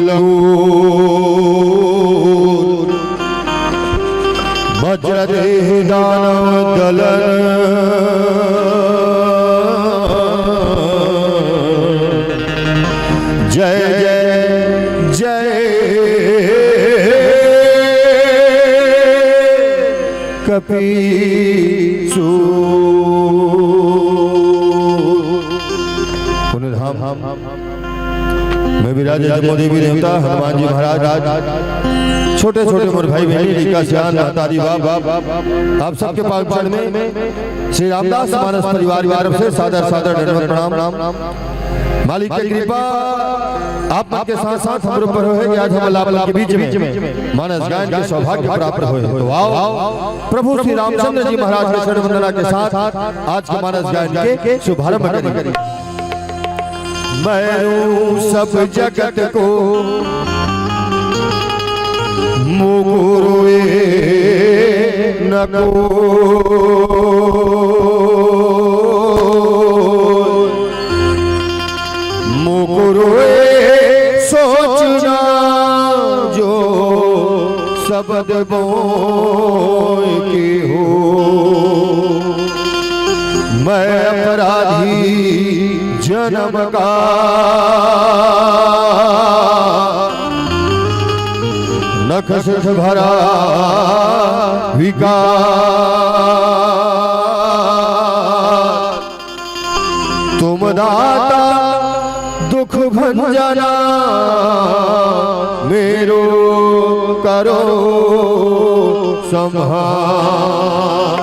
लंगूर वज्रदेह दानव दलन जय जय जय कपीसूर मैं विराज जम्मू देवी देवता हनुमान जी महाराज छोटे छोटे मोर भाई बहनी लिका श्यान महतारी बाप आप सबके पाक चरण में श्री रामदास मानस परिवार वारव से सादर सादर दंडवत प्रणाम। मालिक की कृपा आप मन के साथ साथ हम पर होए कि आज हम आप के बीच में मानस गायन के सौभाग्य प्राप्त होए। तो आओ प्रभु श्री रामचंद्र जी महाराज के चरण वंदना के साथ आज के मानस गायन के शुभारंभ करें। मैं सब जगत को मुकुरुए नको मुकुरुए सोचना जो शब्द बोल के हो। मैं अपराधी जन्म का नखस भरा विकार तुम दाता दुख भंजना मेरो करो संहार।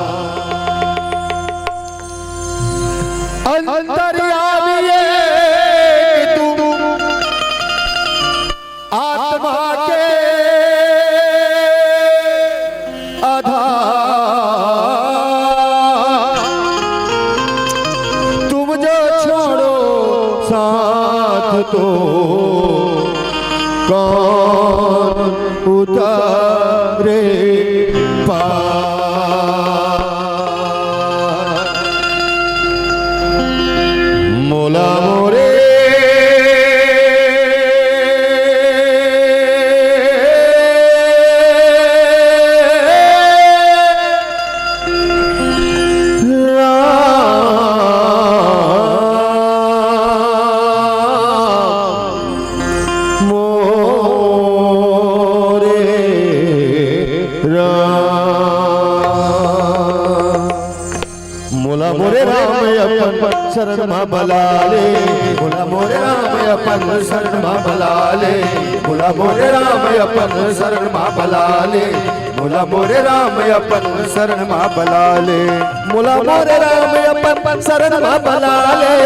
अंतर्यामी तुम आत्मा के आधार तुम जो छोड़ो साथ तो कौन उतारे पार। मोला मोरे शरण मा बलाले बोला मोरे राम अपन शरण मा बलाले बोला मोरे राम अपन शरण मा बलाले बोला मोरे राम अपन शरण मा बलाले बोला मोरे राम अपन शरण मा बलाले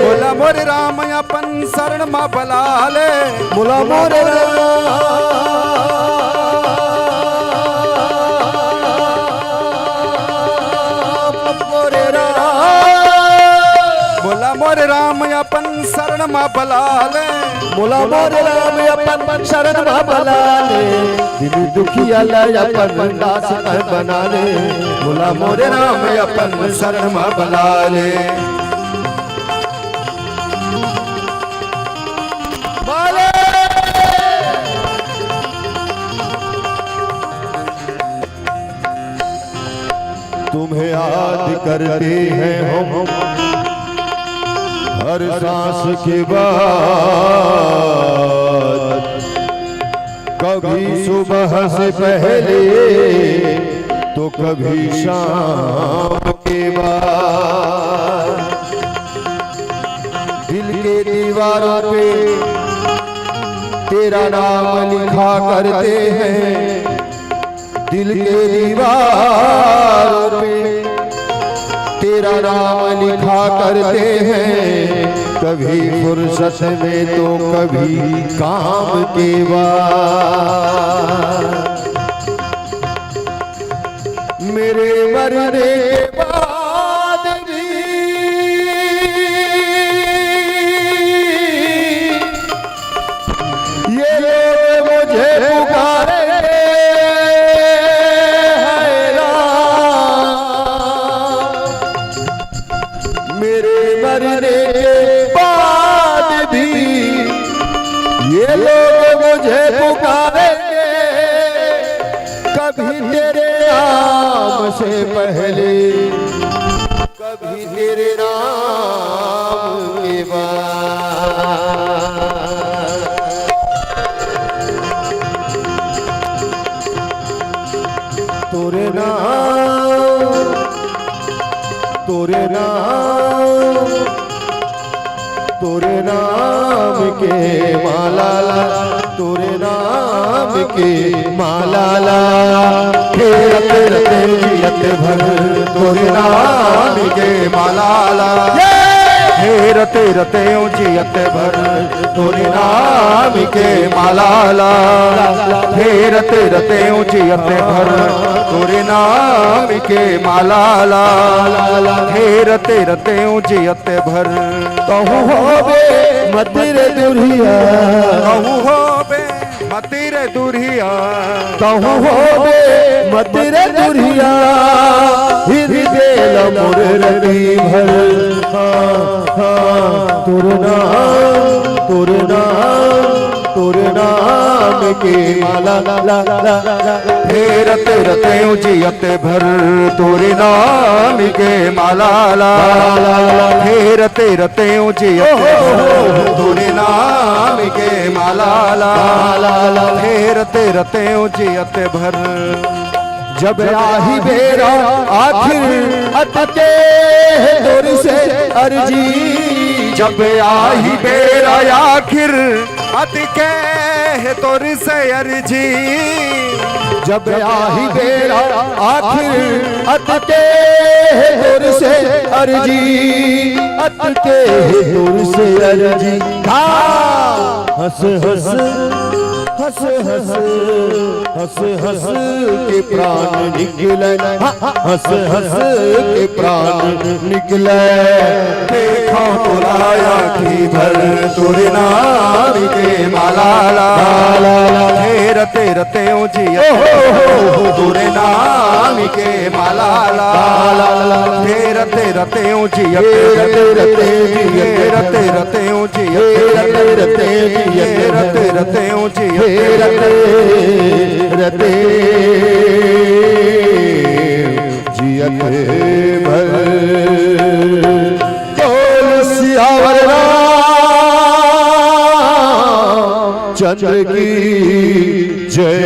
बोला मोरे राम अपन शरण मा बलाले बोला मोरे मोरे राम अपन शरण मा बलाले मोला मोरे राम अपन शरण मा बलाले दिल दुखिया लय अपन दास बनाले मोला मोरे राम अपन शरण मा बलाले। तुम्हें याद करते हैं हम हर सांस के बाद कभी सुबह से पहले तो कभी शाम के बाद दिल के दीवारों पे तेरा नाम लिखा करते हैं दिल के दीवारों पे तेरा नाम लिखा करते हैं कभी फुर्सत में तो कभी काम के बाद मेरे मरने के बाद भी ये लोग मुझे पुकारे मेरे मरने के बाद भी ये लोग पहले कभी तेरे नाम के बाद तोरे नाम के माला तोरे नाम के माला फेरत रते जियत भर तोरे नाम के माला फेरते रते जियत भर तोरे नाम के माला फेरते रते जियत भर तोरे नाम के माला फेरते रते जियत भर कहूँ होबे मतिर दुरिया कहूँ होबे मतिर दुरिया कहूँ होबे मतिर दुरिया हृदय मोर रति भर तोर नाम के माला फेरत रते जियत भर तोरे नाम के माला फेरते रते जियत भर तोरे नाम के माला फेरते रते जियत भर जब आही बेरा आखिर अटके तोर से अर्जी जब आही बेरा आखिर अटके तोर से अर्जी जब आही बेरा आखिर अटके तोर से अर्जी अटके तोर से अर्जी हंस हंस हंस हंस हंस हंस के प्राण निकले हंस हंस के प्राण निकले देखो बुलाया की भर तोरे नाम के माला फेरते रते जियत तोरे नाम के माला फेरते रते जियत रते रते रते रते रते रते जियत भर बोल सियावर चंद्र की जय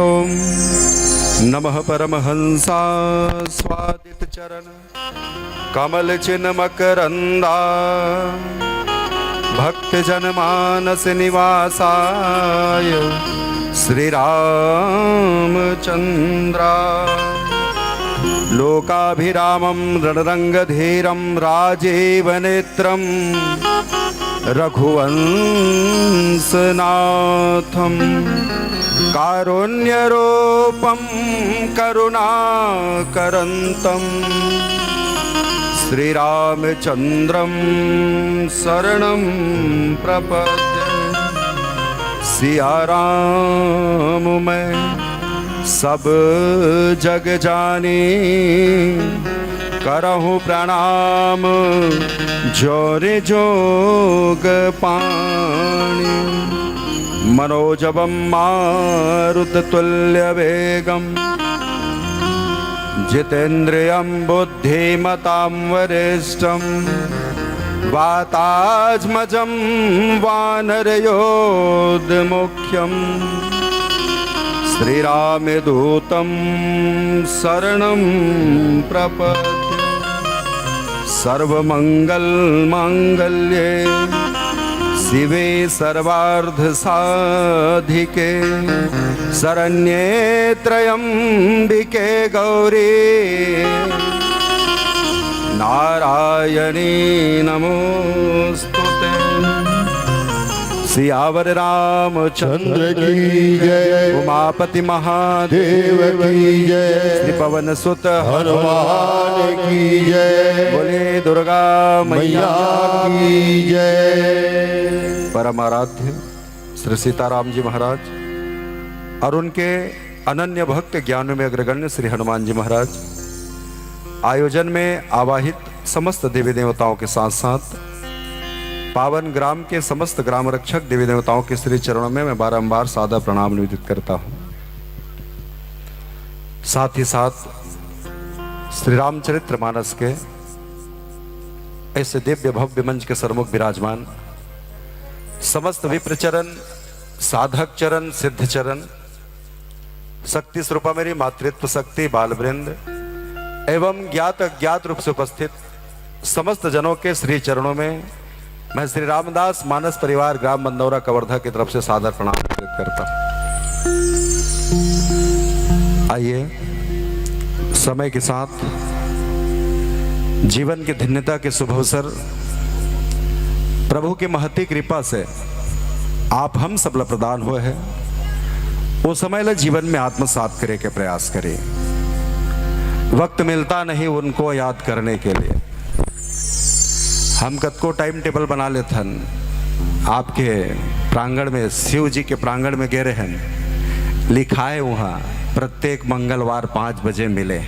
ओम नमः परमहंसा स्वादित चरण कमल चिन्ह मकरंदा भक्त जनमानस निवासाय श्री रामचंद्रा लोकाभिरामं रणरंगधीरं राजीव नेत्रं रघुवंशनाथं कारुण्यरूपं करुणाकरन्तं श्रीरामचंद्रं शरणं प्रपद्ये सिया राम मैं सब जग जानी करहूँ प्रणाम जोरे जोग पाणी मनोजवं मारुततुल्य वेगं जितेन्द्रियं बुद्धिमतां वरिष्ठं वातात्मजं वानरयोधमुख्यं श्रीरामदूतं शरणं प्रपद्ये सर्वमंगलमांगल्ये शिवे सर्वार्धसाधिके शरण्ये त्र्यंबिके गौरी नारायणी नमोस्तुते। सियावर रामचंद्र की जय, उमापति महादेव की जय, श्री पवन सुत हनुमान की जय, बोले दुर्गा मैया की जय। परम आराध्य श्री सीताराम जी महाराज और उनके अनन्य भक्त ज्ञान में अग्रगण्य श्री हनुमान जी महाराज आयोजन में आवाहित समस्त देवी देवताओं के साथ साथ पावन ग्राम के समस्त ग्राम रक्षक देवी देवताओं के श्री चरणों में मैं बारंबार सादर प्रणाम निवेदित करता हूँ। साथ ही साथ श्री रामचरितमानस के ऐसे दिव्य भव्य मंच के सरमुख विराजमान समस्त विप्रचरण, साधक चरण, सिद्ध चरण, शक्ति स्वरूपा मेरी मातृत्व शक्ति बालवृंद एवं ज्ञात अज्ञात रूप से उपस्थित समस्त जनों के श्री चरणों में मैं श्री रामदास मानस परिवार ग्राम बंदौरा कवर्धा की तरफ से सादर प्रणाम अर्पित करता हूं। आइए समय के साथ जीवन की धन्यता के शुभ अवसर प्रभु की महती कृपा से आप हम सब ला प्रदान हुए हैं। वो समय ला जीवन में आत्मसात करे के प्रयास करें। वक्त मिलता नहीं उनको याद करने के लिए। हम कद को टाइम टेबल बना लेते हैं। आपके प्रांगण में, शिव जी के प्रांगण में गए हैं, लिखा है वहाँ प्रत्येक मंगलवार 5 बजे मिले।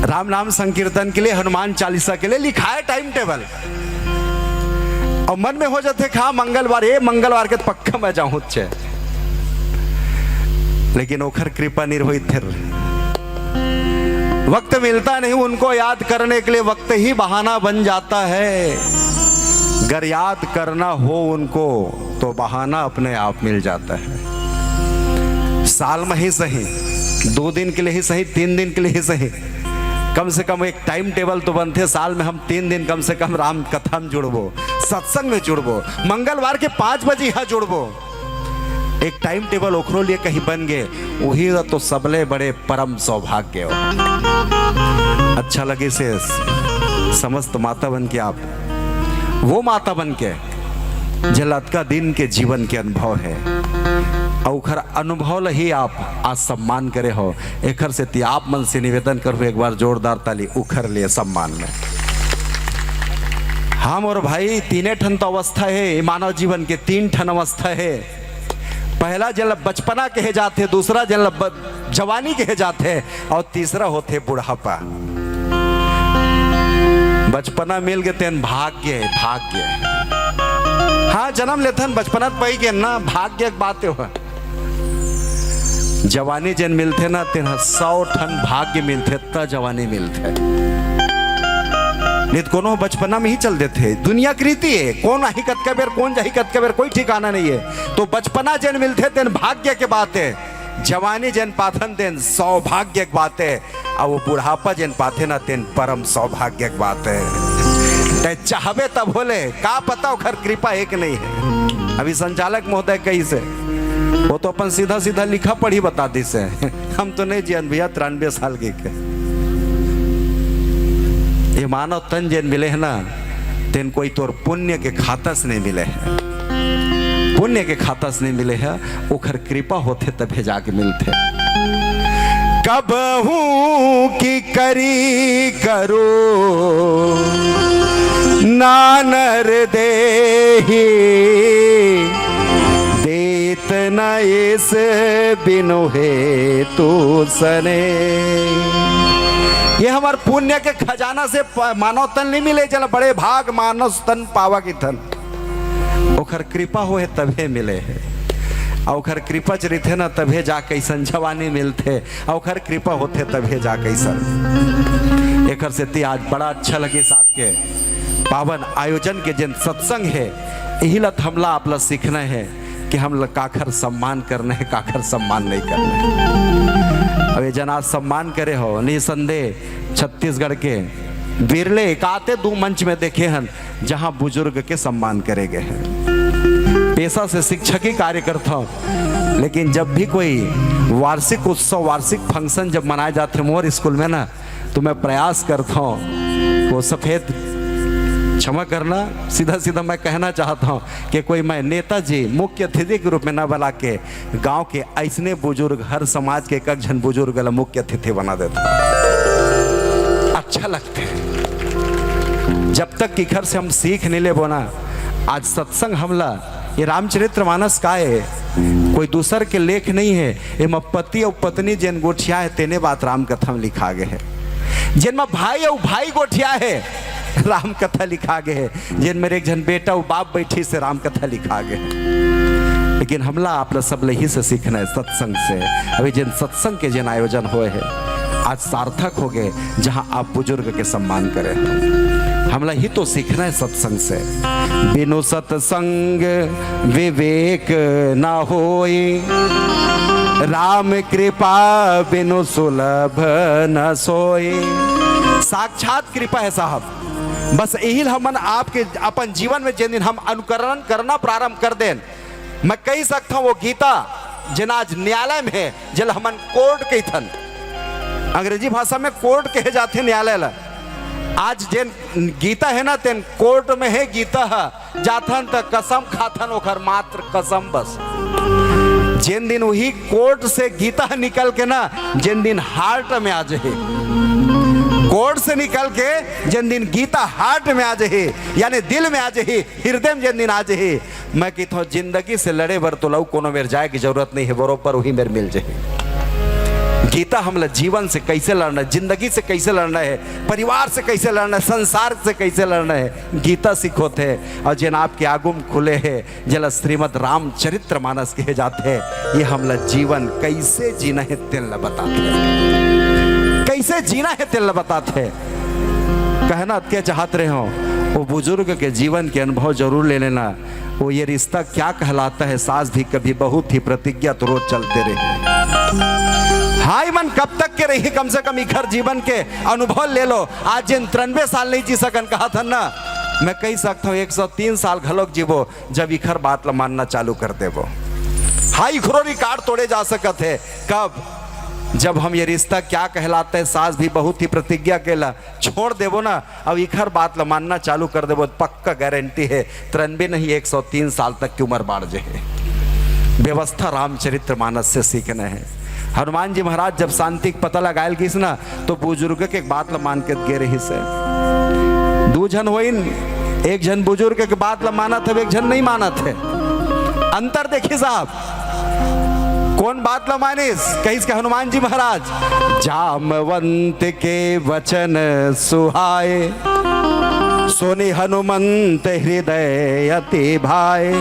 राम नाम संकीर्तन के लिए, हनुमान चालीसा के लिए लिखा है टाइम टेबल। और मन में हो जाते खा मंगलवार, ये मंगलवार के तो पक्का मैं जाऊं चे, लेकिन ओखर कृपा निर्भय थे। वक्त मिलता नहीं उनको याद करने के लिए, वक्त ही बहाना बन जाता है। अगर याद करना हो उनको तो बहाना अपने आप मिल जाता है। साल में ही सही, 2 दिन के लिए ही सही, 3 दिन के लिए ही सही, कम से कम एक टाइम टेबल तो बनते। साल में हम 3 दिन कम से कम राम कथा में जुड़बो, सत्संग में जुड़बो, मंगलवार के 5 बजे यहाँ जुड़बो। एक टाइम टेबल ओखरो लिए कहीं बन गए, वही तो सबले बड़े परम सौभाग्य हो। अच्छा लगे से समस्त माता बन के आप वो माता बन के जलतका दिन के जीवन के अनुभव है, और अनुभव ही आप आज सम्मान करे हो। एकर से ती आप मन से निवेदन करो, एक बार जोरदार ताली उखर लिए सम्मान में। हम और भाई 3 ठन तो अवस्था है मानव जीवन के, 3 ठन अवस्था है। पहला जल बचपना कहे जाते, दूसरा जल जवानी कहे जाते, और तीसरा होते बुढ़ापा। बचपना मिल गए तेन भाग्य, भाग्य। हाँ, जन्म लेथन बचपना पाई गए ना, भाग्य बात हो। जवानी जन मिलते ना तेन 100 ठन भाग्य मिलते, त जवानी मिलते। नहीं तो कोनो बचपना में ही चल देते। दुनिया की रीति है, कौन आही कतका बेर, कौन जाही कतका बेर, कोई ठिकाना नहीं है। तो बचपना जन मिलते तेन भाग्य के बात है, जवानी जन पाथन तेन सौभाग्य की बात है, और वो बुढ़ापा जन पाथे ना तेन परम सौभाग्य की बात है। चाहबे तब बोले का पता उखर कृपा एक नहीं है। अभी संचालक महोदय कैसे, वो तो अपन सीधा सीधा लिखा पढ़ी बता दी से। हम तो नहीं जियन भैया 93 साल के। ये मानव तन जन मिले है ना, तेन कोई तोर पुण्य के खाता से नहीं मिले है, पुण्य के खाता से नहीं मिले है, उखर कृपा होते तभी जाके मिलते। कबहू की करी करो नानर देही, देत न इस बिनु है तू सने। ये हमार पुण्य के खजाना से मानव तन नहीं मिले, चल बड़े भाग मानव तन पावा की तन। ओखर कृपा हो है तभे मिले है, और ओखर कृपा चरित है ना तभे जा कैसन जवानी मिलते, और ओखर कृपा होते तभे जा कैसन। एकर से ती आज बड़ा अच्छा लगे साहब के पावन आयोजन के जिन सत्संग है, यही लत हमला आपला सीखना है कि हम काखर सम्मान करना है, काखर सम्मान नहीं करना है। अब ये जना सम्मान करे हो, निसंदेह छत्तीसगढ़ के बिरले एकाते 2 मंच में देखे हैं जहां बुजुर्ग के सम्मान करे गए हैं। पेशा से शिक्षक ही कार्य करता हूं, लेकिन जब भी कोई वार्षिक उत्सव, वार्षिक फंक्शन जब मनाए जाते मोर स्कूल में ना, तो मैं प्रयास करता हूँ वो सफेद, क्षमा करना, सीधा सीधा मैं कहना चाहता हूँ कि कोई मैं नेताजी मुख्य अतिथि के रूप में न बुला के गांव के ऐसने बुजुर्ग, हर समाज के एक जन बुजुर्ग मुख्य अतिथि बना देता। अच्छा लगता है। जब तक कि घर से हम सीख नहीं ले बोना, आज सत्संग हमला ये रामचरितमानस का है, कोई दूसर के लेख नहीं है। ये पति और पत्नी जिन गोठिया है तेने बात राम कथा में लिखा गया है। जिन भाई और भाई गोठिया है राम कथा लिखा गया है। जिन मेरे एक जन बेटा और बाप बैठी से राम कथा लिखा गया है। लेकिन हमला आप सब ही से सीखना है सत्संग से। अभी जिन सत्संग के जिन आयोजन हुए हैं आज सार्थक हो गए, जहां आप बुजुर्ग के सम्मान करें। हमला ही तो सीखना है सत्संग से। बिनु सत्संग विवेक ना होई, राम कृपा बिनु सुलभ न सोई। साक्षात कृपा है साहब। बस यही हमन आपके अपन जीवन में जिन दिन हम अनुकरण करना प्रारंभ कर दें, मैं कह सकता हूं वो गीता जिन आज न्यायालय में है, जिन हमन कोर्ट के थन, अंग्रेजी भाषा में कोर्ट कहे जाते न्यायालय ला। आज जिन गीता है ना तेन कोर्ट में है गीता है, जाथन त कसम खाथन ओखर मात्र कसम बस। जिन दिन वही कोर्ट से गीता निकल के ना जिन दिन हार्ट में आ जाए, कोर्ट से निकल के जिन दिन गीता हार्ट में आ जाए, यानी दिल में आ जाए, हृदय में जिन दिन आ जाए, मैं कहता हूँ जिंदगी से लड़े बर तो लऊ कोनो मेरे जाए की जरूरत नहीं है, बरोबर वही मेरे मिल जाए। गीता हमला जीवन से कैसे लड़ना है, जिंदगी से कैसे लड़ना है, परिवार से कैसे लड़ना है, संसार से कैसे लड़ना है, गीता सिखोते हैं। और जिन आपके आगुम खुले हैं, जला श्रीमद रामचरित्र मानस कहे जाते हैं, ये हमला जीवन कैसे जीना है तिल बताते हैं, कैसे जीना है तिल बताते हैं। कहना क्या चाहते रहे हो, वो बुजुर्ग के जीवन के अनुभव जरूर ले लेना। वो ये रिश्ता क्या कहलाता है, सास भी कभी बहुत ही प्रतिज्ञा तो रोज चलते रहे। हाय मन कब तक के रही, कम से कम इखर जीवन के अनुभव ले लो। आज जिन 93 साल नहीं जी सकन कहा था ना, मैं कह सकता हूँ 103 साल घलोक जीवो जब इखर बात ला मानना चालू कर देवो। हाई इखरो रिकॉर्ड तोड़े जा सकत है कब, जब हम ये रिश्ता क्या कहलाता है सास भी बहुत ही प्रतिज्ञा केला छोड़ देवो ना, अब इखर बात ला मानना चालू कर देवो, पक्का गारंटी है 93 नहीं 103 साल तक की उम्र बढ़ जाए। व्यवस्था रामचरित्र मानस से सीखना है। हनुमान जी महाराज जब शांति का पता लगायल गई ना, तो बुजुर्ग के बात ला मान के गे रही से। दो जन होइन, एक जन बुजुर्ग के बात ला माना था, एक जन नहीं माना थे। अंतर देखिए साहब, कौन बात ला मानिस, कहिस के हनुमान जी महाराज, जामवंत के वचन सुहाए, सोने हनुमंत हृदय अति भाए।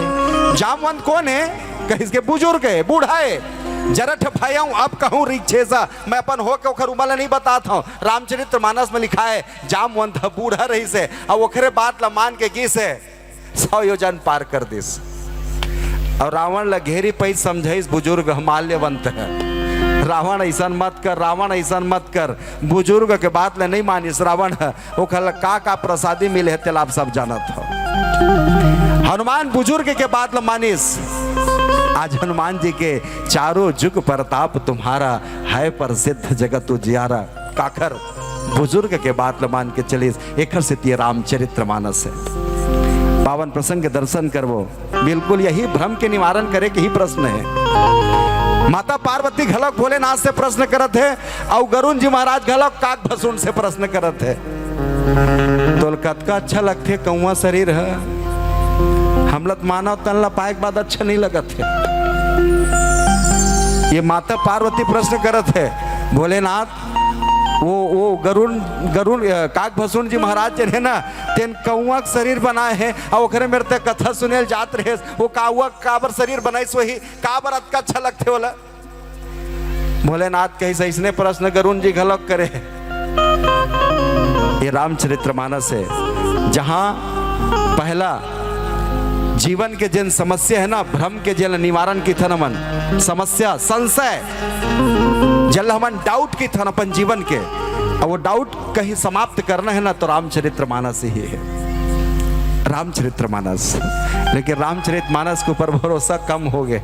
जामवंत कौन है, कहिस के बुजुर्ग है, बूढ़ा है। जरठ भाया हूं अब कहूं रिक्षेसा, मैं अपन हो के ओखर उमर नहीं बताता हूं। रामचरित्र मानस में लिखा है जामवंत बूढ़ा रही से, अब ओखरे बात ला मान के की से 100 योजन पार कर दिस। और रावण ला घेरी पैस समझाइस बुजुर्ग माल्यवंत है। रावण ऐसा मत कर, रावण ऐसा मत कर, बुजुर्ग के बात ले नहीं मानिस। रावण ओखर का प्रसादी मिले है तेल आप सब जानत हो। हनुमान बुजुर्ग के बात ला मानिस। आज हनुमान जी के चारों जुग प्रताप तुम्हारा, है प्रसिद्ध जगत उजियारा। काकर बुजुर्ग के बात ला मान के चलिस, एकर से ये रामचरित्र मानस है। पावन प्रसंग के दर्शन करवो, बिल्कुल यही भ्रम के निवारण करे के ही प्रश्न है। माता पार्वती घलक भोलेनाथ से प्रश्न करत है, और गरुण जी महाराज घलक काक भसून से प्रश्न करत है। तो कतका अच्छा लगते कौआ शरीर है, हमलत मानव तन ला पाए के बाद अच्छा नहीं लगत है। ये माता पार्वती प्रश्न करत है, भोलेनाथ वो गरुण काक भसून जी महाराज जन है ना, तेन कौआ शरीर बनाए हैं, और ओखरे मेरे ते कथा सुनेल जात रहे, वो कौआ काबर शरीर बनाइस, वही काबर अतका अच्छा लगते बोला। भोलेनाथ कही से इसने प्रश्न गरुण जी घलक करे। ये रामचरित्र मानस है, जहां पहला जीवन के जिन समस्या है ना, भ्रम के जिन निवारण की थन मन समस्या संशय जल हमन डाउट की थन अपन जीवन के, और वो डाउट कहीं समाप्त करना है ना, तो रामचरित्र मानस ही है। रामचरित्र मानस, लेकिन रामचरित्र मानस के ऊपर भरोसा कम हो गए।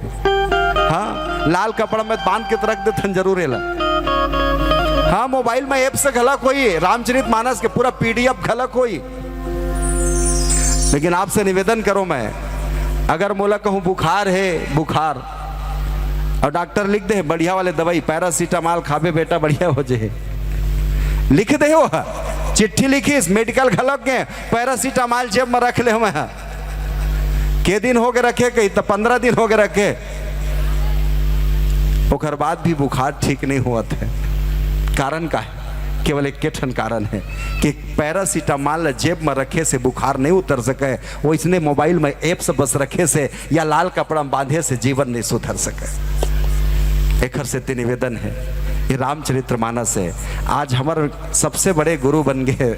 हाँ, लाल कपड़ा में बांध के रख देते जरूर है। हाँ, मोबाइल में ऐप से घलक होई, रामचरित्र मानस के पूरा PDF घलक होई। लेकिन आपसे निवेदन करो मैं, अगर मोला कहूँ बुखार है, बुखार, और डॉक्टर लिख दे बढ़िया वाले दवाई, पैरासीटामॉल खाबे बेटा बढ़िया हो जाए, लिख दे हो, चिट्ठी लिखिस मेडिकल घलक के, पैरासीटामॉल जेब में रख ले। हम के दिन हो गए रखे, कहीं तो 15 दिन हो गए रखे, ओकर बाद भी बुखार ठीक नहीं हुआ थे। कारण का है, केवल एक ठन कारण है कि पैरासीटामॉल जेब में रखे से बुखार नहीं उतर सके, वो इसने मोबाइल में ऐप से बस रखे से या लाल कपड़ा में बांधे से जीवन नहीं सुधर सके। एक से निवेदन है, ये रामचरितमानस है। आज हमारे सबसे बड़े गुरु बन गए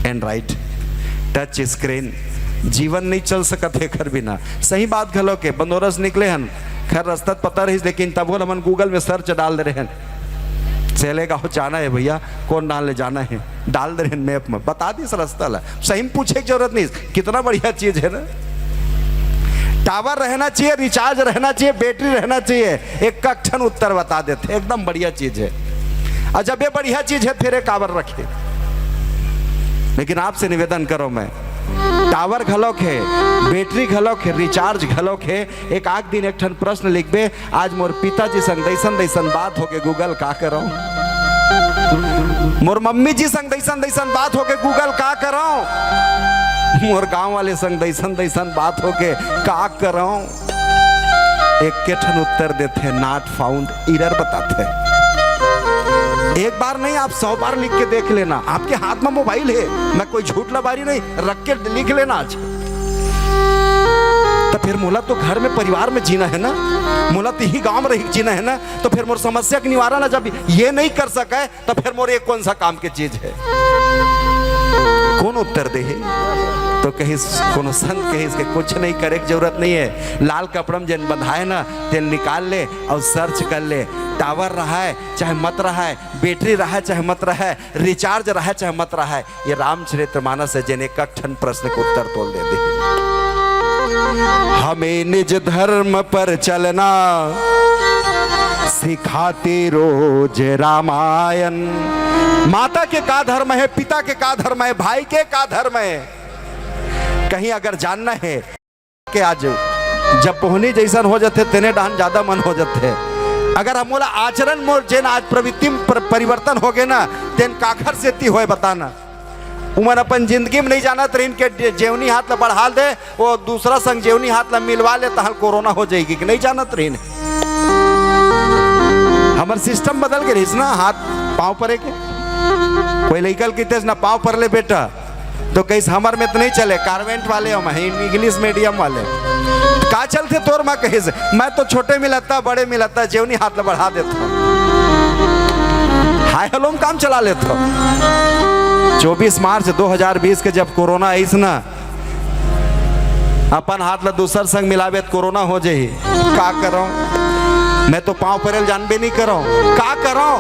एंड्रॉइड टच स्क्रीन, जीवन नहीं चल सकत है खर बिना। सही बात घलो के बनोरस निकले हन, खैर रास्ता पता रही, लेकिन तब वो हमन गूगल में सर्च डाल दे रहे हैं, चलेगा हो जाना है भैया, कौन डाल ले जाना है, डाल दे रहे हैं मैप में, बता दी रास्ता ला। सही में पूछे की जरूरत नहीं, कितना बढ़िया चीज है ना। टावर रहना चाहिए, रिचार्ज रहना चाहिए, बैटरी रहना चाहिए, एक कक्षण उत्तर बता देते, एकदम बढ़िया चीज है। और जब ये बढ़िया चीज है फिर एक टावर रखे। लेकिन आपसे निवेदन करो, मैं टावर घलोक है, बैटरी घलोक है, रिचार्ज घलोक है। एक आग दिन एक ठन प्रश्न लिखबे, आज मोर पिताजी संग दैसन दैसन बात हो के गूगल का करो, मोर मम्मी जी संग दैसन दैसन बात हो के गूगल का करो, मोर गांव वाले संग दैसन दैसन बात हो के का करो। एक के ठन उत्तर देते, नॉट फाउंड, एरर बताते। एक बार नहीं, आप 100 बार लिख के देख लेना। आपके हाथ में मोबाइल है, मैं कोई झूठ लबारी नहीं, रख के लिख लेना आज। तो फिर मोला तो घर में परिवार में जीना है ना, मोला तो ही गांव में रही जीना है ना। तो फिर मोर समस्या के निवारण जब ये नहीं कर सके तो फिर मोर एक कौन सा काम की चीज है, कौन उत्तर दे? तो कहीं कोनो संत कहीं इसके कुछ नहीं करे की जरूरत नहीं है। लाल कपड़ा में जन बंधाए ना, तेल निकाल ले और सर्च कर ले। टावर रहा है चाहे मत रहा है, बैटरी रहा है चाहे मत रहा है, रिचार्ज रहा है चाहे मत रहा है, ये रामचरितमानस है जिन्हें कठिन प्रश्न को उत्तर तोल देते हैं। हमें निज धर्म पर चलना सिखाती रोज रामायण। माता के का धर्म है, पिता के का धर्म है, भाई के का धर्म है, कहीं अगर जानना है कि आज जब पोहनी जैसन हो जाते तेने डान ज्यादा मन हो जाते। अगर हम बोला आचरण मोर जेन आज प्रवृत्ति में परिवर्तन हो गए ना, तेन काखर से ती होए बताना। उमन अपन जिंदगी में नहीं जाना ट्रेन के जेवनी हाथ ला बढ़ा दे, वो दूसरा संग जेवनी हाथ ला मिलवा ले तो कोरोना हो जाएगी कि नहीं जाना ट्रेन। हमार सिस्टम बदल गए ना, हाथ पाँव परे के कोई लइकल की तेज ना पाँव पर ले बेटा, तो कैसे हमार में तो नहीं चले, कार्वेंट वाले हम इंग्लिश मीडियम वाले का चलते तोर माँ कहे से। मैं तो छोटे मिलता बड़े मिलता जेवनी हाथ ला बढ़ा देता, हाय हेलो में काम चला लेता। 24 मार्च 2020 के जब कोरोना आई ना, अपन हाथ ला दूसर संग मिलावे तो कोरोना हो जाए, का करो? मैं तो पाँव परेल जानबे नहीं करो, का करो?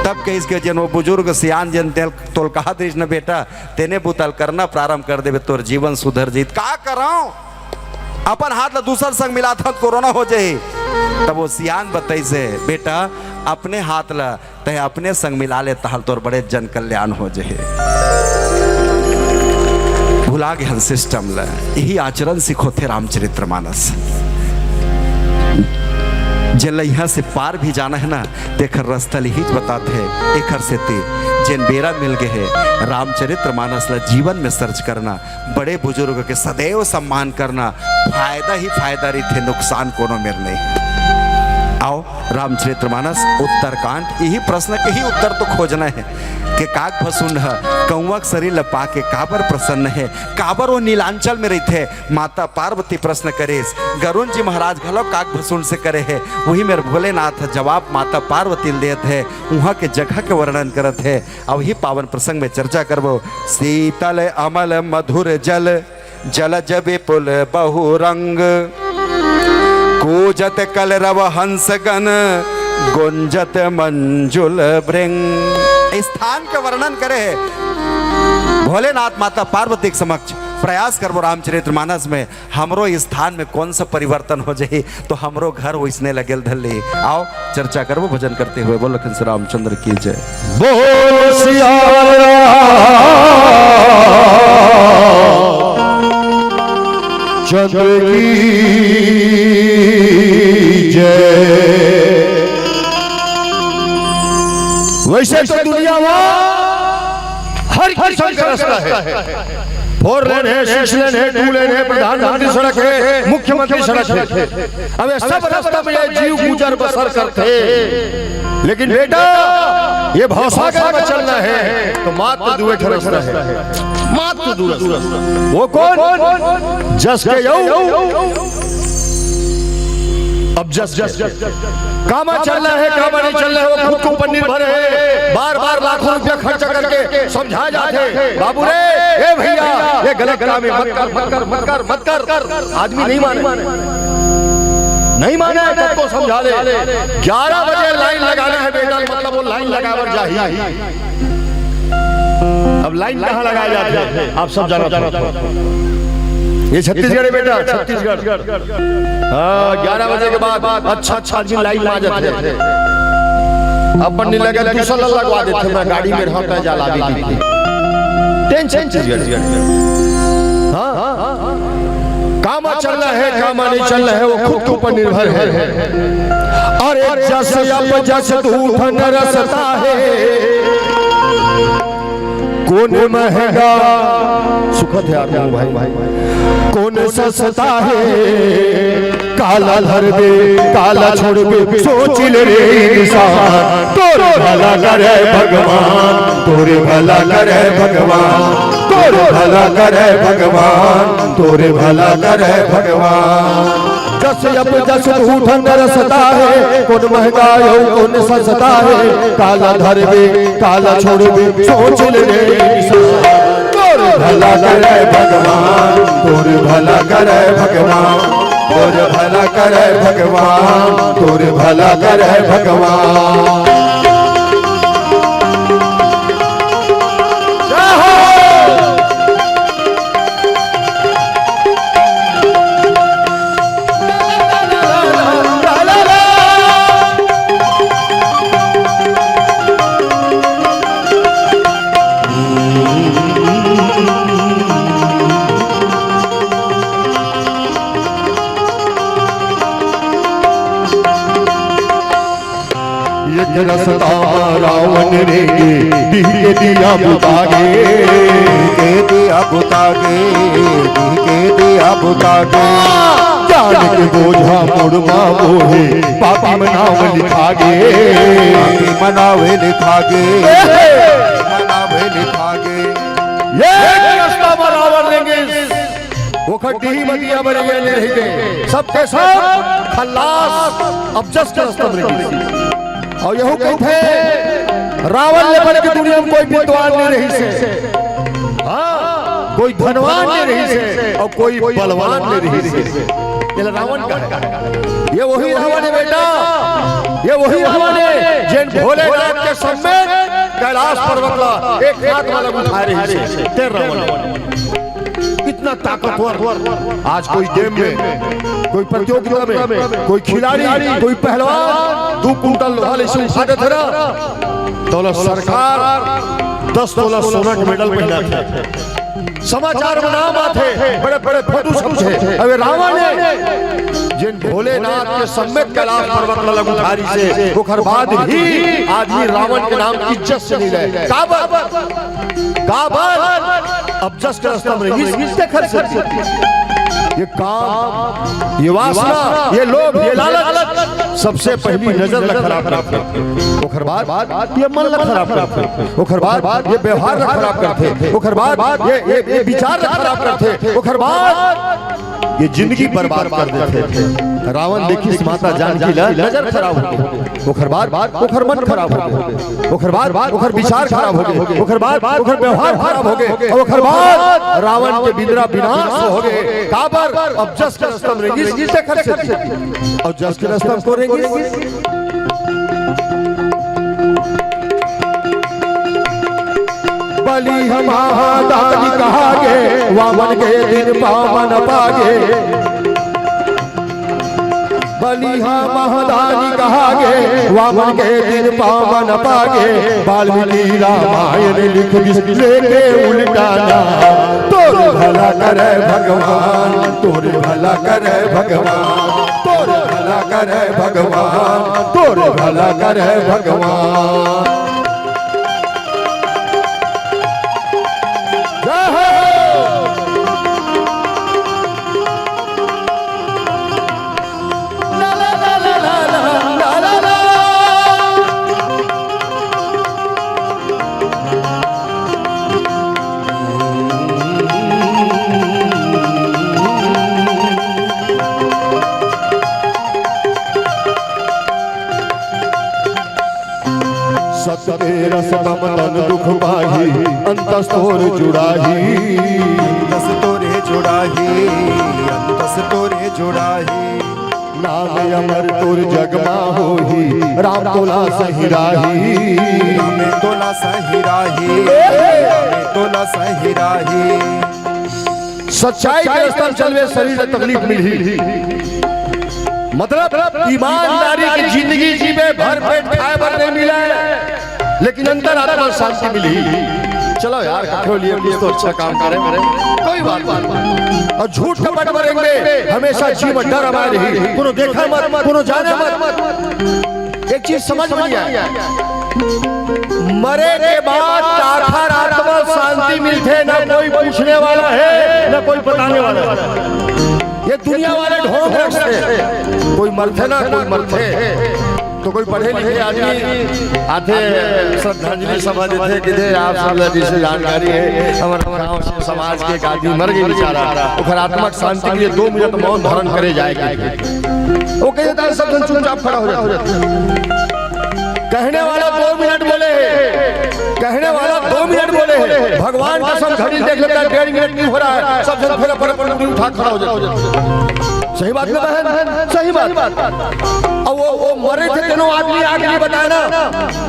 तब कहीं इसके जन वो बुजुर्ग सियान जन तेल तोल कहा दीज न बेटा, तेने बुतल करना प्रारंभ कर देवे तोर जीवन सुधर जीत। का करो? अपन हाथ ला दूसर संग मिला था तो कोरोना हो जाए। तब वो सियान बताई से बेटा अपने हाथ ला तय अपने संग मिला ले तहल तोर बड़े जन कल्याण हो जाए। भुला गए सिस्टम ला, यही आचरण सीखो थे रामचरितमानस। जल यहाँ से पार भी जाना है ना, देखकर रास्ता ही बताते हैं। एक से जिन बेरा मिल गए है रामचरितमानस ला जीवन में सर्च करना, बड़े बुजुर्ग के सदैव सम्मान करना, फायदा ही फायदा रही थे, नुकसान कोनो मेर नहीं। आओ रामचरितमानस उत्तरकांड, यही प्रश्न के ही उत्तर तो खोजना है कि काग भसुंड कौवक शरीर लपा के काबर प्रसन्न है, काबर वो नीलांचल में रही थे। माता पार्वती प्रश्न करे, गरुण जी महाराज घलो काग भसुंड से करे है, वही मेरे भोलेनाथ जवाब माता पार्वती देते है, वहाँ के जगह के वर्णन करत है। अब ही पावन प्रसंग में चर्चा करबो। शीतल अमल मधुर जल, जल जब पुल बहु रंग, कूजत कलरव हंसगन, गुंजत मंजुल भृंग। स्थान का वर्णन करे भोलेनाथ माता पार्वती के समक्ष। प्रयास करबो रामचरितमानस में हमरो स्थान में कौन सा परिवर्तन हो जाए तो हमरो घर वैसने लगेल धले। आओ चर्चा करबो भजन करते हुए। बोल लखन श्री रामचंद्र की जय। बोल सिया चंद्र की जय। वैसे तो दुनिया हर किस्म का रास्ता है, 4 लेन है, 6 लेन है, 2 लेन है, प्रधानमंत्री सड़क है, मुख्यमंत्री सड़क है। अब सब रास्ता में जीव गुजर बसर करते, लेकिन बेटा ये भवसागर में चलना है तो मात्र दुए ठरसना है, मात्र दूर। वो कौन? जस के यौ। अब जस कामा चलना है, कामा नहीं चलना है, वो खुद के ऊपर निर्भर है। बार बार लाखों रुपया खर्च करके समझा जाते बाबू रे, ए भैया ये गलत काम है, मत कर। आदमी नहीं माने, नहीं माने तब को समझा ले। 11 बजे लाइन लगाना है बेटा, मतलब वो लाइन लगावर चाहिए। अब लाइन कहाँ लगाया जाता है आप सब जानो। ये छत्तीसगढ़ है बेटा, छत्तीसगढ़। हाँ 11 बजे के बाद अच्छा आदमी लाइन में आ जाते हैं। अपन नहीं लगे दूसरा लगवा देते, मैं गाड़ी में रहता जाला भी टेंशन। हाँ कामा चलना है, कामा नहीं चलना है, वो खुद के ऊपर निर्भर है। अरे जस अब जस दूधन रसता है, कौन महंगा सुखद है आपको भाई, कौन सस्ता है। काला धर दे काला छोड़ के सोच ले रे इंसान, तोरे भला करे भगवान, तोरे भला करे भगवान, तोरे भला करे भगवान, तोरे भला करे भगवान। जस अब जस दूधन रसता है, कौन महंगा हो कौन सस्ता है। काला धर दे काला छोड़ दे सोच ले रे इंसान, तोरे भला करे भगवान, तोरे भला करे भगवान, तोरे भला करे भगवान, तोरे भला करे भगवान। रसता रावण रे के दिया बुतागे, के दिया बुतागे, के दिया बुतागे। जान के बोझा मुड़मा मोहे पापी मनाव लिखागे, पापी मनावे लिखागे, मनावे लिखागे। ये रास्ता बराबर लेंगे वो खट्टी मदिया बनेंगे रहेंगे सबके सब खल्लास। अब जस का रास्ता बनेंगे और यहू कहते रावण ने बन के दुनिया में कोई विद्वान नहीं रही से, हाँ कोई धनवान नहीं रही से और कोई बलवान नहीं रही से। ये रावण का ये वही रावण है बेटा, ये वही रावण है जिन भोलेनाथ के समेत कैलाश पर्वत ला एक हाथ वाला उठा रही से। तेरा रावण कितना ताकतवर। आज कोई गेम में, कोई प्रतियोगिता में, कोई खिलाड़ी, कोई पहलवान 2 कुंटल लोहा ले से उठा देते ना, तो सरकार 10 तोला सोना के मेडल पहना थे, समाचार में नाम आते, बड़े बड़े फोटो सब थे। अबे रावण ने जिन भोलेनाथ के समेत कैलाश पर्वत लग उठारी से ओखर बाद ही आदमी रावण के नाम की इज्जत से नहीं रहे। काबर अब जस का रास्ता में इसके खर्च ये काम, ये वासना, ये लोभ, ये लालच सबसे पहली नजर ला खराब करते, ओखर बाद ये मन ला खराब करते, ओखर बाद ये व्यवहार ला खराब करते, ओखर बाद ये विचार ला खराब करते, ओखर बाद ये जिंदगी बर्बाद कर देते थे। रावण देखी इस माता जानकी ला नजर खराब हो गई, ओखर बाद ओखर मन खराब हो गए, ओखर बाद ओखर विचार खराब हो गए, ओखर बाद ओखर व्यवहार खराब हो गए, ओखर बाद रावण के बिंद्रा विनाश हो गए। काबर अब जस के रास्ता में रहेंगे से खर्च और जस के रास्ता को रहेंगे। बलि महादानी कहागे वामन के दिन पावन पागे, बलि महादानी कहागे वामन के दिन पावन पागे। वाल्मीकि रामायण लिख लेके उल्टाना, तोरे भला करे भगवान, तोरे भला करे भगवान, तोरे भला करे भगवान, तोरे भला करे भगवान। रस तम तन दुख पाही अंतस तोर जुड़ाही अंतस तोरे जुड़ाही अंतस तोरे जुड़ाही नाम अमर तोर जगमा होही राम तोला सहिराही राम तोला सहिराही राम तोला सहिराही सच्चाई के रास्ते में चलवे शरीर में तकलीफ मिली मतलब ईमानदारी की जिंदगी जीवे भर पेट खाए भर नहीं मिला लेकिन अंदर आत्मा शांति मिली। चलो यार कठोर लिए कुछ तो अच्छा काम करें कोई बात नहीं। और झूठ कपट मरेंगे हमेशा जीवन डर हमारे ही कोनो देखा मत कोनो जाने मत। एक चीज समझ में आया मरे के बाद आखिर आत्मा शांति मिलते ना कोई पूछने वाला है ना कोई बताने वाला है। ये दुनिया वाले ढोंग रखते कोई मरते ना कोई मरते तो कोई पढ़े लिखे आदमी आते श्रद्धांजलि सभा देते कि दे आप सब जिसे जानकारी है हमारे गांव से समाज के एक आदमी मर गई बेचारा ओकर आत्मा शांति के लिए 2 मिनट मौन धारण करे जाएगा वो कह देता है सब जन चुपचाप खड़ा हो जाता है। कहने वाला 2 मिनट बोले कहने वाला 2 मिनट बोले भगवान कसम घड़ी देख लेता है 1.5 मिनट नहीं हो रहा है सब जन फिर पर उठा खड़ा हो जाता है। सही बात है बहन सही बात। अब वो मरे थे तीनों आदमी आगे नहीं बताया ना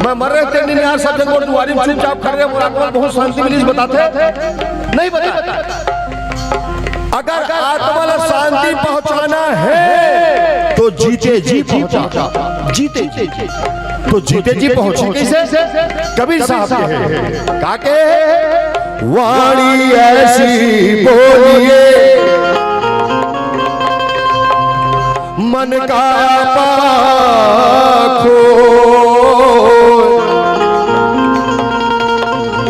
मैं मर रहे थे नहीं यार सब जन दुआरी में चुपचाप खड़े हैं बहुत शांति मिली बताते नहीं बता। अगर आत्मा को शांति पहुंचाना है तो जीते जी पहुंचा जीते तो जीते जी पहुंचे कैसे कबीर साहब काके वाणी ऐसी बोलिए मन का पाखो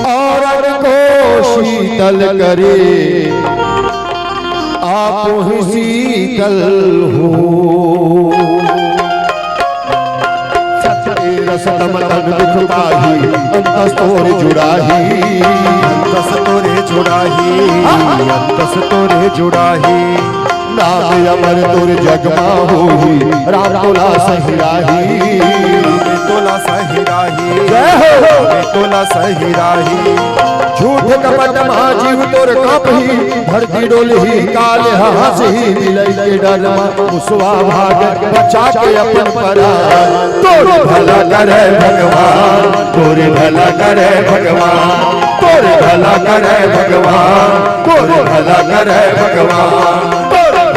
और को शीतल करे आप ही शीतल हो रस तम तन दुख पाही अंतस तोरे जुड़ाही अंतस तोरे जुड़ाही अंतस तोरे जुड़ाही नाम अमर तोर जगमा होही राम तोला सहिराही राम तोला सहिराही राम तोला सहिराही झूठ कपट महाजीव तोर कापही धरती डोलही काल हंसही मिलई के डरमा मुसवा भाग बचा के अपन परा तोर भला करे भगवान तोर भला करे भगवान तोर भला करे भगवान तोर भला करे भगवान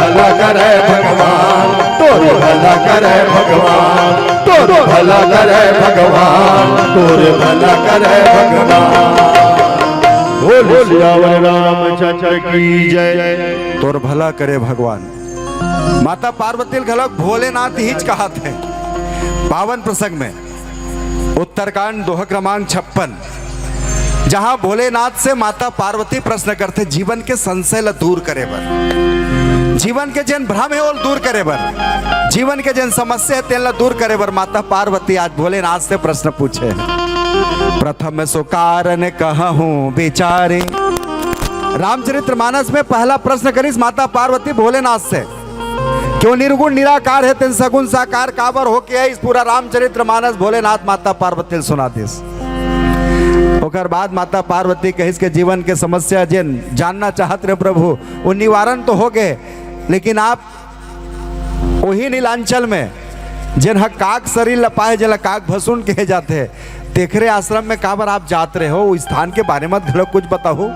भला करे भगवान तोर भला करे भगवान तोर भला करे भगवान तोर भला करे भगवान बोल सियावर रामचंद्र की जय। तोर भला करे भगवान। माता पार्वती घलक भोलेनाथ हिच कहा थे पावन प्रसंग में उत्तरकांड दोहा क्रमांक 56 जहां भोलेनाथ से माता पार्वती प्रश्न करते जीवन के संशय ला दूर करे बर जीवन के जन भ्रम है वो दूर करे बर जीवन के जन समस्या है तेला दूर करे बर माता पार्वती आज भोलेनाथ से प्रश्न पूछे। प्रथम सो कारण कहूं विचारे रामचरितमानस में पहला प्रश्न करीस माता पार्वती भोलेनाथ से क्यों निर्गुण निराकार है तेन सगुण साकार काबर हो के इस पूरा रामचरितमानस भोलेनाथ माता पार्वती सुना दिस। ओकर बाद माता पार्वती कहिस के जीवन के समस्या जिन जानना चाहत रहे प्रभु वो निवारण तो हो गए लेकिन आप वही नीलांचल में जिन हक काक शरीर लपाए जिन काक भसून कहे जाते तेखरे आश्रम में काबर आप जाते रहे हो उस स्थान के बारे में घलो कुछ बताओ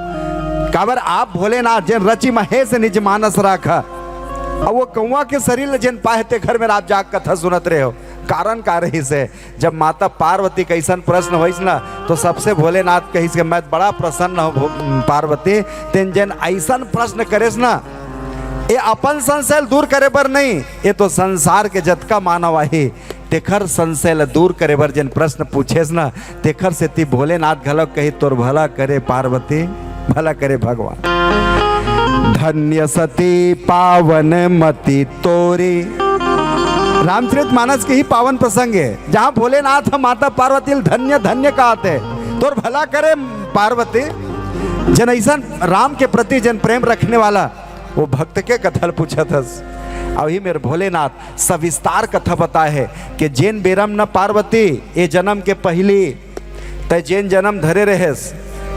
काबर आप भोलेनाथ जिन रची महेश निज मानस राखा और वो कौआ के शरीर जिन पाए घर में आप जाग कथा सुनत रहे हो कारण का रही से जब माता पार्वती कैसन प्रश्न होइस ना तो सबसे भोलेनाथ कहिस के मैं बड़ा प्रसन्न हो पार्वती तेन जन ऐसन प्रश्न करेस ना ये अपन संशय दूर करे बर नहीं ये तो संसार के जतका मानव आहे तेखर संशय दूर करे बर जन प्रश्न पूछेस ना तेखर से ती भोलेनाथ घलक कही तोर भला करे पार्वती भला करे भगवान। धन्य सती पावन मति तोरी रामचरितमानस के ही पावन प्रसंग है जहाँ भोलेनाथ माता पार्वती धन्य धन्य कहते तोर भला करे पार्वती जन ऐसा राम के प्रति जन प्रेम रखने वाला वो भक्त के कथल पूछा था। अभी मेरे भोलेनाथ सविस्तार कथा बताए है कि जैन बेरम न पार्वती ये जन्म के पहली तय जेन जन्म धरे रहेस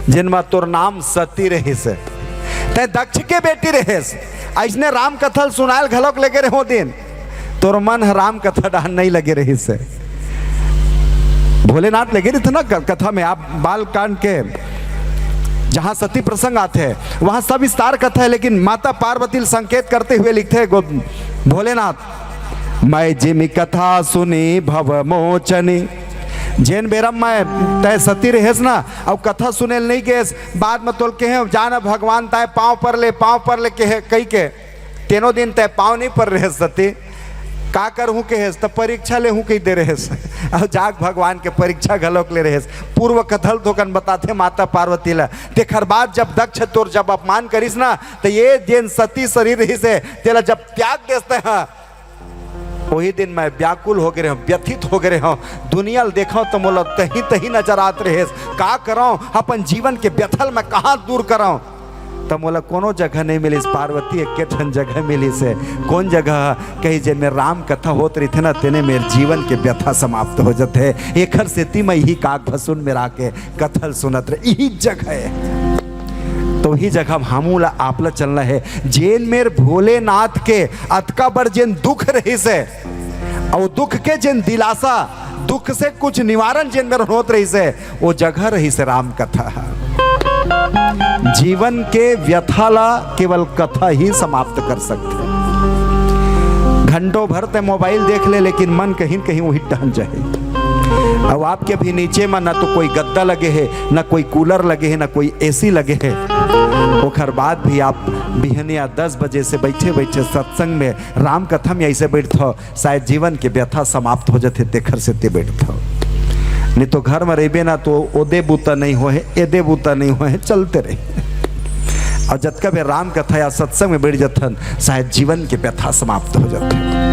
जिनमा तोर नाम सती रहिस, तय दक्ष के बेटी रहेस, ऐसने राम कथल सुनायल घलोक लगे रहो दिन, तोर मन राम कथा डाहन नहीं लगे रहिस। भोलेनाथ लगे रही थे ना कथा में। आप बाल कांड के जहां सती प्रसंग आते हैं वहां सब विस्तार कथा है, लेकिन माता पार्वती संकेत करते हुए लिखते हैं भोलेनाथ, मैं जिमी कथा सुनी भव मोचनी, जैन बेरम मैं तय सती रहेस ना अब कथा सुने नहीं गेस, बाद में तोल के हैं जाना भगवान तय पाँव पर ले के है कई के तीनों दिन तय पाँव नहीं पर रहे सती, का कर हूँ के तब परीक्षा ले हूँ कही दे रहे अब जाग भगवान के परीक्षा घलोक ले रहे। पूर्व कथल तो कन बताते माता पार्वती ला तेखर बाद जब दक्ष तोर जब अपमान करिस ना तो ये जेन सती शरीर रही से तेला जब त्याग देते हैं वही दिन मैं व्याकुल हो गए, व्यथित हो गए हूँ, दुनिया देखो तो मोला तही तही नजर आते रहे, का कराऊँ अपन जीवन के व्यथल मैं कहाँ दूर कराऊँ, तब मोला कोनो जगह नहीं मिली। पार्वती एक ठन जगह मिली से, कौन जगह कहीं जे में राम कथा होत रही थे ना तेने मेरे जीवन के व्यथा समाप्त हो जाते, एक सेती में ही काक भसुन में राके कथल सुनत रहे, यही जगह है। तो ही जगह हमूला आपला चलना है, जेन मेर भोलेनाथ के अतका बड़ जेन दुख रही से और दुख के जेन दिलासा, दुख से कुछ निवारण जेन मेरे होत रही से वो जगह रही से राम कथा। जीवन के व्यथाला केवल कथा ही समाप्त कर सकते हैं। घंटों भर ते मोबाइल देख ले लेकिन मन कहीं कहीं वही टहन जाए। अब आपके भी नीचे में ना तो कोई गद्दा लगे है, ना कोई कूलर लगे है, ना कोई एसी लगे है, ओखर बाद भी आप बिहनिया 10 बजे से बैठे बैठे सत्संग में राम कथा में ऐसे बैठो शायद जीवन के व्यथा समाप्त हो जाते तेखर से ते बैठो, नहीं तो घर में रहे ना तो ओदे बूता नहीं हो है, एदे बूता नहीं हो है, चलते रहे। और जतका भी राम कथा या सत्संग में बैठ जातन शायद जीवन के व्यथा समाप्त हो जाते।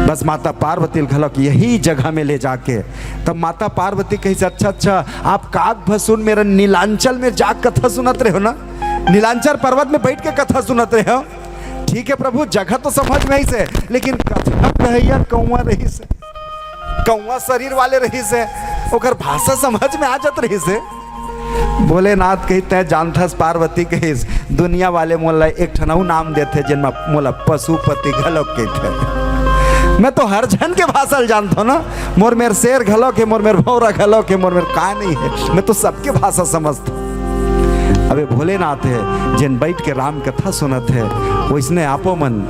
बस माता पार्वती घलक यही जगह में ले जाके तब माता पार्वती कही से अच्छा आप काक भसुन मेरा नीलांचल में जा कथा सुनत रहे हो ना, नीलांचल पर्वत में बैठ के कथा सुनत रहे हो, ठीक है प्रभु जगह तो समझ में ही से, लेकिन कथा कहिया कौआ रही से, कौआ शरीर वाले रही से, ओकर भाषा समझ में आ जात रही से। भोलेनाथ कहते हैं जानथस पार्वती कही दुनिया वाले मोला एक ठनऊ नाम देते जिनमें मोला पशुपति घलोक कहते, मैं तो हर जन के भाषा जानता हूँ ना, मोर मेर शेर घलोक है, मोर मेर भौरा घलोक है, मोर मेर का नहीं है, मैं तो सबके भाषा समझता हूँ। अबे भोलेनाथ है जिन बैठ के राम कथा सुनत है वो इसने आपो मन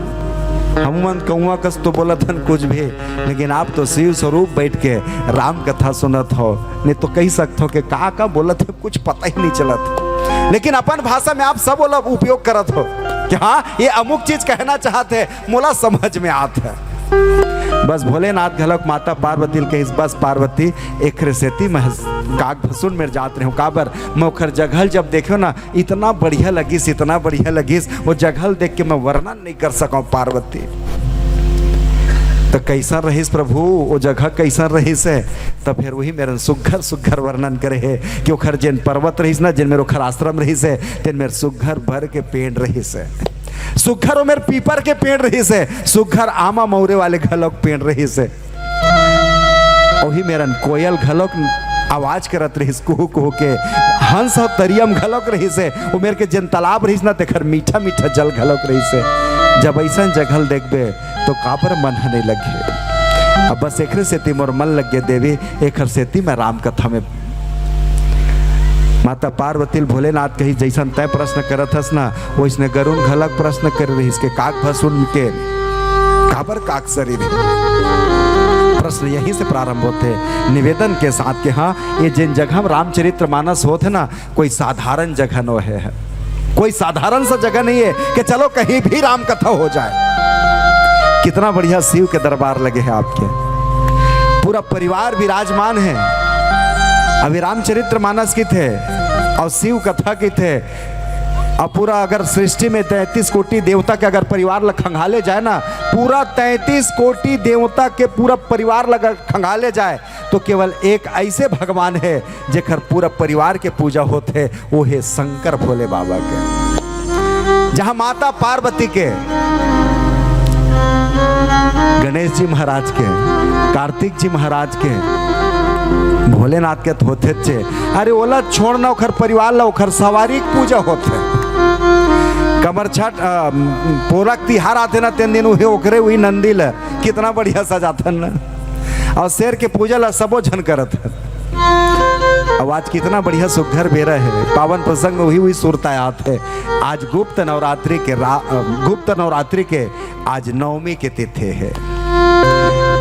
हम मन कौआ कस तो बोलत हन कुछ भी, लेकिन आप तो शिव स्वरूप बैठ के राम कथा सुनत हो, नहीं तो कह सकते हो कि का बोलत है कुछ पता ही नहीं चलत, लेकिन अपन भाषा में आप सब बोला उपयोग करत हो कि हाँ ये अमुक चीज कहना चाहते मोला समझ में आता है। बस भोलेनाथ घलक माता पार्वती के इस बस पार्वती एक सेती में काक भसुन में जात रहे काबर मैं ओखर जगह जब देखो ना इतना बढ़िया लगिस, इतना बढ़िया लगिस, वो जगह देख के मैं वर्णन नहीं कर सका पार्वती। तो कैसा रहीस प्रभु वो जगह कैसा रहीस है, तो फिर वही मेरे सुघर सुघर वर्णन करे है कि ओखर जिन पर्वत रहीस ना जिन मेरे ओखर आश्रम रहीस है तेन मेरे सुघर भर के पेड़ रहीस है, सुघर मेरे पीपर के पेड़ रही से, सुघर आमा मौरे वाले घलोक पेड़ रही से, वही मेरा कोयल घलोक आवाज करत रही कुहू कुहू के, हंस और तरियम घलोक रही से, वो मेरे के जन तालाब रही ना तेखर मीठा मीठा जल घलोक रही से। जब ऐसा जगह देखबे तो काबर मन नहीं लगे, अब बस एक सेती मोर मन लगे देवी एक सेती में राम कथा में माता पार्वती भोलेनाथ कही जैसा तय प्रश्न करत हस ना वैसने गरुण घलक प्रश्न कर रही इसके काक भसुन के काबर काक शरीर प्रश्न यहीं से प्रारंभ होते निवेदन के साथ के हाँ ये जिन जगह रामचरित्र मानस होते ना कोई साधारण जगह न है, कोई साधारण सा जगह नहीं है कि चलो कहीं भी राम कथा हो जाए। कितना बढ़िया शिव के दरबार लगे हैं आपके, पूरा परिवार विराजमान है। अभी रामचरित्र मानस की थे और शिव कथा की थे और पूरा अगर सृष्टि में 33 कोटि देवता के अगर परिवार लग खंगाले जाए ना, पूरा 33 कोटि देवता के पूरा परिवार लग खंगाले जाए तो केवल एक ऐसे भगवान है जेकर पूरा परिवार के पूजा होते वो है शंकर भोले बाबा के, जहां माता पार्वती के, गणेश जी महाराज के, कार्तिक जी महाराज के, भोलेनाथ के होते चे अरे ओला छोड़ना ओखर परिवार ला ओखर सवारी पूजा होते कमर छठ पोरक तिहार आते ना तीन दिन उहे ओकरे हुई नंदी ला कितना बढ़िया सजाथन ना और शेर के पूजा ला सबो झन करत है। अब आज कितना बढ़िया सुघर बेरा है पावन प्रसंग में वही हुई सुरतायात है। आज गुप्त नवरात्रि के आज नवमी के तिथि है।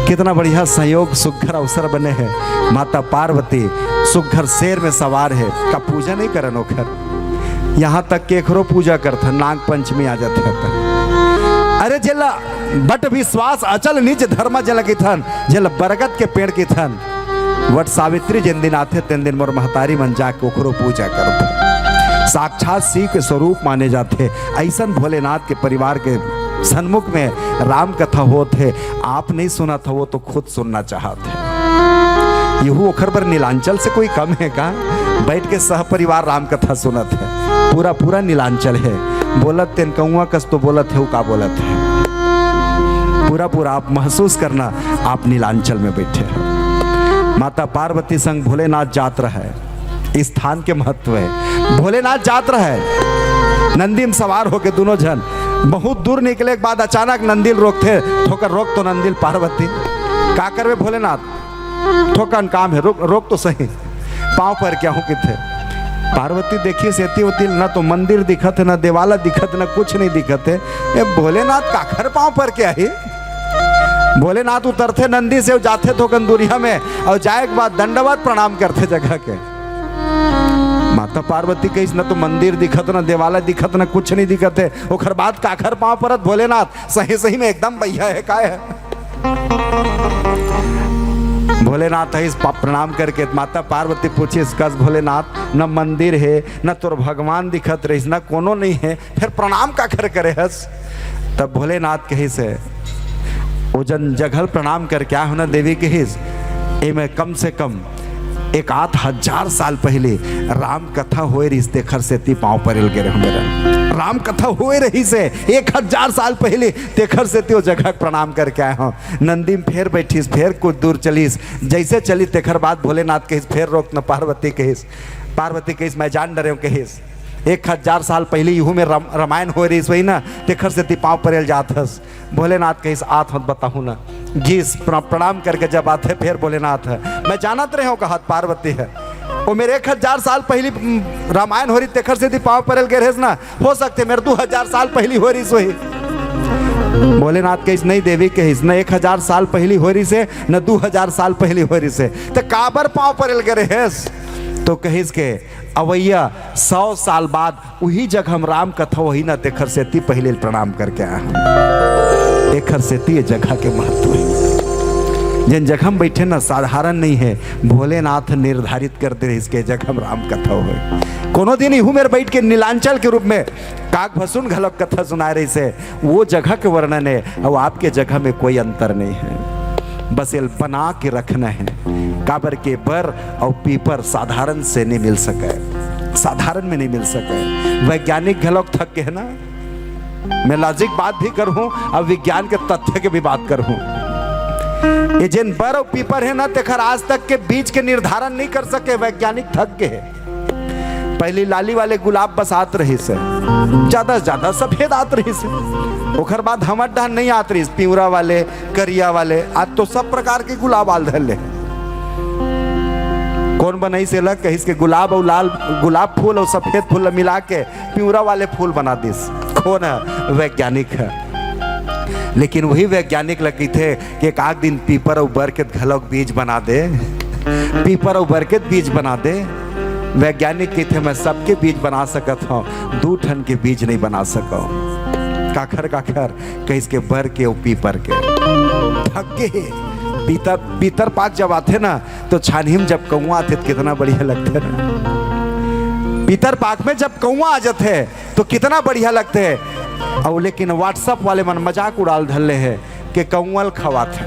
कितना बढ़िया संयोग सुघर अवसर बने हैं। माता पार्वती सुघर शेर में सवार है का पूजा नहीं करन ओखर यहाँ तक के एकरो पूजा करथन नाग पंचमी आ जाते अरे जेला बट विश्वास अचल निज धर्म जल की थन जेला बरगद के पेड़ की थन वट सावित्री जिन दिन आते तीन दिन मोर महतारी मन जाके ओकरो पूजा करते साक्षात शिव के स्वरूप माने जाते। ऐसा भोलेनाथ के परिवार के सन्मुख में राम कथा होते आप नहीं सुना था वो तो खुद सुनना चाहते। यहू ओखर पर नीलांचल से कोई कम है का बैठ के सह परिवार राम कथा सुनत है पूरा पूरा नीलांचल है बोलत तेन कौआ कस तो बोलत है का बोलत है पूरा पूरा आप महसूस करना आप नीलांचल में बैठे हैं। माता पार्वती संग भोलेनाथ जात्रा है इस स्थान के महत्व है। भोलेनाथ जात्रा है नंदी में सवार होके दोनों जन बहुत दूर निकले के बाद अचानक नंदिल रोकते ठोकर रोक तो नंदिल पार्वती का करवे भोलेनाथ ठोकन काम है रोक तो सही पाँव पर क्या हूँ किथे पार्वती देखिए सेती होती ना तो मंदिर दिखत है ना देवाला दिखत ना कुछ नहीं दिखत है ये भोलेनाथ काखर पाँव पर क्या है। भोलेनाथ उतरते नंदी से जाते तो कंदूरिया में और जाए के बाद दंडवत प्रणाम करते जगह के। माता पार्वती कही ना तो मंदिर दिखत ना देवाला दिखत ना कुछ नहीं दिखत है ओखर बाद काखर पाँव परत भोलेनाथ सही सही में एकदम भैया है का है। भोलेनाथ है इस प्रणाम करके माता पार्वती पूछी इसका भोलेनाथ न मंदिर है न तोर भगवान दिखत रही न कोनो नहीं है फिर प्रणाम का करे हस। तब भोलेनाथ कही से वो जन जगल प्रणाम कर क्या होना देवी के हिस में कम से कम 1000 साल पहले राम कथा होए रही देखर से ती पाँव पर गिरे मेरा राम कथा होए रही से 1000 साल पहले देखर से त्यो जगह प्रणाम करके आए हो। नंदी में फिर बैठीस फिर कुछ दूर चलीस जैसे चली तेखर बाद भोलेनाथ कहिस फिर रोक न पार्वती कहिस मैं जान डरे कहिस 1000 साल पहले यूँ में रामायण हो रही वही ना तेखर से ती पाँव परेल जात हस। भोलेनाथ कहिस आत हत बताहू ना घीस प्रणाम करके जब आते फिर भोलेनाथ है मैं जानत रहे हो कहत पार्वती है वो मेरे 1000 साल पहली रामायण हो रही तेखर से ती पाँव परेल गे ना हो सकते मेरे 2000 साल पहली हो रही सोही। भोलेनाथ कहिस नहीं देवी कहिस न 1000 साल पहली हो रही से न 2000 साल पहली हो रही से तो काबर पाँव परेल गे हेस तो कहिस के अवैया 100 साल बाद वही जगह हम राम कथा वही ना तेखर से ती पहले प्रणाम करके आया। तेखर से ती जगह के महत्व है जिन जगह हम बैठे ना साधारण नहीं है भोलेनाथ निर्धारित कर दे इसके जगह हम राम कथा हो कोनो दिन यू मेरे बैठ के नीलांचल के रूप में काक भसुन घलक कथा सुना रही से वो जगह के वर्णन है और आपके जगह में कोई अंतर नहीं है बस ये बना के रखना है। काबर के बर और पीपर साधारण से नहीं मिल सके साधारण में नहीं मिल सके वैज्ञानिक घलक थक के है ना मैं लॉजिक बात भी करूं और विज्ञान के तथ्य के भी बात करूं। ये जिन बर और पीपर है ना तेखर आज तक के बीज के निर्धारण नहीं कर सके वैज्ञानिक थक के है। पहली लाली वाले गुलाब बस आत रही से ज्यादा से ज्यादा सफेद आत रही से ओखर बाद हमर डहन नहीं आत रही पिवरा वाले करिया वाले आज तो सब प्रकार के गुलाब आल धर ले कौन बनाई से लग कहीं के गुलाब और लाल गुलाब फूल और सफेद फूल मिला के पिवरा वाले फूल बना दिस कौन है वैज्ञानिक है। लेकिन वही वैज्ञानिक लगी थे कि एक आध दिन पीपर और बरगद घलक बीज बना दे पीपर और बरगद बीज बना दे। वैज्ञानिक की थे मैं सबके बीज बना सकत हूँ 2 ठन के बीज नहीं बना सको काखर कहीं के बर के और पीपर के थक के पीतर पाक जब आते ना तो छानहीम जब कौआ आते तो कितना बढ़िया लगते ना पीतर पाक में जब कौआ आ जाते तो कितना बढ़िया लगते है। और लेकिन व्हाट्सएप वाले मन मजाक उड़ाल धल्ले है कि कौअल खवाते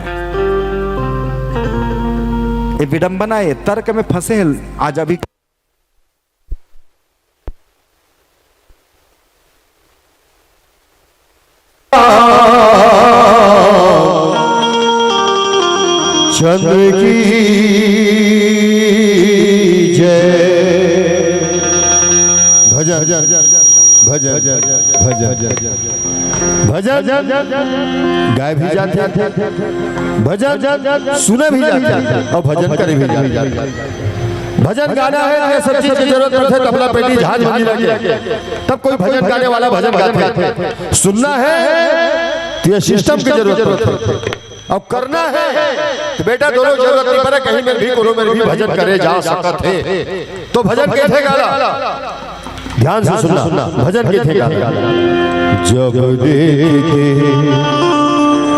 ये विडंबना है तर्क में फंसे हैं आज अभी चंद्र की गाय भी जाते थे, भजन सुने भी जाते थे और भजन करे भी जाते। भजन गाना है तो ये सब चीज की जरूरत पड़ती है, तबला पेटी झांझ मंजीरा के, तब कोई भजन गाने वाला भजन गाते। सुनना है तो ये सिस्टम की जरूरत पड़ती है, अब करना है तो बेटा दोनों जरूरत नहीं पड़े, कहीं में भी कोनो में भी भजन करे जा सकत है। तो भजन कैसे गाला, ध्यान से सुनना, भजन कैसे गाला। जब देखे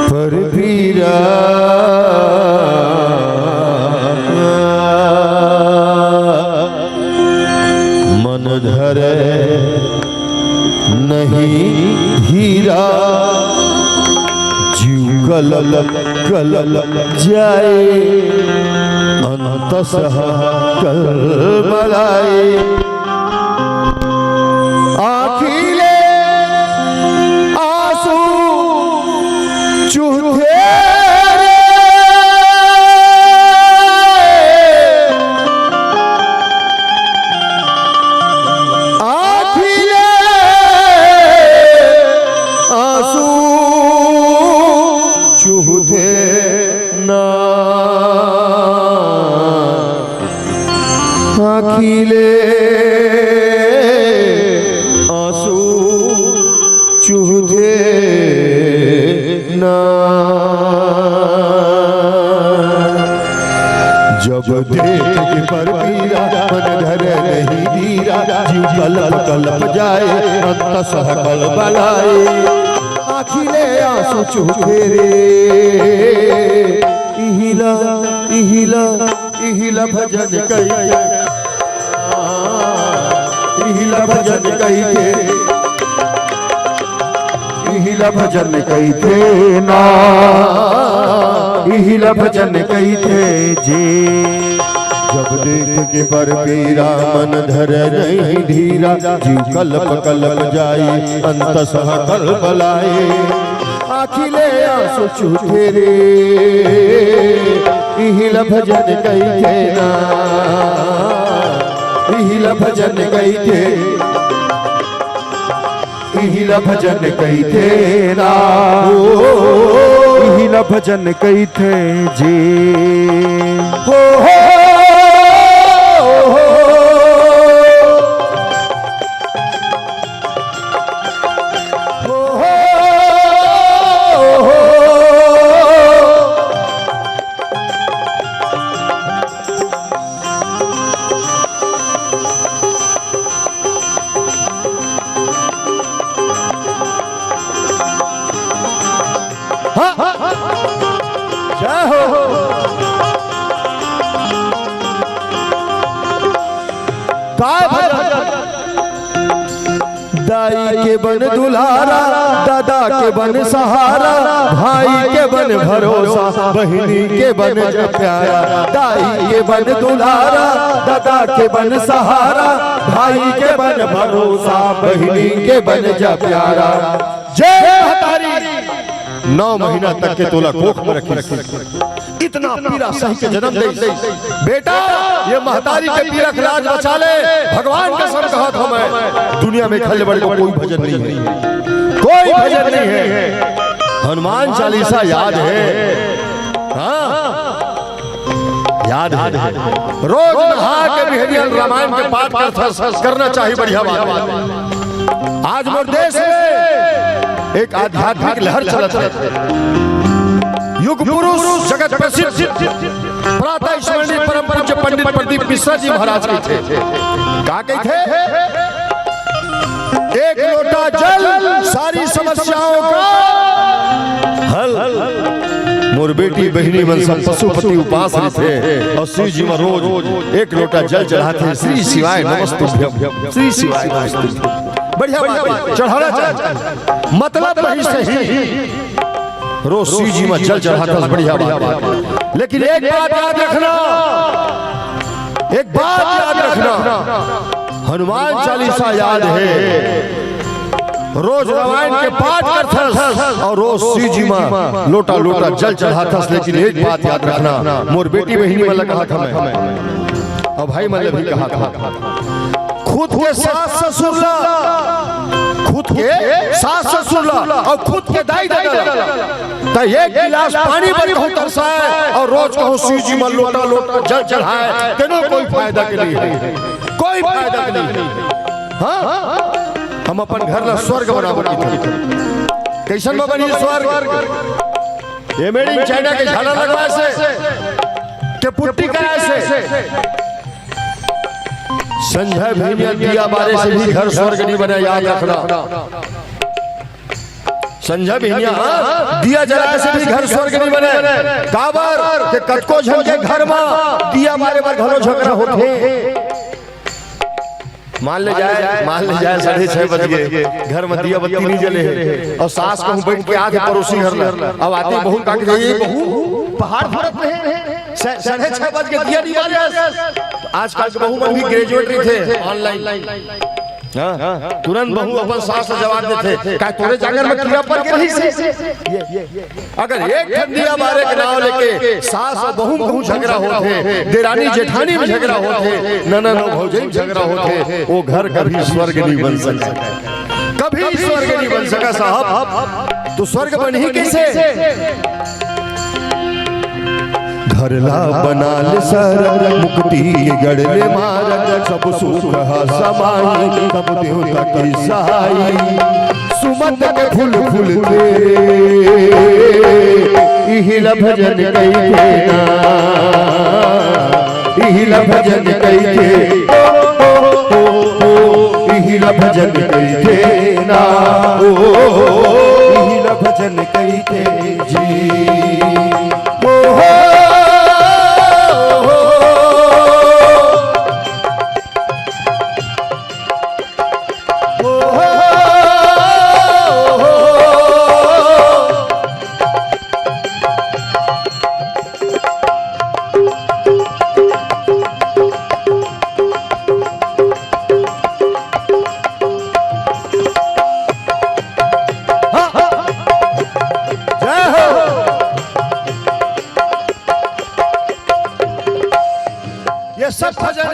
पर पीरा मन धरे नहीं धीरा, जीव कल जाए अंतसह कल मलाए। आखिले आंसू चूहे आखिले आंसू चूहे ना, जब देख पर पीरा मन धरे नहीं धीरा, जीव कलप जाए अंतसह कल बलाए। आखिले आंसू चूहे रे इहिला इहिला इहिला भजन कई, इहिला भजन कई थे, इहिला भजन कई थे ना, इहिला भजन कई थे जे। जब देख के पर पीरा मन धरे नहीं धीरा, जीव कलप जाए अंतसह कल बलाए। आखिले आंसू चूहे रे इहिला भजन कई थे ना, इहिला भजन कई थे, इहिला भजन कई थे ना, इहिला भजन कई थे जी। हो दाई के बन दुलारा, दादा के बन सहारा, भाई के बन भरोसा, बहिनी के बन प्यारा। दाई के बन दुलारा, दादा के बन सहारा, भाई के बन भरोसा, बहिनी के बन प्यारा। जय महतारी 9 महीना तक के तोला कोख में रखी, इतना पीरा सही के जन्म दे। बेटा ये महतारी के पीरा के लाज बचा ले, भगवान का सम कहत हमें। दुनिया में खल्ले बड़े को कोई भजन नहीं है, कोई भजन नहीं है। हनुमान चालीसा याद है, हाँ याद है। रोज नहा के बिहरियल रामायण के पाठ करना चाहिए, बढ़िया बात। आज मोर देश में एक आध्यात्मिक लहर चलत है। युग पुरुष जगत प्रसिद्ध प्रातः स्मरणीय परम पूज्य पंडित प्रदीप मिश्रा जी महाराज के थे। क्या कहते थे? एक लोटा जल सारी समस्याओं का हल। मोर बेटी बहनी मन सब पशुपति उपास थे और श्री जी में रोज एक लोटा जल चढ़ाते। श्री शिवाय नमस्तुभ्यम, श्री शिवाय नमस्तुभ्यम। बढ़िया बात चढ़ाना चाहिए, मतलब नहीं सही। रोज श्री जी में जल चढ़ाता, बढ़िया बात। लेकिन एक बात याद रखना, एक बात याद रखना, हनुमान चालीसा याद है। रोज रामायण के पाठ करता और रोज श्री जी में लोटा लोटा जल चढ़ाता। लेकिन एक बात याद रखना, मोर बेटी बहनी में कहा था मैं, और भाई मैंने भी कहा था, खुद के सास ससुर खुद के सास ससुर ला और खुद के दाई दादा तो एक गिलास पानी पर कहूं तरसाए और रोज कहूं सीजी में लोटा लोटा जल चढ़ाए तेनो कोई फायदा के नहीं है, कोई फायदा के नहीं। हाँ हम अपन घर ला स्वर्ग बनावत की कैसन में बनी स्वर्ग? ये मेड इन चाइना के झाड़ा लगवाए से के पुट्टी कराए से संजय भैया दिया बारे से भी घर स्वर्ग नहीं बना, याद रखना। संजय भैया दिया जलाए से भी घर स्वर्ग नहीं बने। काबर के कतको झन के घर में दिया बारे बार घरों झगड़ा होते। मान ले जाए 6:30 बज गए, घर में दिया बत्ती नहीं जले है और सास कहूं बैठ के आके पड़ोसी घर ला अब आती बहू का के ये बहू पहाड़ भरत में है 6:30 बज के दिया नहीं बाजे। आजकल के बहू मन भी ग्रेजुएट थे ऑनलाइन। हाँ तुरंत बहू अपन सास से जवाब देते का तोरे जागर में कीड़ा पड़ के नहीं से अगर एक ठंडिया बारे के नाव लेके सास और बहू झगड़ा होते, देरानी जेठानी में झगड़ा होते, ननद और भौजाई में झगड़ा होते, वो घर कभी स्वर्ग नहीं बन सका, कभी स्वर्ग नहीं बन सका साहब। तो स्वर्ग बन ही कैसे? घरला बनाल सर मुक्ति गड़ले मारत सब सुख समाई सब देवता की सहाई सुमत के फूल फूल तेरे इहिला भजन कई के इहिला भजन कई के इहिला भजन कई के ना इहिला भजन कई के जी सब भजन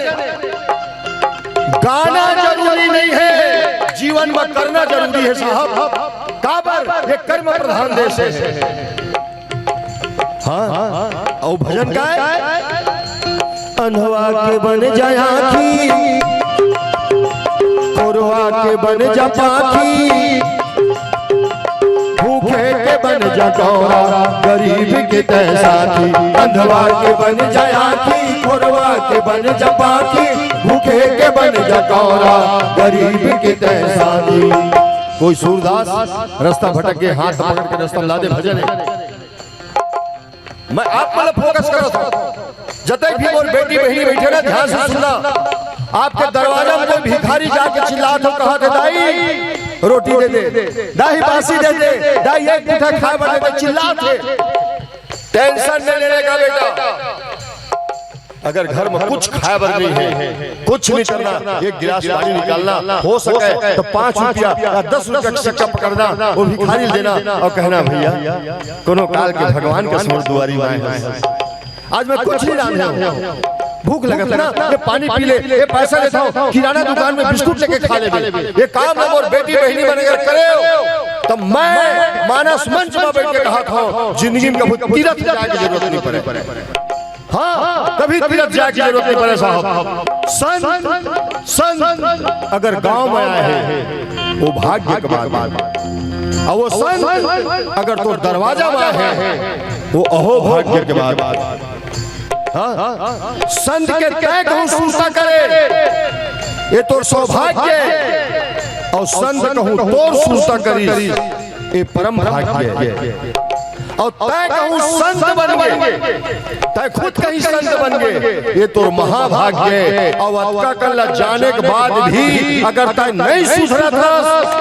गाना जरूरी नहीं है, जीवन में करना जरूरी है साहब। काबर ये कर्म प्रधान देश है। हाँ और भजन का अनहवा के बन जाए आँखी कोरवा के बन जा पाखी भूखे के बन जा गौरा गरीब के तय साथी अंधवा के बन जा आँखी कोरवा के बन जा पाखी भूखे के बन जा गौरा गरीब के तय साथी। कोई सूरदास रास्ता भटक के हाथ पकड़ के रास्ता ला दे भजन है। मैं आप मतलब फोकस करो तो जतई भी मोर बेटी बहनी बैठे ना ध्यान से सुनना। आपके दरवाजा में कोई भिखारी जाके चिल्लात हो कहा थे दाई रोटी दे दे, दाई बासी दे दे, दाई एक पीठा खा बने दे, चिल्लाते। टेंशन नहीं लेने का बेटा। अगर घर में कुछ खाया बर नहीं है, कुछ नहीं करना, एक गिलास पानी निकालना हो सके तो 5 रुपया या 10 रुपया का सिक्का पकड़ना वो भिखारी देना और कहना भैया कोनो काल के भगवान का स्मरण दुआरी में आए। आज मैं कुछ नहीं डाल भूख लगा था ना ये पानी पी ले, ये पैसा लेता हूँ किराना दुकान में बिस्कुट लेके खा ले, ये काम है और बेटी बहनी बनेगा करे तो मैं मानस मंच में बैठ के कहा था जिंदगी में कभी तीरथ जाने की जरूरत नहीं पड़े। हाँ कभी तीरथ जाने की जरूरत नहीं पड़े साहब। संत अगर गांव में आए हैं वो भाग्य की बात, और वो संत अगर तो दरवाजा में आए हैं वो अहो भाग्य की बात। हाँ संत के तय कहूं सूसा करे ये तो सौभाग्य और संत कहूं तोर सूसा करी ये परम भाग्य है। और तय कहूं संत बन गए, तय खुद कहीं संत बन गए ये तो महाभाग्य। और अटका कल्ला जाने के बाद भी अगर तय नहीं सुधरा था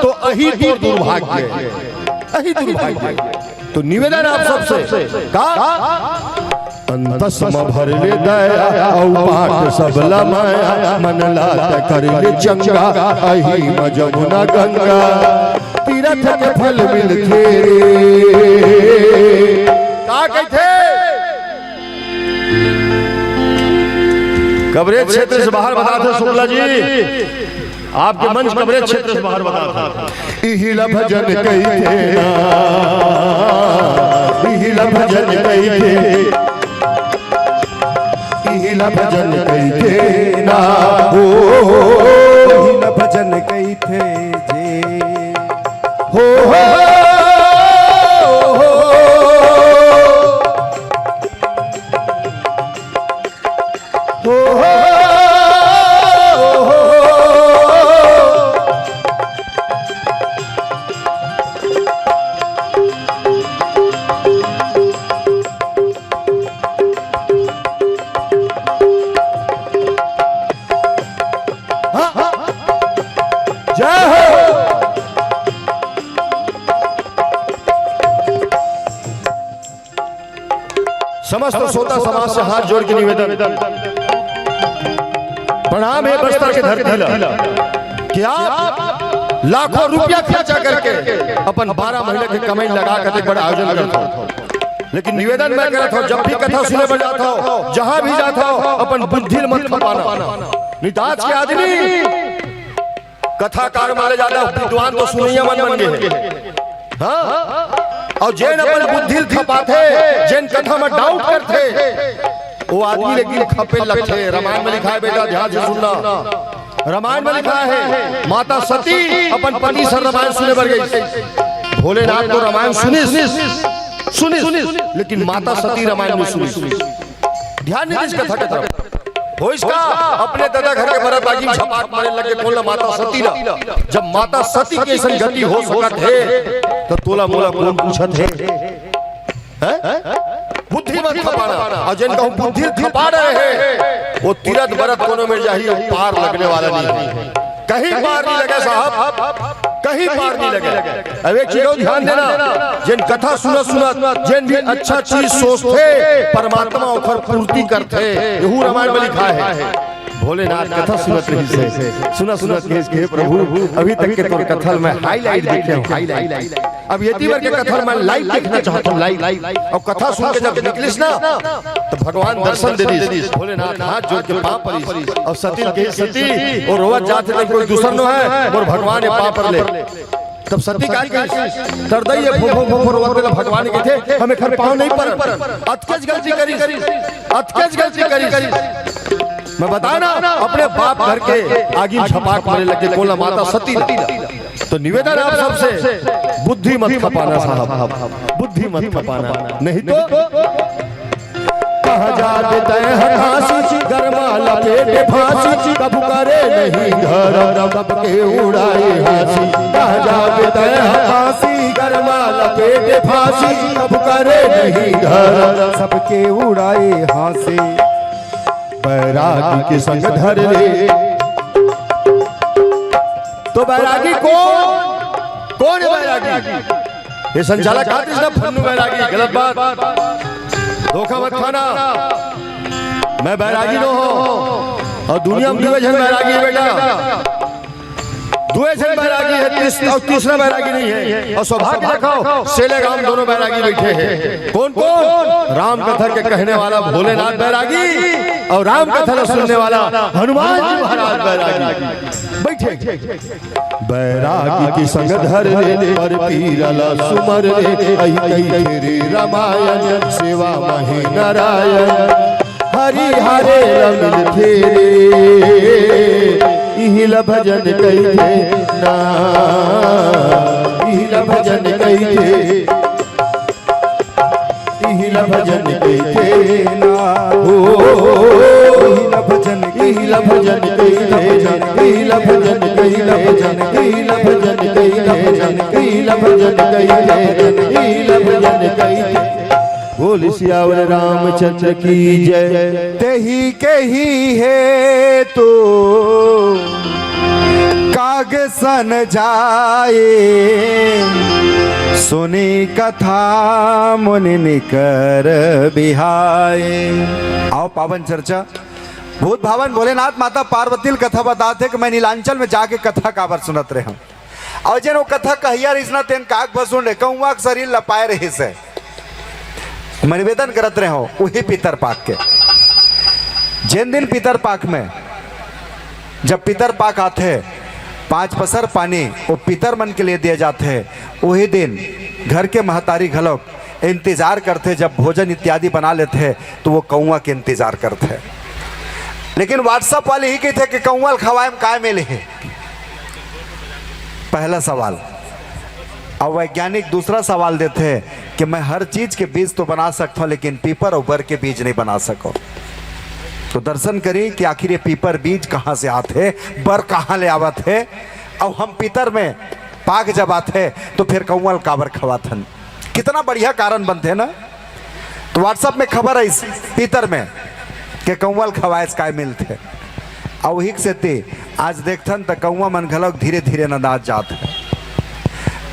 तो अही तो दुर्भाग्य, अही दुर्भाग्य। तो निवेदन आप सबसे का अंतस में भर ले दया औ पाठ सब लमाया मन लात कर ले चंगा अही में जमुना गंगा तीरथ के फल मिलते का कहते। कवरेज क्षेत्र से बाहर बताते शुक्ला जी आपके मंच कमरे क्षेत्र से बाहर बता था। इहिला भजन कई थे ना, इहिला भजन कई थे, इहिला भजन कई थे ना, इहिला भजन कई थे जे हो समस्त श्रोता समाज से हाथ जोड़ के निवेदन, प्रणाम है बस्तर के धरती कि आप लाखों रुपया खर्चा करके अपन 12 महीने के कमाई लगा कर बड़ा आयोजन करते हो, लेकिन निवेदन मैं करता हूं जब भी कथा सुने पर जाता हो, जहां भी जाता हो, अपन बुद्धि मत खपाना। निताज के आदमी कथाकार मारे जाता, विद्वान तो सुनैया मन बन गए। हाँ, और जैन अपन बुद्धि खपाते, जैन कथा में डाउट करते, वो आदमी लेकिन खपे लगते। रामायण में लिखा है, बेटा ध्यान से सुनना, रामायण में लिखा है माता सती अपन पति से रामायण सुने बर गई। भोलेनाथ तो रामायण सुनी, लेकिन माता सती रामायण में सुनी। ध्यान नहीं इस कथा के तरफ हो। इसका अपने दादा घर के बरात बागी झपाट मारे लगे बोला माता सती ला। जब माता सती के ऐसा गति हो सकत है तो तोला मोला कौन पूछत है? बुद्धि मत खपाना, और जिन कहूं बुद्धि खपा रहे हैं वो तीरथ बरत कोनो में जाही पार लगने वाला नहीं है। कहीं पार नहीं लगे साहब, कहीं पार नहीं लगे। अब एक चीज ध्यान देना, जिन कथा सुना जिन भी अच्छा चीज सोचते परमात्मा ओखर पूर्ति करते, यहू रामायण में लिखा है। भोलेनाथ कथा सुनत रही से सुनत के प्रभु अभी तक के तोर कथा में हाईलाइट देखे हूं, हाईलाइट। अब यति बार के कथा में लाइव देखना चाहता हूं, लाइव। और कथा सुन के जब निकलिस ना तो भगवान दर्शन दे दी। भोलेनाथ हाथ जोड़ के पांव परी और सती के सती और रोवत जाते तक कोई दूसर न है और भगवान ने पांव पर ले। तब सती काय के तरदई फो रोवत के भगवान के थे हमें खर पांव नहीं पर अतकेज गलती करी। मैं बताना अपने बाप घर के आगे झपाट मारे लगे कोला माता सती। तो निवेदन आप सबसे बुद्धि मत खपाना साहब, बुद्धि मत खपाना, नहीं तो कहा जा देता है फांसी, गरमा लपेटे फांसी, कब करे नहीं घर कब के उड़ाए हांसी। कहा जा देता है फांसी, गरमा लपेटे फांसी, कब करे नहीं घर सबके उड़ाए हांसी। बैरागी के संग धर ले, तो बैरागी कौन है बैरागी? ये संचालक आतिश ना फन्नू बैरागी, गलत बात, धोखा मत खाना। मैं बैरागी न हो और दुनिया में दुए जन बैरागी है बेटा, दुए जन बैरागी है, तीसरा बैरागी नहीं है। और सौभाग्य दिखाओ सेले राम दोनों बैरागी बैठे हैं। कौन? राम कथा के कहने वाला भोलेनाथ बैरागी और राम कथा सुनने वाला हनुमान जी महाराज बैरागी बैठे। बैरागी की संग धर ले पर पीरला सुमर रे, आई रे रामायण सेवा मही नारायण, हरि हरे रमिल फेरे, इहिला भजन कई थे ना, इहिला भजन कई थे, इहिला भजन कई थे ना, इहिला भजन कई थे, इहिला भजन कई थे, इहिला भजन कई थे, इहिला भजन कई थे, इहिला भजन कई थे। बोल सियावर रामचंद्र की जय। तेही के ही है तो काग सन जाए, सुनी कथा मुनि निकर बिहाए। आओ पावन चर्चा। भूत भावन भोलेनाथ माता पार्वती कथा बताते कि मैं नीलांचल में जाके कथा काबर सुनत रहे हूँ, और जन वो कथा कहिया रिसना तेन काग बसुन रे कहूँ शरीर लपाए रही से मैं निवेदन करत रहे हो। वही पितर पाक के जिन दिन पितर पाक में जब पितर पाक आते 5 पसर पानी वो पितर मन के लिए दिए जाते हैं। वही दिन घर के महतारी घलोक इंतजार करते, जब भोजन इत्यादि बना लेते हैं तो वो कौआ के इंतजार करते हैं। लेकिन व्हाट्सएप वाले ही कहते कि कौआ खवाए में काय मिले है, पहला सवाल। और वैज्ञानिक दूसरा सवाल देते हैं कि मैं हर चीज के बीज तो बना सकता हूं, लेकिन पीपर और बर के बीज नहीं बना सको। तो दर्शन करें कि आखिर ये पीपर बीज कहाँ से आते, बर कहाँ ले आवत है, और हम पीतर में पाक जब आते तो फिर कौवल काबर खवाथन। कितना बढ़िया कारण बनते ना। तो व्हाट्सएप में खबर है इस पीतर में कि कौवल खवाए काय मिलते, और वही से ते आज देखथन तो कौवा मन घलोक धीरे धीरे नदाज जात है,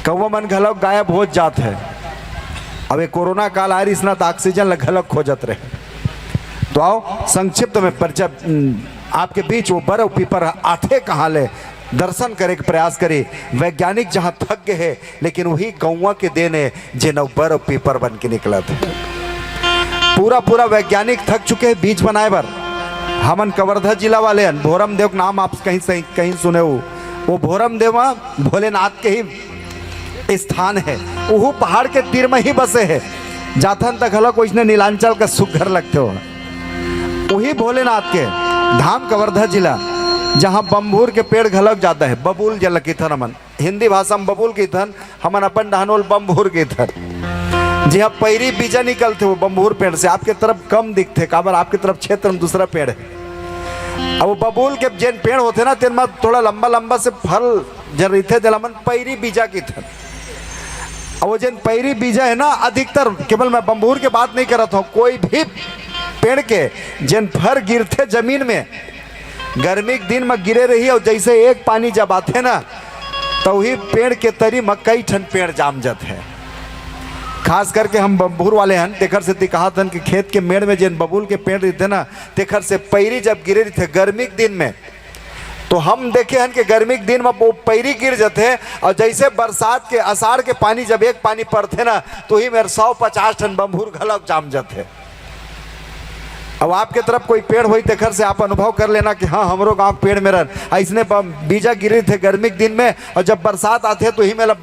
कौवा मन घलोक गायब हो जात है। अब ये कोरोना काल आ रही तो ऑक्सीजन घलोक खोजत रहे। तो आओ संक्षिप्त में परिचय आपके बीच वो बर और पीपर आते कहाँ ले दर्शन करे के प्रयास करे। वैज्ञानिक जहाँ थक गए है, लेकिन वही कौवा के देन है जिन बर और पीपर बन के निकला थे। पूरा वैज्ञानिक थक चुके हैं बीज बनाए बर। हमन कवर्धा जिला वाले हैं, भोरम देव नाम आप कहीं सुने हो। वो भोरम देव भोलेनाथ के ही स्थान है, वो पहाड़ के तीर में ही बसे है। जाथन तक हलक इसने नीलांचल का सुघर लगते हो। वही भोलेनाथ के धाम कवर्धा जिला, जहाँ बम्बूर के पेड़ घलक जाता है, बबूल जल की थन, हमन हिंदी भाषा में बबूल की थन, हमन अपन डहानोल बम्बूर की थन। जी हाँ, पैरी बीजा निकलते वो बम्बूर पेड़ से। आपके तरफ कम दिखते, काबर आपके तरफ क्षेत्र में दूसरा पेड़ है। अब वो बबूल के जिन पेड़ होते ना, तिन में थोड़ा लंबा लंबा से फल जल रही थे, जल हमन पैरी बीजा की थन। और वो जिन पैरी बीजा है ना, अधिकतर केवल मैं बम्बूर के बात नहीं कर रहा था, कोई भी पेड़ के जिन फर गिरते जमीन में, गर्मी के दिन में गिरे रही, और जैसे एक पानी जब आते ना तो वही पेड़ के तरी में कई ठन पेड़ जाम जाते हैं। खास करके हम बम्बूर वाले हैं, तेखर से कहा था कि खेत के मेड़ में जिन बबूल के पेड़ रहते ना, तेखर से पैरी जब गिरे थे गर्मी के दिन में, तो हम देखे हैं कि गर्मी के दिन में वो पैरी गिर जाते हैं। और जैसे बरसात के आषाढ़ के पानी जब एक पानी पड़ते ना, तो ही मेरे 150 टन बम्बूर घलक जाम जाते। अब आपके तरफ कोई पेड़ हुई तेखर से आप अनुभव कर लेना कि हाँ हमरो गांव पेड़ में रन ऐसने बीजा गिरे थे गर्मी के दिन में, और जब बरसात आते तो ही मेरा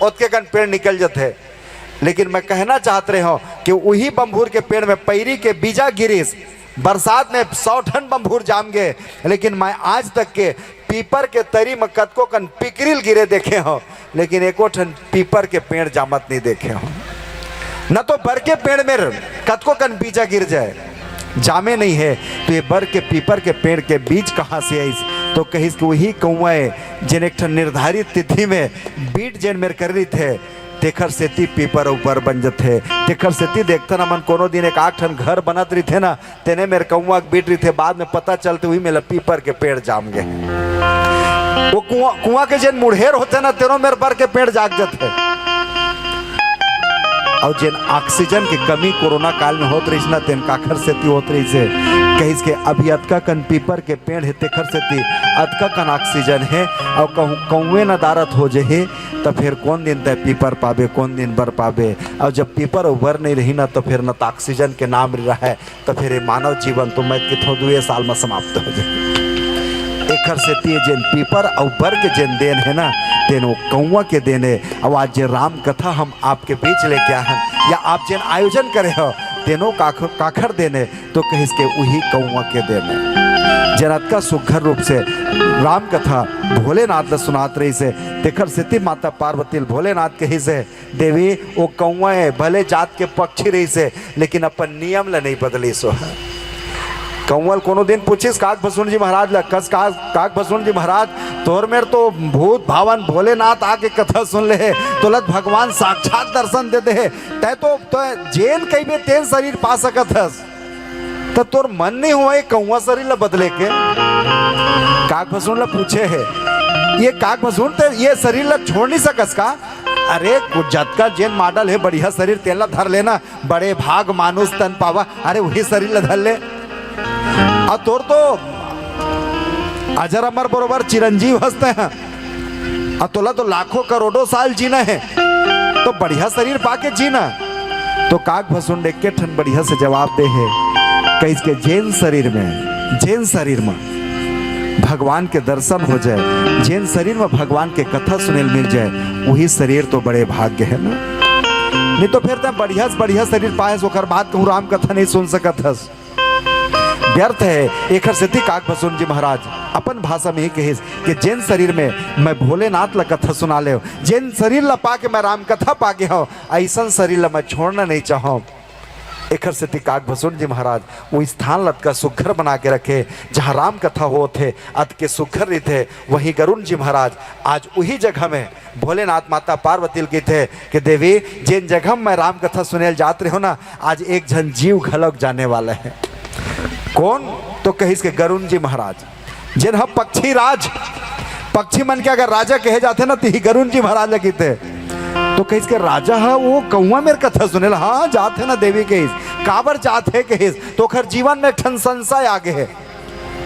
ओतके कन पेड़ निकल जाते। लेकिन मैं कहना चाहते रहे हो कि वही बम्बूर के पेड़ में पैरी के बीजा गिरीस, बरसात में 100 टन बम्बूर जाम गए, लेकिन मैं आज तक के पीपर के तरी में कतको कन पिकरिल गिरे देखे हो, लेकिन एको टन पीपर के पेड़ जामत नहीं देखे हो। न तो बर के पेड़ में कतको कन बीजा गिर जाए, जामे नहीं है। तो ये बर के पीपर के पेड़ के बीज कहाँ से आई? तो कहीं वही कौए जिन एक निर्धारित तिथि में बीट जेन मेरे कर रही थे, तेखर सेती पीपर ऊपर बन जाते। तेखर सेती देखते ना मन कोनो दिन एक 8 ठन घर बनत रही थे ना, तेने मेरे कौआ बीट रही थे, बाद में पता चलते हुई मेरा पीपर के पेड़ जाम गए। वो कुआं के जिन मुढ़ेर होते ना, तेनो मेरे बर के पेड़ जाग जाते। और जिन ऑक्सीजन की कमी कोरोना काल में होत रही ना, तेन काखर सेती होत रही से कहीं के अभी अतका कन पीपर के पेड़ है, तेखर सेती अतका कन ऑक्सीजन है। और कहूँ कौए न दारत हो जे तो फिर कौन दिन तय पीपर पाबे, कौन दिन बर पाबे। और जब पीपर और बर नहीं रही ना, तो फिर न तो ऑक्सीजन के नाम रहा है, तो फिर ये मानव जीवन तो मैं कितों 2 साल में समाप्त हो जाए। एखर सेती जिन पीपर और बर के जिन देन है ना, तेन वो कौआ के देन है। और आज जे राम कथा हम आपके बीच लेके आए हैं, या आप जिन आयोजन करे हो, तेनों काखर देने तो कहिस के वही कौआ के देने। जनत का सुघर रूप से राम कथा भोलेनाथ सुनात रही से, तेखर सेती माता पार्वती भोलेनाथ कही से, देवी वो कौआ भले जात के पक्षी रही से, लेकिन अपन नियम ल नहीं बदली सो। कौवल कोनो दिन पूछिस काक भसुन जी महाराज ला, कस काक भसुन जी महाराज तोर मेर तो भूत भावन भोलेनाथ आके कथा सुन ले, तुलत भगवान साक्षात दर्शन दे दे, तय तो जेन कहीं भी तेन शरीर पा सकत हस, तो तोर मन नहीं हुआ कौआ शरीर ला बदले के। काक भसुन ला पूछे है, ये काक भसुन ते ये शरीर ला छोड़ नहीं सकस का? अरे जत का जेन मॉडल है बढ़िया शरीर तेला धर लेना, बड़े भाग मानुष तन पावा, अरे वही शरीर ला धर ले। और तोर तो अजर अमर बरोबर चिरंजीव हंसते हैं, और तोला तो लाखों करोड़ों साल जीना है, तो बढ़िया शरीर पाके जीना। तो काक भसुन देख के ठन बढ़िया से जवाब दे है, कहीं के जेन शरीर में भगवान के दर्शन हो जाए, जिन शरीर में भगवान के कथा सुनेल मिल जाए, वही शरीर तो बड़े भाग्य है ना। नहीं तो फिर तो बढ़िया से बढ़िया शरीर पाए ओकर बाद कहूँ राम कथा नहीं सुन सकत हस, व्यर्थ है। एक सिद्धि काक भसुन जी महाराज अपन भाषा में ही कहिस कि जिन शरीर में मैं भोलेनाथ ला कथा सुना ले, जिन शरीर ला पाके मैं राम कथा पाके हो, ऐसा शरीर ला मैं छोड़ना नहीं चाहूँ। एक सिद्धि काक भसुन जी महाराज वो स्थान लत का सुघर बना के रखे जहाँ राम कथा होते अत के सुघर रही थे। वहीं गरुण जी महाराज आज वही जगह में भोलेनाथ माता पार्वती की थे कि देवी जिन जगह में राम कथा सुनेल जाते रहे हो ना, आज एक जन जीव घलक जाने वाला है। कौन? तो कहिस के गरुण जी महाराज, जिन हम पक्षी राज, पक्षी मन के अगर राजा कहे जाते ना तो ही गरुण जी महाराज लगी थे। तो कहिस के राजा है वो कौआ मेरे कथा सुने, हाँ जाते ना देवी कहिस काबर जाते कहिस, तो खर जीवन में ठन संशय आगे है।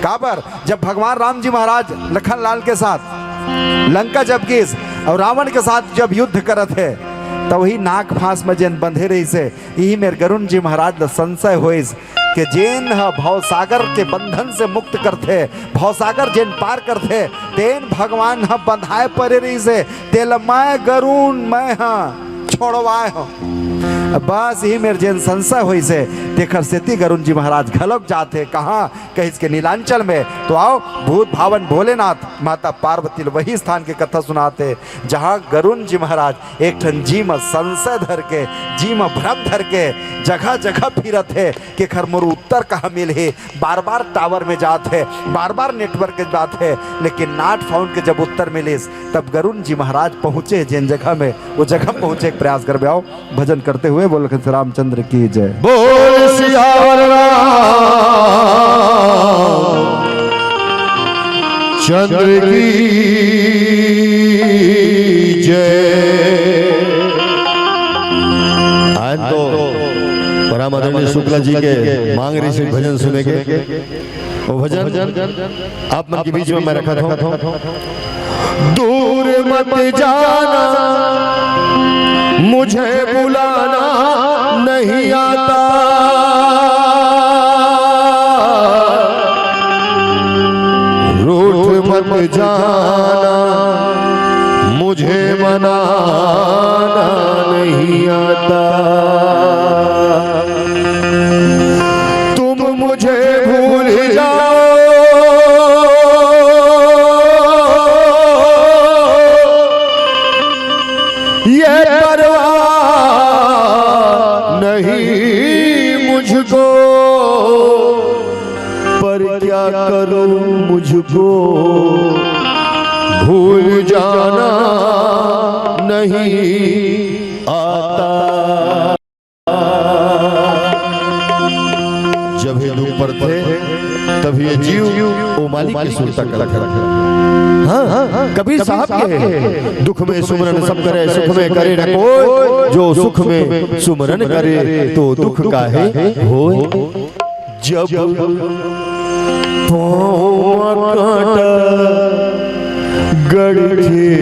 काबर जब भगवान राम जी महाराज लखन लाल के साथ लंका जब गिस और रावण के साथ जब युद्ध करत है, तो वही नाक फांस में जिन बंधे रही से यही मेरे गरुण जी महाराज संशय होइस कि जेन भवसागर के बंधन से मुक्त करते, भवसागर जेन पार करते, तेन भगवान ह बंधाए परे रही से तेल मैं गरुण मैं हाँ छोड़वाए हो। बस यही मेरे जैन संशय हुई से देखर सेती गरुण जी महाराज घलक जाते कहाँ कहिस के नीलांचल में। तो आओ भूत भावन भोलेनाथ माता पार्वती वही स्थान के कथा सुनाते जहाँ गरुण जी महाराज एक ठन जी में संशय धर के, जी में भ्रम धर के जगह जगह फिरत है कि खर मोर उत्तर कहाँ मिल है। बार बार टावर में जाते, बार बार नेटवर्क के बात है, लेकिन नॉट फाउंड के जब उत्तर मिलिस तब गरुण जी महाराज पहुँचे जिन जगह में, वो जगह पहुँचे प्रयास कर आओ भजन करते हुए बोल श्री रामचंद्र की जय। बोल सियावर चंद्र की जय। आज तो परम आदरणीय शुक्ला जी के मांग रही से भजन सुने के, वो भजन आप मन के बीच में मैं रखा था। दूर मत जाना मुझे बुलाना नहीं आता, रूठ मत जाना मुझे मनाना नहीं आता। तुम मुझे भूल जाओ ये परवाह नहीं मुझको, पर क्या करूं मुझको भूल जाना नहीं आता। जब ये दुख पड़ते तब ये जीव ओ मालिक की सुरता करता। हाँ, कबीर साहब के दुख में सुमरन सब करे, सुख में करे न कोई, जो सुख में सुमरन करे तो दुख काहे होए। जब पाँव कांटा गड़े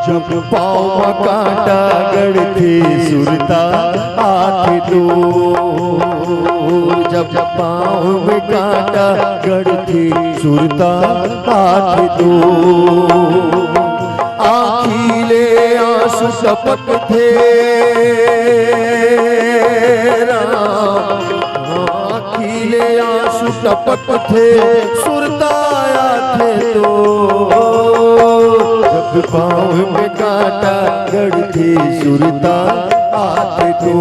जब पाँव कांटा गड़थे सुरता आथे दो, जब पाँव में कांटा गड़थे सुरता आथे दो। आखिले आंसू टपकथे आखिले आंसू टपकथे सुरता आथे दो। पाँव में कांटा गड़थे सुरता आथे तो।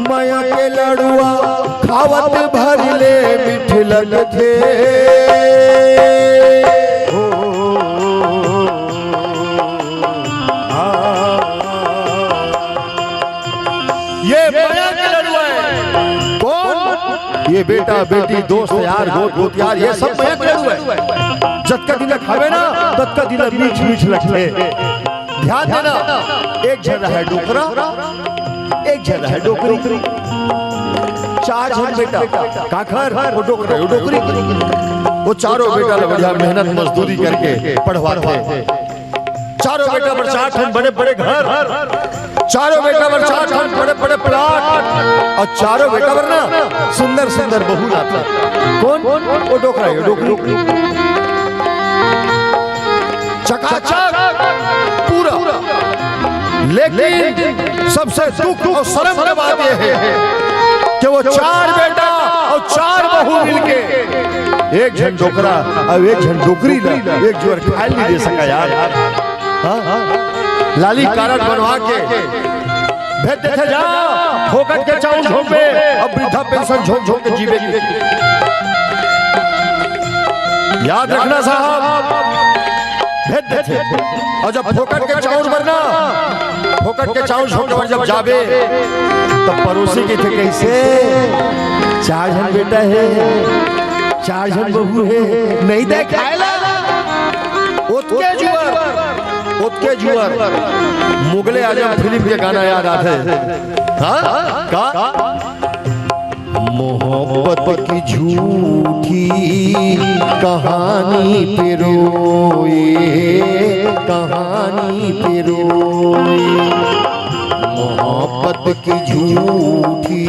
माया के लड़ुआ खावत भरले मिठ लगथे, ये बेटा बेटी दोस्त यार गोत गोत यार ये सब मैं करू है जत का दिन खावे ना तत का दिन मीठ मीठ लगते। ध्यान देना, एक जन है डोकरा, एक जन है डोकरी, चार जन बेटा काखर वो डोकरा वो डोकरी। वो चारों बेटा बढ़िया मेहनत मजदूरी करके पढ़वाते। चारों बेटा पर 4 ठन बड़े बड़े घर, चारों बेटा पर 4 ठन बड़े बड़े प्लाट, और चारों बेटा पर ना सुंदर सुंदर बहू लाता। कौन? वो डोकरा वो डोकरी। चकाचक पूरा। लेकिन सबसे दुख और शर्म की बात यह है कि वो 4 बेटा और 4 बहू मिलके एक झन डोकरा और एक झन डोकरी ना एक जोर खाए नहीं दे सका यार। लाली कारट बनवा के भेज देते जा फोकट के चाउल झोंके अब वृद्धा पेंशन झोंक झोंक के जीवेगी। याद रखना साहब, भेज देते। और जब फोकट के चाउल बरना फोकट के चाउल झोंके पर जब जावे तब पड़ोसी के थे कैसे 4 जन बेटा है 4 जन बहू है नहीं दे खाएला। उत्के जुअर मुगले आजम फिल्म के गाना याद आते हाँ का मोहब्बत की झूठी कहानी पे रोए, कहानी पे रोए। मोहब्बत की झूठी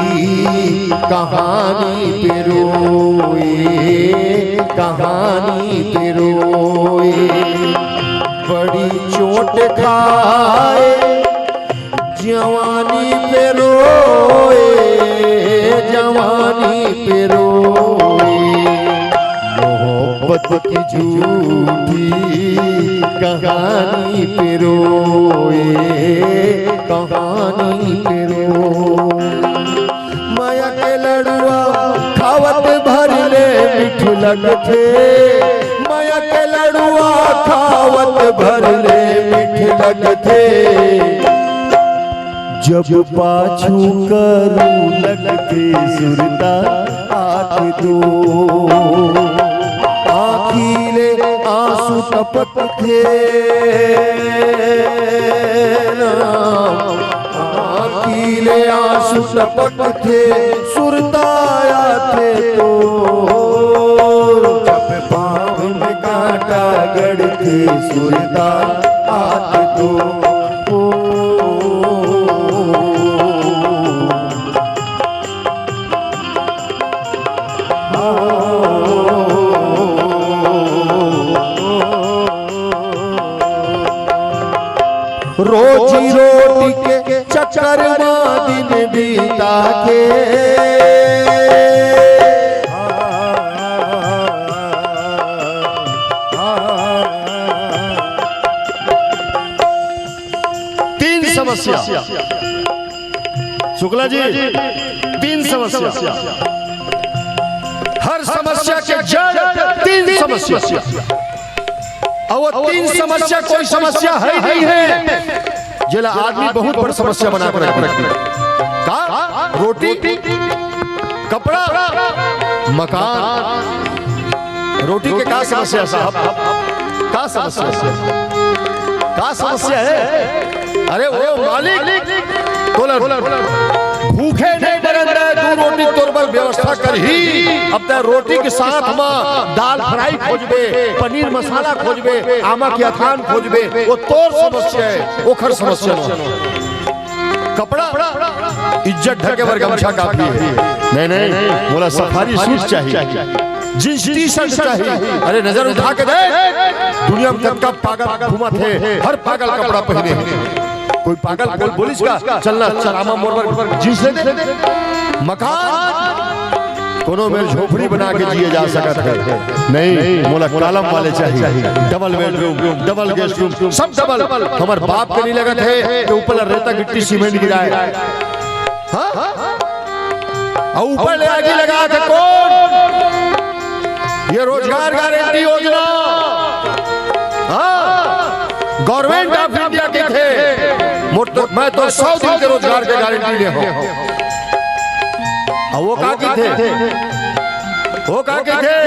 कहानी पे रोए, कहानी पे रोए। बड़ी चोट खाए जवानी पे रोए, जवानी पे रोए। मोहब्बत की झूठी कहानी पे रोए, कहानी पे रोए। माया के लड़ुआ खावत भरले मीठ लगथे, माया के लड़ुआ खावत भरले मीठ लगथे। जब पाछू करू लगते सुरता आँख दो, आँखीले आंसू टपकते, आँखीले आंसू टपकते सुरता आते तो। जब पाँव में कांटा गड़ते सुरता आते तो। रोजी रोटी के चक्कर में दिन बीता के, तीन समस्या शुक्ला जी, 3 समस्या। हर समस्या के जड़ 3 समस्या, और 3 समस्या कोई समस्या है नहीं है जिला आदमी बहुत बड़ी समस्या बना कर रखती है। का रोटी, कपड़ा, मकान। रोटी के का समस्या साहब, का समस्या, का समस्या है? अरे वो मालिक भूखे नहीं डरंदे, 2 रोटी तोर पर व्यवस्था कर ही। अब तक रोटी के साथ में दाल फ्राई खोजबे, पनीर मसाला खोजबे, आमा के अथान खोजबे, वो तोर समस्या है, ओखर समस्या न। कपड़ा इज्जत ढके बर गमछा काफी है। नहीं बोला सफारी सूट चाहिए, जींस टी-शर्ट चाहिए। अरे नजर उठा के देख, दुनिया में कब कब पागल घूमत है, हर पागल कपड़ा पहने हैं। कोई पागल बोलिस का चलना चलामा मोर जींस ले दे। मकान कोनो में झोपड़ी बना के जिए जा सकत है, नहीं मोला कॉलम वाले चाहिए। Double bedroom, double guest room, सब डबल। हमार बाप के नहीं लगत है कि ऊपर रेता गिट्टी सीमेंट गिराए। हाँ और ऊपर ले आगे लगा के कौन? ये रोजगार गारंटी योजना गवर्नमेंट ऑफ इंडिया के थे। मैं तो 100 दिन के रोजगार के गारंटी ले हूं। और वो का की थे, वो का के थे,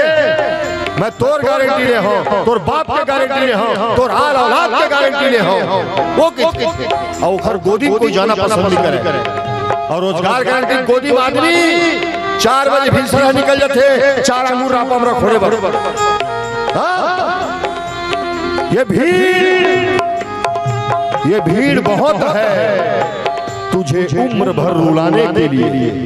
मैं तोर गारंटी ले हो, तोर बाप के गारंटी ले हो, तोर आल औलाद के गारंटी ले हो। वो किसके थे? और खर गोदी कोई जाना पसंद नहीं करे। और रोजगार गारंटी गोदी में आदमी 4 बजे भी सरा निकल जाते, 4 अंगूर रापा में रखोड़े बरोबर। ये भीड़ बहुत है तुझे उम्र भर रुलाने के लिए।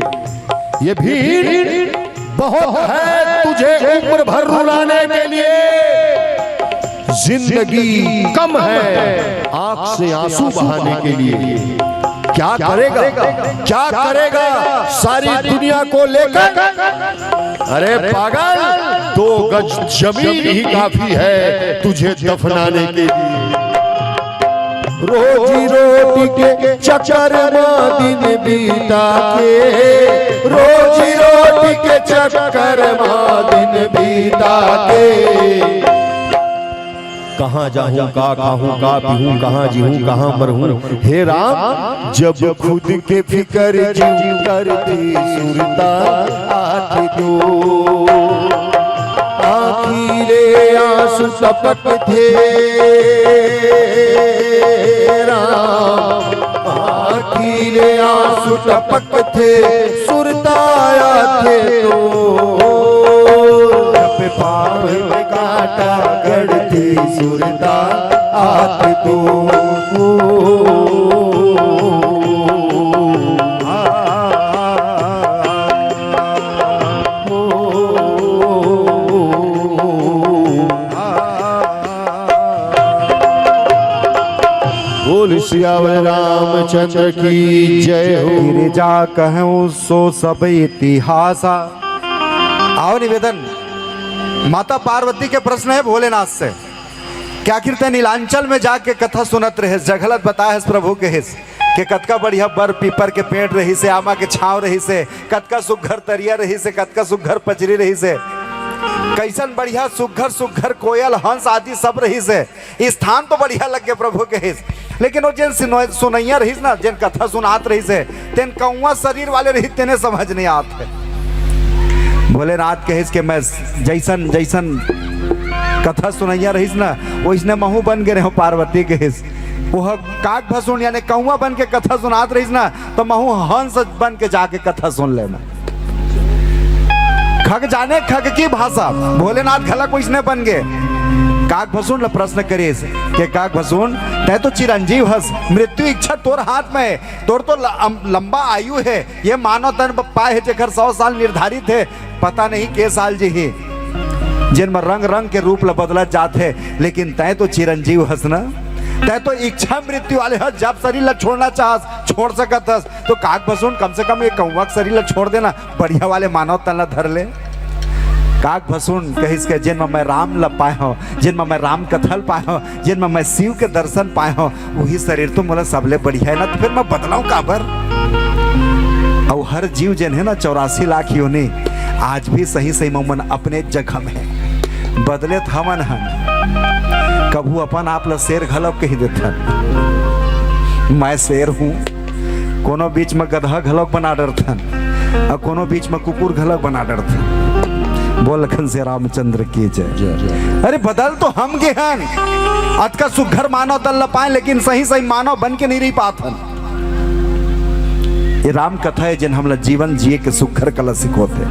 ये भीड़ बहुत है तुझे उम्र भर रुलाने के लिए। जिंदगी कम है आंख से आंसू बहाने के लिए। क्या करेगा, क्या करेगा सारी दुनिया को लेकर? अरे पागल, 2 गज जमीन ही काफी है तुझे दफनाने के लिए। रोजी रोटी के चक्कर में दिन बीता के, रोजी रोटी के चक्कर में दिन बीता के। कहाँ जाऊँ का खाऊँ का पीऊँ, कहाँ जीऊँ कहाँ मरूँ, हे राम जब खुद के फिक्र जीव करती सुरता आठ दो। आखिरे आंसू टपकते राम, आखिरे आंसू टपकते सुरताया थे तो। पाप में काटा गढ़ती सुरता आठ तो। बोल सियावर रामचंद्र की जय हो। गिरिजा कहूँ सो सब इतिहासा। आओ निवेदन माता पार्वती के प्रश्न है भोलेनाथ से क्या आखिर नीलांचल में जाके कथा सुनत रहे, जगलत बताए प्रभु के हिस के कतका बढ़िया बर पीपर के पेड़ रही से, आमा के छाव रही से, कतका सुघर तरिया रही से, कतका सुघर पचरी रही से, कैसन बढ़िया सुघर सुघर कोयल हंस आदि सब रही से। स्थान तो बढ़िया लगे प्रभु के हिस, लेकिन वो जिन सुनैया रही ना, जिन कथा सुनात रही से, तेन कौआ शरीर वाले रही तेने समझ नहीं आते। भोलेनाथ कहिस के मैं जैसन जैसन कथा सुनैया रहीस ना, वो इसने महू बन गए रहे पार्वती के हिस। वह काक भसुन यानी कौआ बन के कथा सुनात रहीस ना, तो महू हंस बन के जाके कथा सुन लेना। खग जाने खग की भाषा, भोलेनाथ घला को इसने बन गए। काक भसुन प्रश्न करीस के काक भसुन तय तो चिरंजीव हस, मृत्यु इच्छा तोर हाथ में है, तोर तो लंबा आयु है, ये मानव तन पाए है जेकर 100 साल निर्धारित है, पता नहीं के साल जी ही जिनमें रंग रंग के रूप बदलत जाते है, लेकिन तय तो चिरंजीव हस ना, तय तो इच्छा मृत्यु वाले हस, जब शरीर लग छोड़ना चाहस छोड़ सकत हस। तो काक भसुन कम से कम ये कौवा शरीर लग छोड़ देना, बढ़िया वाले मानव तन धर ले। काक भसुन कहिस के जिनमें मैं राम लब पाए हो, जिनमें मैं राम कथल पाए हो, जिनमें मैं शिव के दर्शन पाए हो, वही शरीर तो मोला सबले बढ़िया है ना, तो फिर मैं बदलाऊं काबर। और हर जीव जन है ना 84 लाख योनि आज भी सही सही मन अपने जगह में है, बदले हमन हम कभू अपन आप ला शेर घलव कही देथन, मैं शेर हूँ, कोनो बीच में गधा घलव बना डरथन, और कोनो बीच में कुकुर घलव बना डरथन। बोल लखन से रामचंद्र की जय। अरे बदल तो हम गे हन, आज का सुघर मानव तल पाए, लेकिन सही सही मानव बन के नहीं रही पाथन। ये राम कथा है जिन हमला जीवन जिए के सुघर कला सिखोते।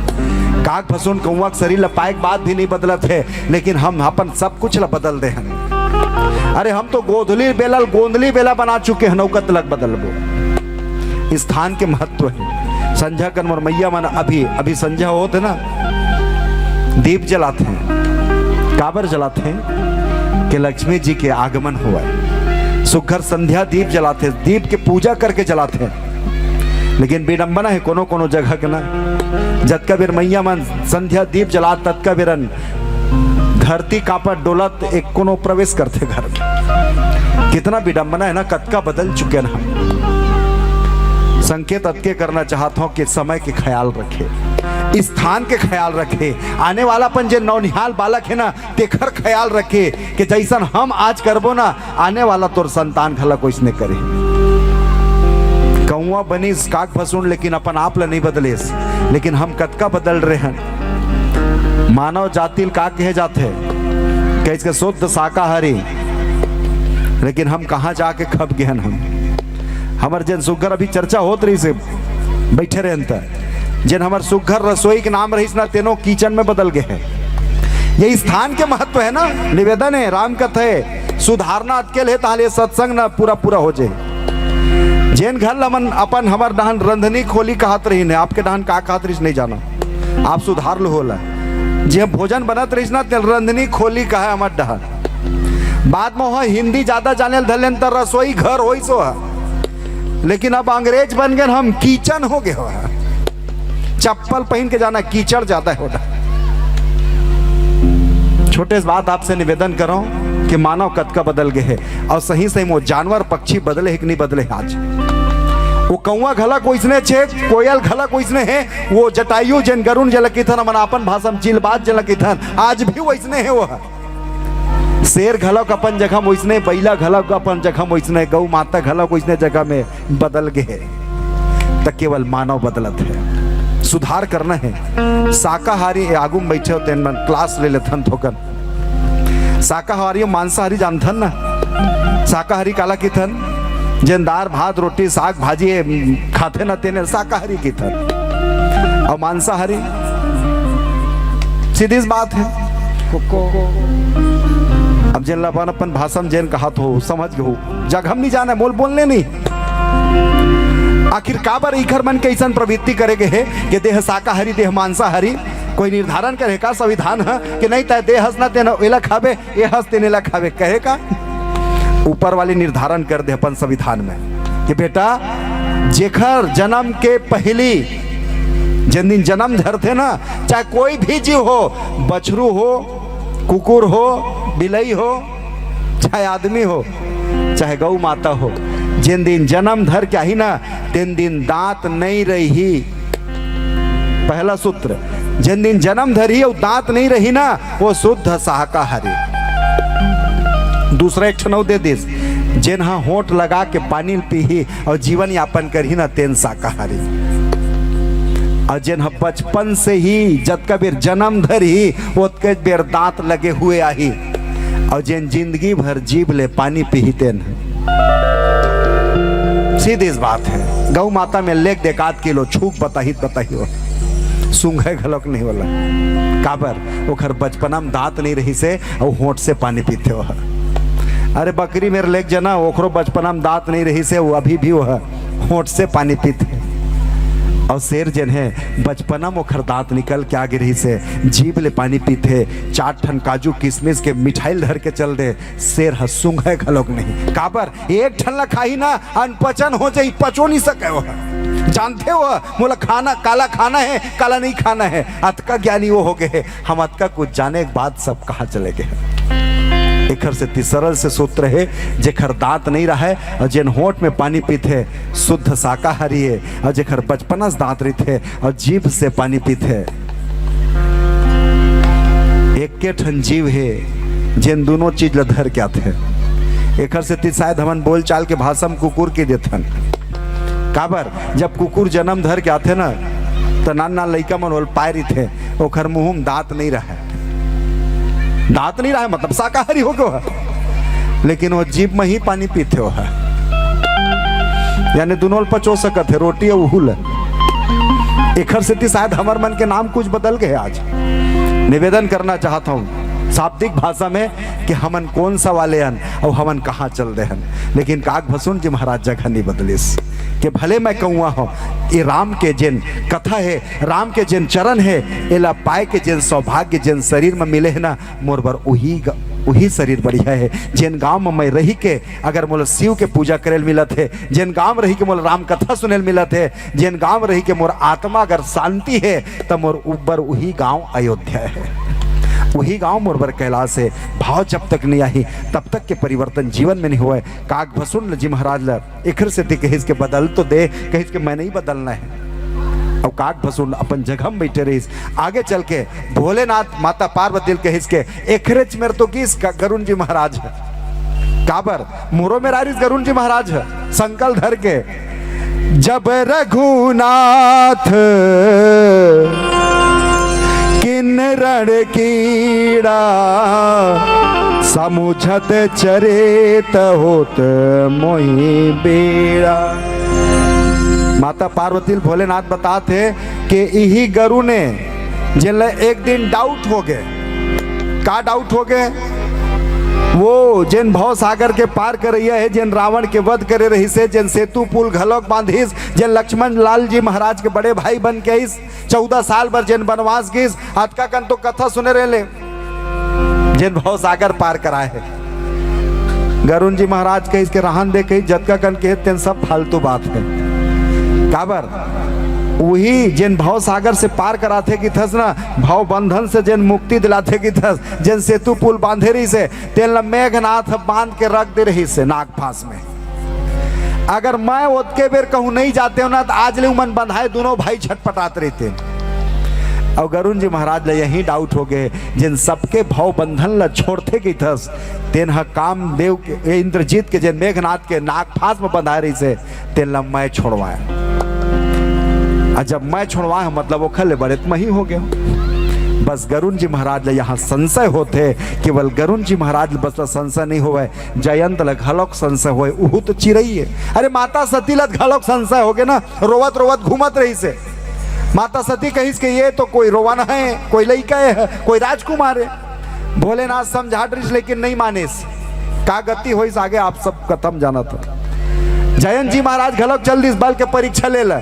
काक भसुन कौआ शरीर लपाए के बाद भी नहीं बदलत है, लेकिन हम अपन सब कुछ ला बदल दे हन। अरे हम तो गोंदली बेला बना चुके हैं, नौकत लग बदलबो। स्थान के महत्व है। संध्या कर मोर मैया मन अभी संध्या होते ना, दीप जलाते हैं, काबर जलाते हैं कि लक्ष्मी जी के आगमन हुआ है। सुघर संध्या दीप जलाते हैं, दीप के पूजा करके जलाते हैं। लेकिन विडंबना है कोनो कोनो जगह के ना, जतका बेर मैया मन संध्या दीप जला तत्का बेरन धरती कापट डोलत एक कोनो प्रवेश करते घर में। कितना विडंबना है ना, कतका बदल चुके ना। संकेत अतके करना चाहता हूँ कि समय के ख्याल रखे, स्थान के ख्याल रखे, आने वाला पन जे नौनिहाल बालक है ना तेखर ख्याल रखे कि जैसन हम आज करबो ना, आने वाला तोर संतान खला कोई ने करे। कौआ बनीस काग फसून लेकिन अपन आप ला नहीं बदलेस। लेकिन हम कतका बदल रहे हैं। मानव जाति का कहे जाते कैसे शुद्ध शाकाहारी, लेकिन हम कहाँ जाके खप गए हम। हमार जन सुघर अभी चर्चा होत रही से बैठे रहे जन हमार सुघर रसोई के नाम रहीस ना तेनो किचन में बदल गए हैं। यही स्थान के महत्व है ना। निवेदन है, राम कथा है, सुधारना अटकेल है ताले सत्संग ना पूरा पूरा हो जाए। जैन घर लमन अपन हमार डहान रंधनी खोली कहत रही ने, आपके डहान का कहत रही नहीं जाना, आप सुधार लो होला। जे भोजन बनत रही ना तेल रंधनी खोली कहा हमार डहान। बाद में वहाँ हिंदी ज्यादा जाने धलेन तो रसोई घर हो सो है, लेकिन अब अंग्रेज बन गए हम, किचन हो गए हो। चप्पल पहन के जाना, कीचड़ ज्यादा हो रहा। छोटे इस बात आपसे निवेदन करो कि मानव कद का बदल गए है और सही सही वो जानवर पक्षी बदले है कि नहीं बदले आज। वो कौआ घला कोइसने छे, कोयल घला कोइसने है, वो जटायु जन गरुण जलकिथन मन अपन भाषा में चिलबाज जलकिथन आज भी वैसने है। वो शेर घलक अपन जगह वैसने, बैला घलक अपन जगह वैसने, गौ माता घलक वैसने जगह में बदल गए। तो केवल मानव बदलत है, सुधार करना है। शाकाहारी आगू में बैठे होते हैं, क्लास ले लेथन थोकन। शाकाहारी मांसाहारी जानथन ना। शाकाहारी काला की थन जन दार भात रोटी साग भाजी खाते न तेने शाकाहारी की थन। और मांसाहारी सीधी बात है। अब जिन अपन अपन भाषा में जैन कहा तो समझ गो जगह नहीं जाना, बोल बोलने नहीं। आखिर काबर इखर मन के ऐसा प्रवृत्ति करेगे है कि देह शाकाहारी देह मांसाहारी कोई निर्धारण करे का संविधान है कि नहीं तय देह हंस ना तेना एला खाबे, ये हंस तेने ला खाबे, कहे का ऊपर वाले निर्धारण कर दे अपन संविधान में कि बेटा जेखर जन्म के पहली जिन दिन जन्म धरते ना, चाहे कोई भी जीव हो, बछरू हो, कुकुर हो, बिलई हो, चाहे आदमी हो, चाहे गौ माता हो, जिन दिन जन्म धर क्या ही ना तीन दिन दांत नहीं रही। पहला सूत्र, जिन दिन जन्म धरी और दांत नहीं रही ना वो शुद्ध शाकाहारी। दूसरा एक ठनौ दे दिस, जिन हाँ होंठ लगा के पानी पी और जीवन यापन करी ना तेन शाकाहारी। और जिन हाँ बचपन से ही जब का बेर जन्म धरी ओतके बेर दांत लगे हुए आही, और जिन जिंदगी भर जीव ले पानी पी तेन। सीधी इस बात है। गौ माता में लेक देखात किलो छूक बताही हो, सूंघे घलक नहीं होला। काबर ओखर बचपना में दांत नहीं रही से और होंठ से पानी पीते हो। अरे बकरी मेरे लेक जना ओखरो बचपना में दांत नहीं रही से वो अभी भी वो होंठ से पानी पीते। और शेर जन है बचपना में ओखर दांत निकल के आगे रही से जीभ ले पानी पीते। 4 ठन काजू किशमिश के मिठाई धर के चल दे, शेर सूंघे घलोक नहीं। काबर एक ठन ला खाही ना अनपचन हो जाई, पचो नहीं सके वो। जानते हो मोला खाना काला खाना है, काला नहीं खाना है। अतका ज्ञानी वो हो गए हम, अतका कुछ जाने के बाद सब कहाँ चले गए। एखर से सरल से सूत्र है, जेखर दांत नहीं रहा है और जिन होंठ में पानी पीते शुद्ध शाकाहारी है, और जेखर बचपना से दांत रही थे और जीभ से पानी पीते। एक के ठन जीव है जिन दोनों चीज लधर क्या थे। एखर से शायद हमन बोल चाल के भाषा में कुकुर के देथन। काबर जब कुकुर जन्म धर के आते ना तो नाना लड़का मन बोल पाए रही थे, ओखर मुंह में दांत नहीं रहा। दांत नहीं रहा मतलब शाकाहारी हो गया, लेकिन वो जीभ में ही पानी पीते हो है, यानी दोनों पचो सकत है रोटी और उहुल। एखर से शायद हमार मन के नाम कुछ बदल गए। आज निवेदन करना चाहता हूँ शाब्दिक भाषा में कि हमन कौन सा वाले हन और हमन कहाँ चल रहे हन, लेकिन काग भसुन जी महाराज जगह नहीं बदलिस। कि भले मैं कहूँगा हो ये राम के जिन कथा है, राम के जिन चरण है, एला पाए के जिन सौभाग्य जिन शरीर में मिले है ना, मोर बर वही शरीर बढ़िया है। जिन गांव में मैं रही के अगर मोला शिव के पूजा करेल मिलत है, जिन गांव में रही के मोला राम कथा सुनेल मिलत है, जिन गांव में रही के मोर आत्मा अगर शांति है तो मोर ऊपर वही गांव अयोध्या है, वही गांव मोरबर कैलाश है। भाव जब तक नहीं आई तब तक के परिवर्तन जीवन में नहीं हुआ। काग भसुन जी महाराज ला इखर से कहिस के बदल तो दे, कहिस के मैं नहीं बदलना है। और काग भसुन अपन जगह में बैठे रही। आगे चल के भोलेनाथ माता पार्वती कहिस के एखरेच मेरे तो किस गरुण जी महाराज है। काबर मोरो में रारिस गरुण जी महाराज है, संकल धर के जब रघुनाथ किन्नर कीड़ा समुझत चरेत होत मोहि बेड़ा। माता पार्वती भोलेनाथ बताते कि यही गरु ने जिन एक दिन डाउट हो गए। का डाउट हो गए? वो जिन भव सागर के पार कर रही है, जिन रावण के वध करे रही से, जिन सेतु पुल घलोक बांधिस, जिन लक्ष्मण लाल जी महाराज के बड़े भाई बन के इस 14 साल भर जिन वनवास गिस, अतका कन तो कथा सुने रहे जिन भव सागर पार कराए है। गरुण जी महाराज के इसके रहन दे कही जतका कन के तेन सब फालतू बात है। काबर वही जिन भव सागर से पार कराते की थस ना, भव बंधन से जिन मुक्ति दिलाते की थस, जिन सेतु पुल बांधे रही से तेन मेघनाथ बांध के रख दे रही से नाग फांस में। अगर मैं ओतके बेर कहूँ नहीं जाते हो ना तो आज ले मन बंधाए दोनों भाई झटपटाते रहते। और गरुण जी महाराज ले यही डाउट हो गए, जिन सबके भव बंधन ला छोड़ते की थस तेन काम देव के इंद्रजीत के जिन मेघनाथ के नाग फांस में बंधाए रही से तेन ला मैं छोड़वाया। जब मैं छुड़वा है मतलब वो खले बड़े मही हो गया। बस गरुण जी महाराज ले यहाँ संशय होते, केवल गरुण जी महाराज बस संशय नहीं होवे, जयंत ल घलोक संशय होए। उहु तो चिरई है। अरे माता सती लत घलोक संशय हो गए ना, रोवत रोवत घूमत रही से। माता सती कहिस के ये तो कोई रोवाना है, कोई लड़का है, कोई राजकुमार है। भोलेनाथ समझा रही लेकिन नहीं मानेस। का गति होइस आगे आप सब खत्म जाना था। जयंत जी महाराज घलोक जल्दी इस बल के परीक्षा ले ला।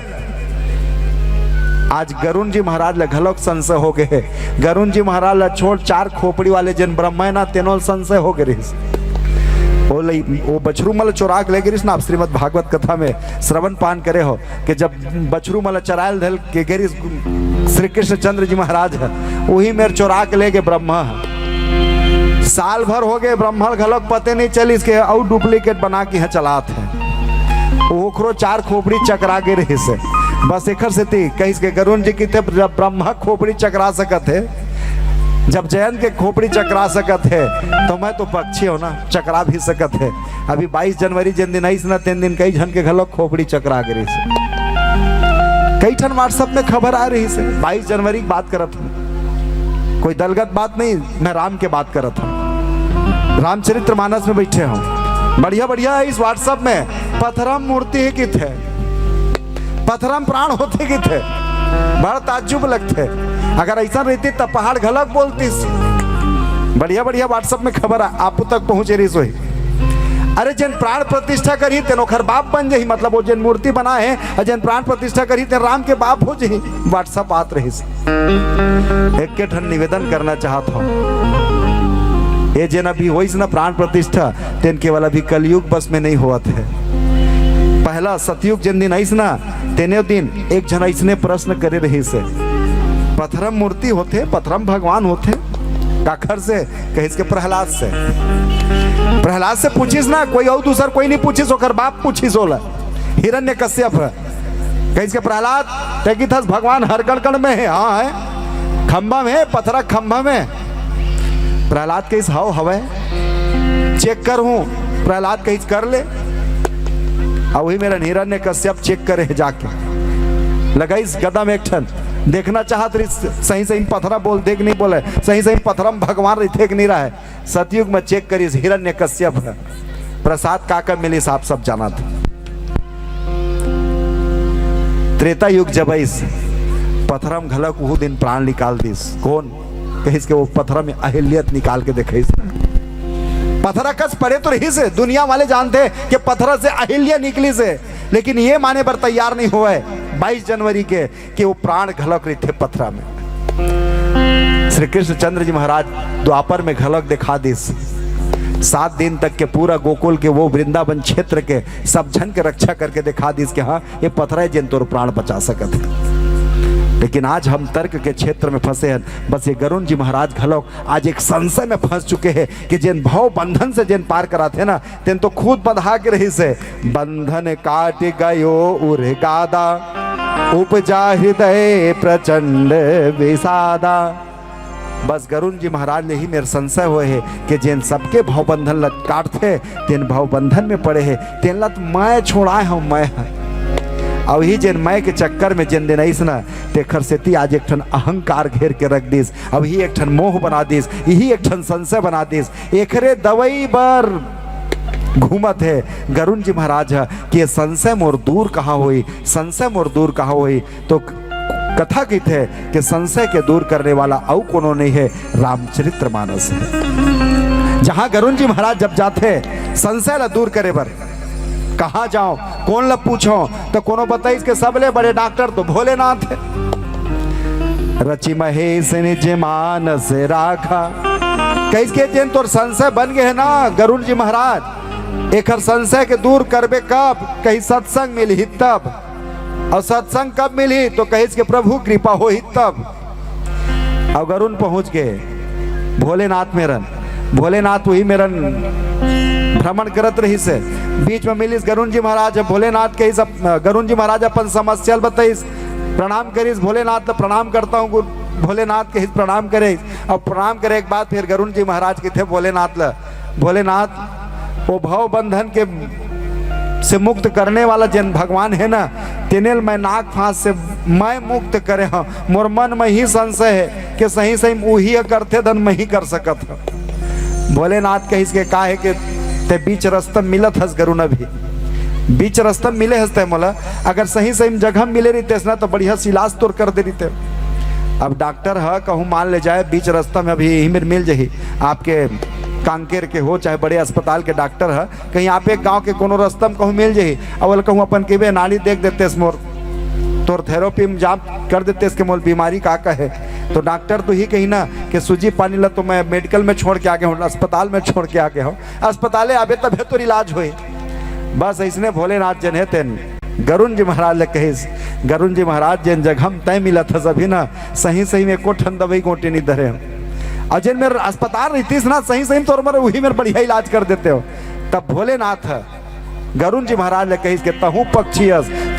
आज गरुण जी महाराज ले घलोक संशय हो गए। गरुण जी महाराज ला छोड़ 4 खोपड़ी वाले जन ब्रह्मा है ना तेनोल संशय हो गए। वो बछरू मल चोरा के ले गिरिस ना। आप श्रीमद भागवत कथा में श्रवण पान करे हो कि जब बछरू मल चरायल धल के गिरिस श्री कृष्ण चंद्र जी महाराज है, वही मेरे चोरा के ले गए ब्रह्मा। साल भर हो गए ब्रह्मा घलोक पते नहीं चली इसके और डुप्लीकेट बना के यहाँ चलाते हैं। ओखरो 4 खोपड़ी चकरा के रही से बस एकर से थी कहीं के गरुण जी की थे। जब ब्रह्मा खोपड़ी चकरा सकत है, जब जयंत के खोपड़ी चकरा सकत है, तो मैं तो पक्षी हो ना, चकरा भी सकत है। अभी 22 जनवरी जिन दिन आई ना तीन दिन कई जन के घलोक खोपड़ी चकरा गिरी से। कई ठन व्हाट्सएप में खबर आ रही से 22 जनवरी की बात करत हूँ। कोई दलगत बात नहीं, मैं राम के बात करत हूँ। रामचरित्र मानस में बैठे हूँ, बढ़िया बढ़िया इस व्हाट्सएप में पथरम मूर्ति ही की थे, पथरम प्राण होते कि थे, बड़ा ताज्जुब लगते। अगर ऐसा रहती तब पहाड़ घलक बोलती। बढ़िया बढ़िया व्हाट्सएप में खबर आप तक पहुंचे रही सोई। अरे जिन प्राण प्रतिष्ठा करी तेन ओखर बाप बन जाही, मतलब वो जिन मूर्ति बनाए और जिन प्राण प्रतिष्ठा करी तेन राम के बाप हो जाही। व्हाट्सएप आत रही से एक के ठन निवेदन करना चाहता हूँ। ये जिन अभी होइस ना प्राण प्रतिष्ठा तेन केवल अभी कलयुग बस में नहीं हुआ थे। पहला सतयुग जिन दिन आइस ना तेने दिन एक जन इसने प्रश्न करे रही से पथरम मूर्ति होते, पथरम भगवान होते काखर से कहिस के प्रहलाद से। प्रहलाद से पूछिस ना, कोई और दूसर कोई नहीं पूछिस, ओकर बाप पूछिस होला हिरण्यकश्यप। कहिस के प्रहलाद तेकी थस भगवान हर कण कण में है। हाँ है, खंभा में, पथरा खंभा में। प्रहलाद कहिस हाउ हवे चेक कर हूँ। प्रहलाद कहिस कर ले। और वही मेरा हिरण्यकश्यप चेक करे जाके लगाइस गदा में एक ठन देखना चाहत रही सही सही पथरा बोल देख नहीं बोले, सही सही पथरम भगवान रही थे नहीं रहा है। सतयुग में चेक करिस हिरण्यकश्यप प्रसाद काका मिली आप सब जाना था। त्रेता युग जब इस पथरम घलक वो दिन प्राण निकाल दिस। कौन कहिस के वो पथरम अहिल्यत निकाल के देखिस। पथरा कस पड़े तो रही से दुनिया वाले जानते कि पथरा से अहिल्या निकली से, लेकिन ये माने पर तैयार नहीं हुआ है 22 जनवरी के कि वो प्राण घलक रहे थे पथरा में। श्री कृष्ण चंद्र जी महाराज द्वापर में घलक दिखा दिस। 7 दिन तक के पूरा गोकुल के वो वृंदावन क्षेत्र के सब जन के रक्षा करके दिखा दिस कि हाँ ये पथरा है जिन तोर प्राण बचा सकत है। लेकिन आज हम तर्क के क्षेत्र में फंसे हैं। बस ये गरुण जी महाराज घलोक आज एक संशय में फंस चुके हैं कि जिन भव बंधन से जिन पार कराते ना तेन तो खुद बंधा के रही से। बंधन काट गयो उर गादा, उपजा हृदय प्रचंड विषादा। बस गरुण जी महाराज ने ही मेरे संशय हुए है कि जिन सबके भव बंधन लत काटते तेन भव बंधन में पड़े है तेन लत मैं छोड़ाए हूँ मैं। और ही जिन मैं के चक्कर में जिन दिन ऐस न तेखर सेती आज एक ठन अहंकार घेर के रख दिस, अब ही एक ठन मोह बना दिस, यही एक ठन संशय बना दिस, एकरे दवाई बर घूमत है गरुण जी महाराज कि संशय मोर दूर कहाँ हुई, संशय मोर दूर कहाँ हुई। तो कथा की थे कि संशय के दूर करने वाला और कोनो नहीं है, रामचरितमानस है। जहां गरुण जी महाराज जब जाते संशय ला दूर करे बर, कहाँ जाओ कौन ला पूछो तो कोनो बताइस के सबले बड़े डॉक्टर तो भोलेनाथ है। रचि महेश निज मानस राखा, कैसे जिन तोर संशय बन गए है ना गरुण जी महाराज, एक संशय के दूर करबे कब, कहीं सत्संग मिली तब, और सत्संग कब मिली तो कहिस के प्रभु कृपा हो ही तब। और गरुण पहुंच गए भोलेनाथ मेरन, भोलेनाथ वही मेरन भ्रमण करत रही से, बीच में मिलिस गरुण जी महाराज, भोलेनाथ के सब गरुण जी महाराज अपन समस्या बताइस, प्रणाम करिस भोलेनाथ, तो प्रणाम करता हूँ भोलेनाथ के प्रणाम करे, और प्रणाम करे के बाद फिर गरुण जी महाराज के थे भोलेनाथ ला, भोलेनाथ वो भव बंधन के से मुक्त करने वाला जन भगवान है ना, तेनेल मैं नाक फांस से मैं मुक्त करे हाँ, मोर मन में ही संशय है कि सही सही वही करते धन मैं ही कर सकत हूँ। भोलेनाथ कहिस के का है कि ते बीच रास्ता मिलत हस गरुण, अभी बीच रास्ता मिले हंसते मोला, अगर सही सही जगह मिले रही ना तो बढ़िया इलाज तोड़ कर दे रही। अब डॉक्टर है कहूँ मान ले जाए बीच रास्ता में अभी यही मेरे मिल जाही, आपके कांकेर के हो चाहे बड़े अस्पताल के डॉक्टर है, कहीं आप एक गांव के कोनो रास्ता में कहूँ मिल जाही, अवल कहूँ अपन के नाली देख देते मोर तोर थेरेपी में जाप कर देते इसके मोल बीमारी का है, तो डॉक्टर तो ही कही ना कि सूजी पानी ला तो मैं मेडिकल में छोड़ के आ गया हूँ, अस्पताल में छोड़ के आ गया हूँ, अस्पताले आबे तब तो इलाज हुई। बस इसने भोलेनाथ जन है तेन गरुण जी महाराज ले कहिस, गरुण जी महाराज जिन जगह तय मिला था सभी ना सही सही में को ठन दवाई गोटी नहीं धरे, और जिन मेरे अस्पताल रहती ना सही सही तो वही मेरे बढ़िया इलाज कर देते हो। तब भोलेनाथ गरुण जी महाराज ले कहिस के तहू पक्षी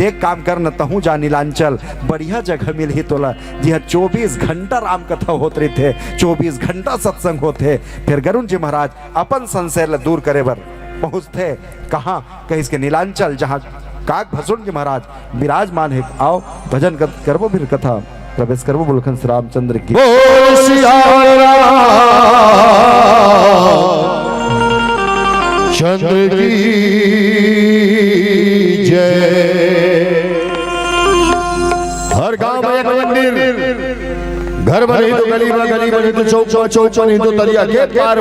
एक काम कर न तहू जा नीलांचल, बढ़िया जगह मिल ही तोला जी 24 घंटा राम कथा होत रही थे, 24 घंटा सत्संग होते। फिर गरुण जी महाराज अपन संशय ला दूर करे बर पहुँचते कहाँ, कहिस के नीलांचल जहाँ काक भसुन जी महाराज विराजमान है। आओ भजन करबो फिर कथा प्रवेश करबो, बोलखन श्री रामचंद्र की चंद्र की जय। हर गांव में एक मंदिर, घर बने तो गली में, गली बने तो चौक, चौक बने तो तलिया के पार,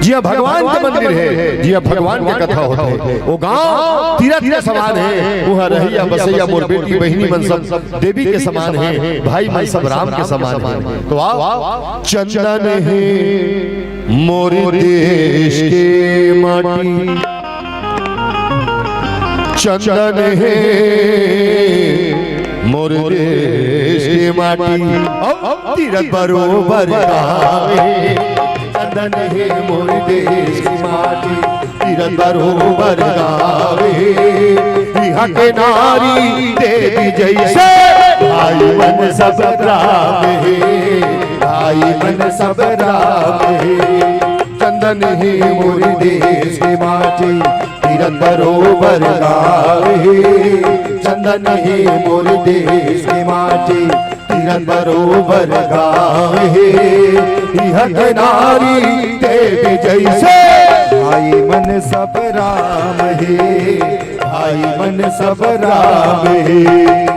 जी भगवान का मंदिर है, जी भगवान की कथा होता है। वो गांव तीरथ के समान है, वहाँ रहिया बसैया मोर बेटी बहिनी मन सब देवी के समान है, भाई मन सब राम के समान है। तो आओ चंदन है मोर देश के माटी, चंदन है मोर देश के माटी, तीरथ बरोबर गावे, चंदन है मोर देश की माटी, तीरथ बरोबर गावे, यहाँ के नारी देवी जैसे भाई मन सब राम है, भाई मन सब राम है। चंदन है मोर देश की माटी, तीरथ बरोबर गावे, चंदन है मोर देश की माटी, तीरथ बरोबर गावे, यह नारी देवी जैसे भाई मन सब राम है, भाई मन सब राम है।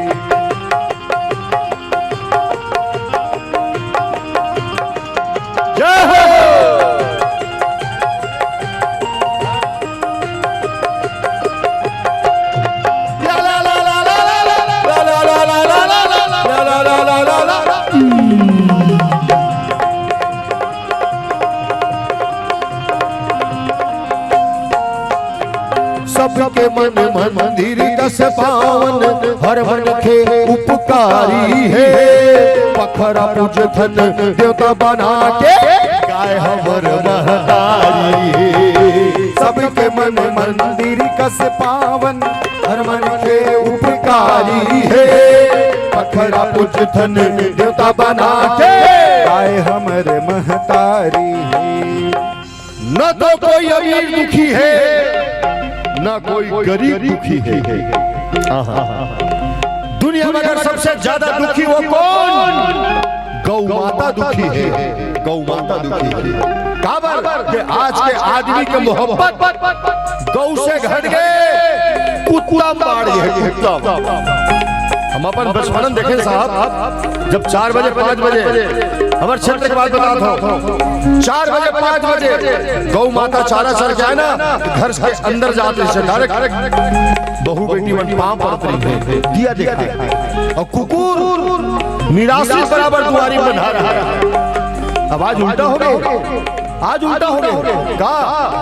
सबके मन मंदिर दस पावन, हर मन के उपकारी है, पखरा पूज धन देवता बना के गाय हमर महतारी है। सबके मन मंदिर कस पावन, हर मन के उपकारी है, पखरा पूज धन देवता बना के गाय हमर महतारी है। न तो कोई अमीर दुखी है, ना कोई गरीब दुखी है, दुनिया में अगर सबसे ज्यादा दुखी वो कौन? गौ माता दुखी है, गौ माता दुखी है। काबर कि आज के आदमी के मोहब्बत गौ से घट गए, कुत्ता बाढ़ है, कुत्ता। हम अपन बचपन देखें साहब, जब 4 बजे 5 बजे हमारे क्षेत्र के बात बताता हूँ, 4 बजे 5 बजे गौ माता चारा चर के आए ना, घर के अंदर जाते से डायरेक्ट बहू बेटी बन पांव पड़त रही है, दिया देखा, और कुकुर निराशी बराबर दुआरी बना रहा है। अब आज उल्टा हो गया, आज उल्टा हो गया। का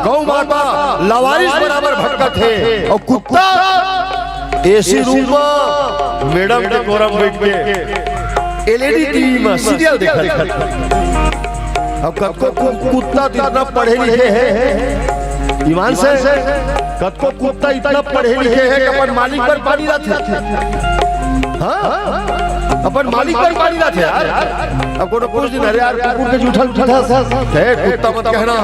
गौ माता लवारिस बराबर भटकत है, और कुत्ता एसी रूम में मैडम के कोरम बैठ के एलईडी टीवी में सीरियल देखत। अब कतको कुत्ता इतना पढ़े लिखे है, ईमान से कतको कुत्ता इतना पढ़े लिखे है कि अपन मालिक पर पानी लाते। हाँ, अपन मालिक पर पानी लाते यार। अब कोनो कुछ दिन अरे यार कुकुर के जूठा है, कुत्ता मत कहना,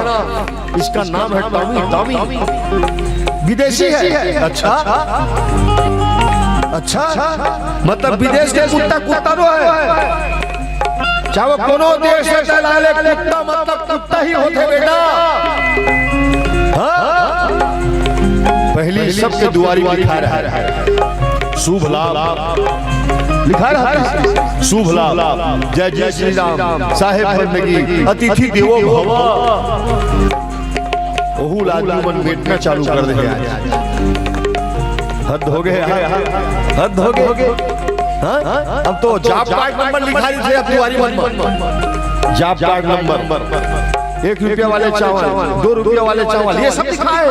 इसका नाम है टॉमी। टॉमी विदेशी है। अच्छा अच्छा, मतलब विदेश के कुत्ता रो है, चाहे वो कोनो देश से चलाले, कुत्ता मतलब कुत्ता ही होते बेटा। हाँ? पहली सबके दुआरी लिखा रहा है शुभ लाभ, लिखा रहा है शुभ लाभ, जय जय श्री राम, साहेब बंदगी, अतिथि देवो भव। ओहू लादू मन बैठना चालू कर दे। हद हो गए, हद हो गए। अब तो जॉब कार्ड नंबर लिखा थे, अब दुआरी मन जॉब कार्ड नंबर, 1 रुपया वाले चावल, 2 रुपया वाले चावल, ये सब लिखा है।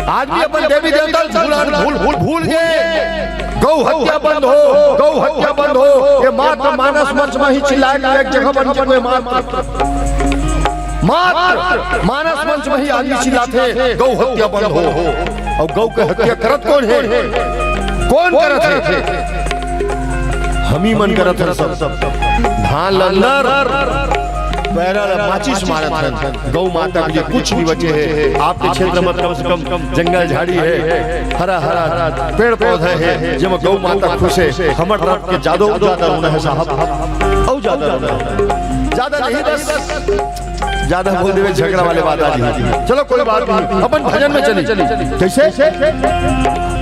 आज भी अपन देवी देवता भूल गए। गौ हत्या बंद हो, गौ हत्या बंद हो। ये मात्र मानस मंच में ही चिल्लाए, एक जगह बन जाए मात्र मानस मंच में ही आदमी चिल्लाते गौ हत्या बंद हो। और गौ के हत्या करत कौन है? कौन करत है? हम ही मन करत है सब। धान लल्लर पैरा माचिस मारत है। गौ माता के लिए कुछ नहीं बचे है। आपके क्षेत्र में कम से कम जंगल झाड़ी है, हरा हरा पेड़ पौधे है, जब गौ माता खुश है। हमर तरफ के ज्यादा होना है साहब, और ज्यादा नहीं, बस ज्यादा बोल देवे झगड़ा वाले बात आ जी। चलो कोई बात नहीं, अपन भजन में चली। कैसे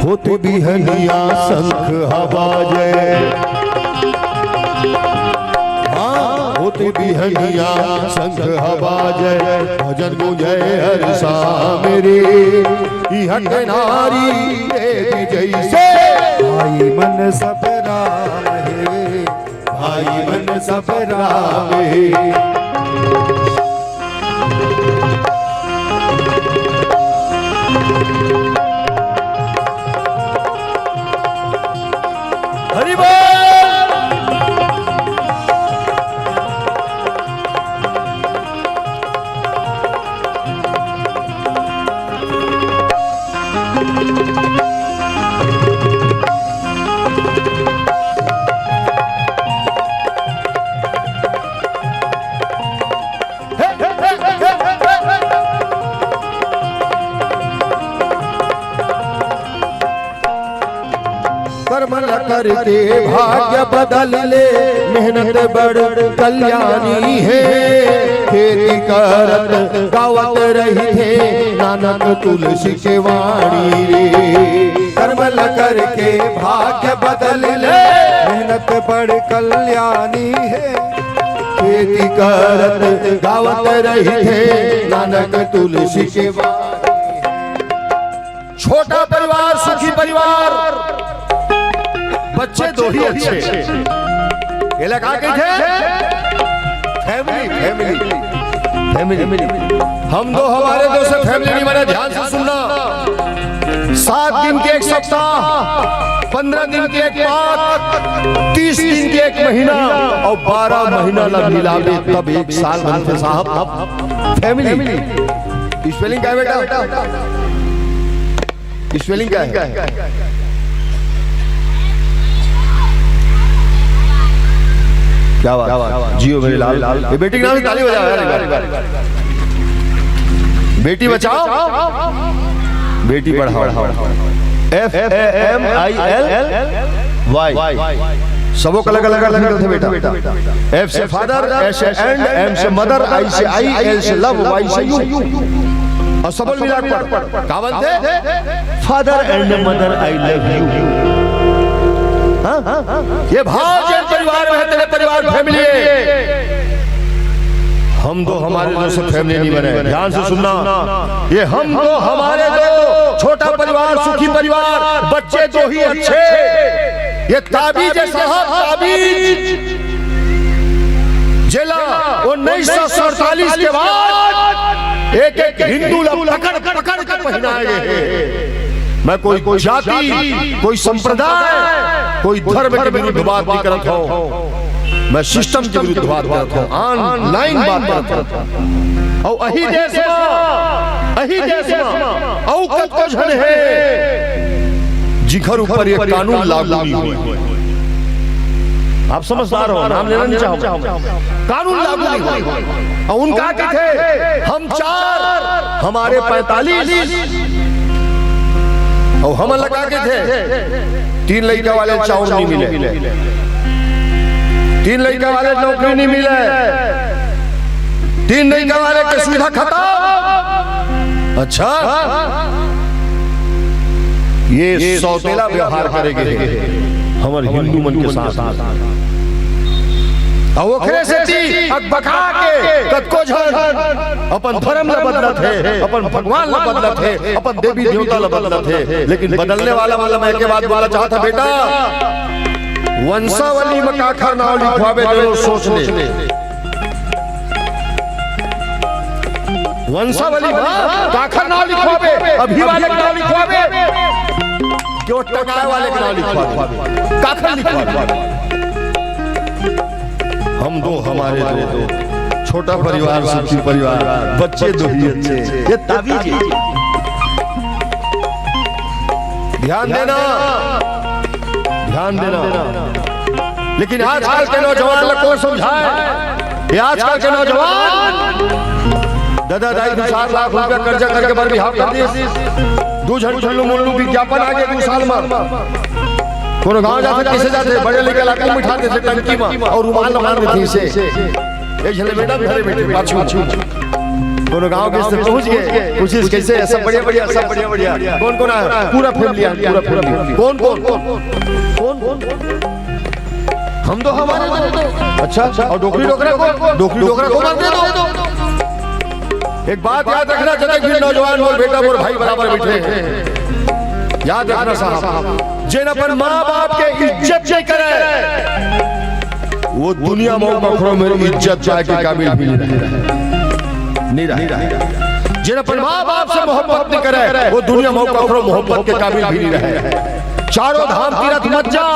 होते भी है निया शंख आवाजे, हाँ होते भी है निया शंख आवाजे, भजन गूंजे हर सा मेरे हट नारी जैसे। भाई मन सब राम है, भाई मन सब राम है। हरि बोल। कर्म न करके भाग्य बदल ले, मेहनत बड़ कल्याणी है। खेती करत गावत रही थे, नानक तुलसी के वाणी रे। कर्म न करके भाग्य बदल ले, मेहनत बड़ कल्याणी है। खेती करत गावत रही थे, नानक तुलसी के वाणी। छोटा परिवार सुखी परिवार, बच्चे दो ही अच्छे। ये लगा के थे फैमिली। हम दो हमारे दो से फैमिली नहीं बने। ध्यान से सुनना, 7 दिन के एक सप्ताह, 15 दिन के एक पाठ, 30 दिन के एक महीना, और 12 महीना लग मिला तब 1 साल बनते साहब। फैमिली स्पेलिंग क्या है बेटा? स्पेलिंग क्या है? क्या बात, जियो मेरे लाल। ये बेटी के नाम ताली बजाओ यार। बेटी बचाओ, बेटी बढ़ाओ। FAMILY, सबों का अलग अलग निकलते थे बेटा। F से फादर, S से एंड, M से मदर, I से आई, L से लव, Y से यू। और सबल मिला कर क्या बनते? Father and mother I love you. ये भाव जिन परिवार में है, तेरे परिवार फैमिली है। हम दो हमारे दो से फैमिली नहीं बने। ध्यान से सुनना, ये हम दो हमारे दो, छोटा परिवार, सुखी परिवार, बच्चे दो ही अच्छे। ये ताबीज है साहब, ताबीज जिला 1947 के बाद एक एक हिंदू पकड़ पकड़ कर पहनाए गए। मैं कोई जाति, कोई संप्रदाय, कोई धर्म के विरुद्ध बात नहीं करता हूं, मैं सिस्टम के विरुद्ध बात करता हूं, ऑनलाइन बात करता हूं। और अही देश में औकत को झन है जिखर ऊपर ये कानून लागू नहीं हुए। आप समझदार हो, नाम लेना नहीं चाहूंगा। कानून लागू नहीं हुए और उनका क्या थे? हम 4, हमारे 45 और हम लगा के थे। 3 लड़का वाले चाउर नहीं मिले, 3 लड़का वाले नौकरी नहीं मिले, 3 लड़का वाले की सुविधा खत्म। अच्छा, ये सौतेला व्यवहार करेंगे हमारे हिंदू मन के साथ। और वो खरे से थी बका के कतको झन अपन धर्म ला बदलत है, अपन भगवान ला बदलत है, अपन देवी देवता ला बदलत है। लेकिन बदलने वाला मैं एक बात बोला चाहता बेटा, वंशावली में काखर नाव लिखवावे जरूर सोच ले। वंशावली में काखर नाव लिखवावे, अभी वाले नाव लिखवावे, क्यों टकाए वाले नाव लिखवावे, काखर लिखवावे। हम दो हमारे दो, छोटा परिवार, सुखी परिवार, बच्चे दो ही अच्छे। ये ताबीज है, ध्यान देना, ध्यान देना। लेकिन आजकल के नौजवान लोग को समझाए, ये आजकल के नौजवान दादा दाई 2-4 लाख रुपया कर्जा करके बर बिहाव कर दिए। 2 झंडू मुल्लू विज्ञापन आगे 2 साल में कोनो गांव जाते कैसे जाते, बड़े लेके लाके बिठाते थे टंकी में और रुमाल लगा देते थे। एक झले बेटा घरे बैठे पाछू कोनो गांव के से पहुंच गए, पूछिस कैसे? सब बढ़िया बढ़िया, सब बढ़िया बढ़िया। कौन कौन आया? पूरा फैमिली आया, पूरा फैमिली। कौन कौन कौन कौन? हम तो हमारे दो। अच्छा, और डोकरी डोकरा को मानते दो। एक बात याद रखना, जब तक भी नौजवान और बेटा और भाई बराबर बैठे, याद रखना साहब, जिन अपन माँ बाप के इज्जत नहीं करे, वो दुनिया में मेरी इज्जत जाए के काबिल भी नहीं रहा। जिन अपन माँ बाप से मोहब्बत नहीं करे, वो दुनिया में मोहब्बत के काबिल भी नहीं रहे। चारों धाम तीरथ मत जा,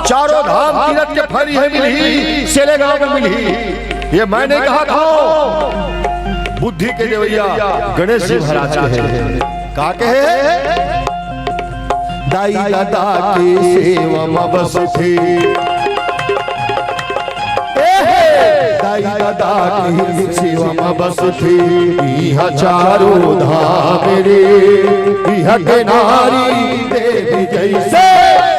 चारों धाम तीरथ के फल है मिली, सेले गांव में मिली। ये मैंने कहा था, बुद्धि के देवैया गणेश जी महाराज के हैं। का कहे? दाई दादा की सेवा में बस थी, दाई दादा की सेवा में बस थी। यह चारों धाम रे, यह के नारी देवी जैसे।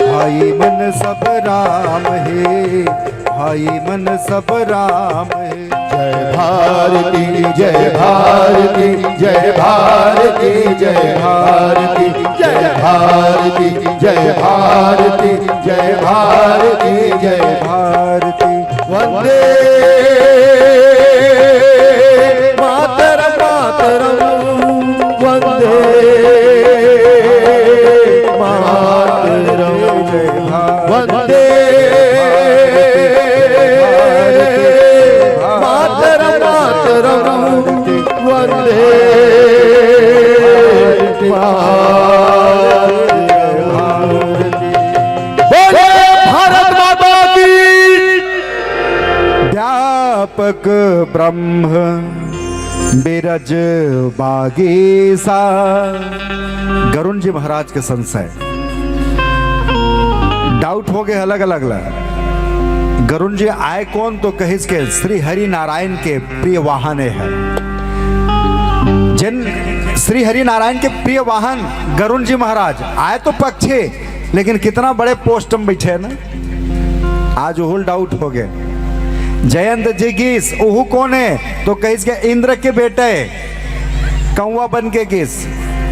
भाई मन सब राम है, भाई मन सब राम है। जय भारती, जय भारती, जय भारती, जय भारती, जय भारती, जय भारती, जय भारती, जय भारती। वंदे मातरम, मातरम, वंदे मातरम, वंदे मातरम, मातरम, वंदे भारत माता की। व्यापक ब्रह्म बिरज बागीसा। गरुण जी महाराज के संशय डाउट हो गए अलग अलग। गरुण जी आए कौन? तो कहिस के श्री हरि नारायण के प्रिय वाहने हैं। जिन श्री हरि नारायण के प्रिय वाहन गरुण जी महाराज आए तो पक्षी, लेकिन कितना बड़े पोस्ट में बैठे हैं ना, आज होल्ड आउट हो गए। जयंत जी गीस ओहू कौन है, तो कहीं के इंद्र के बेटे कौवा बन के गीस,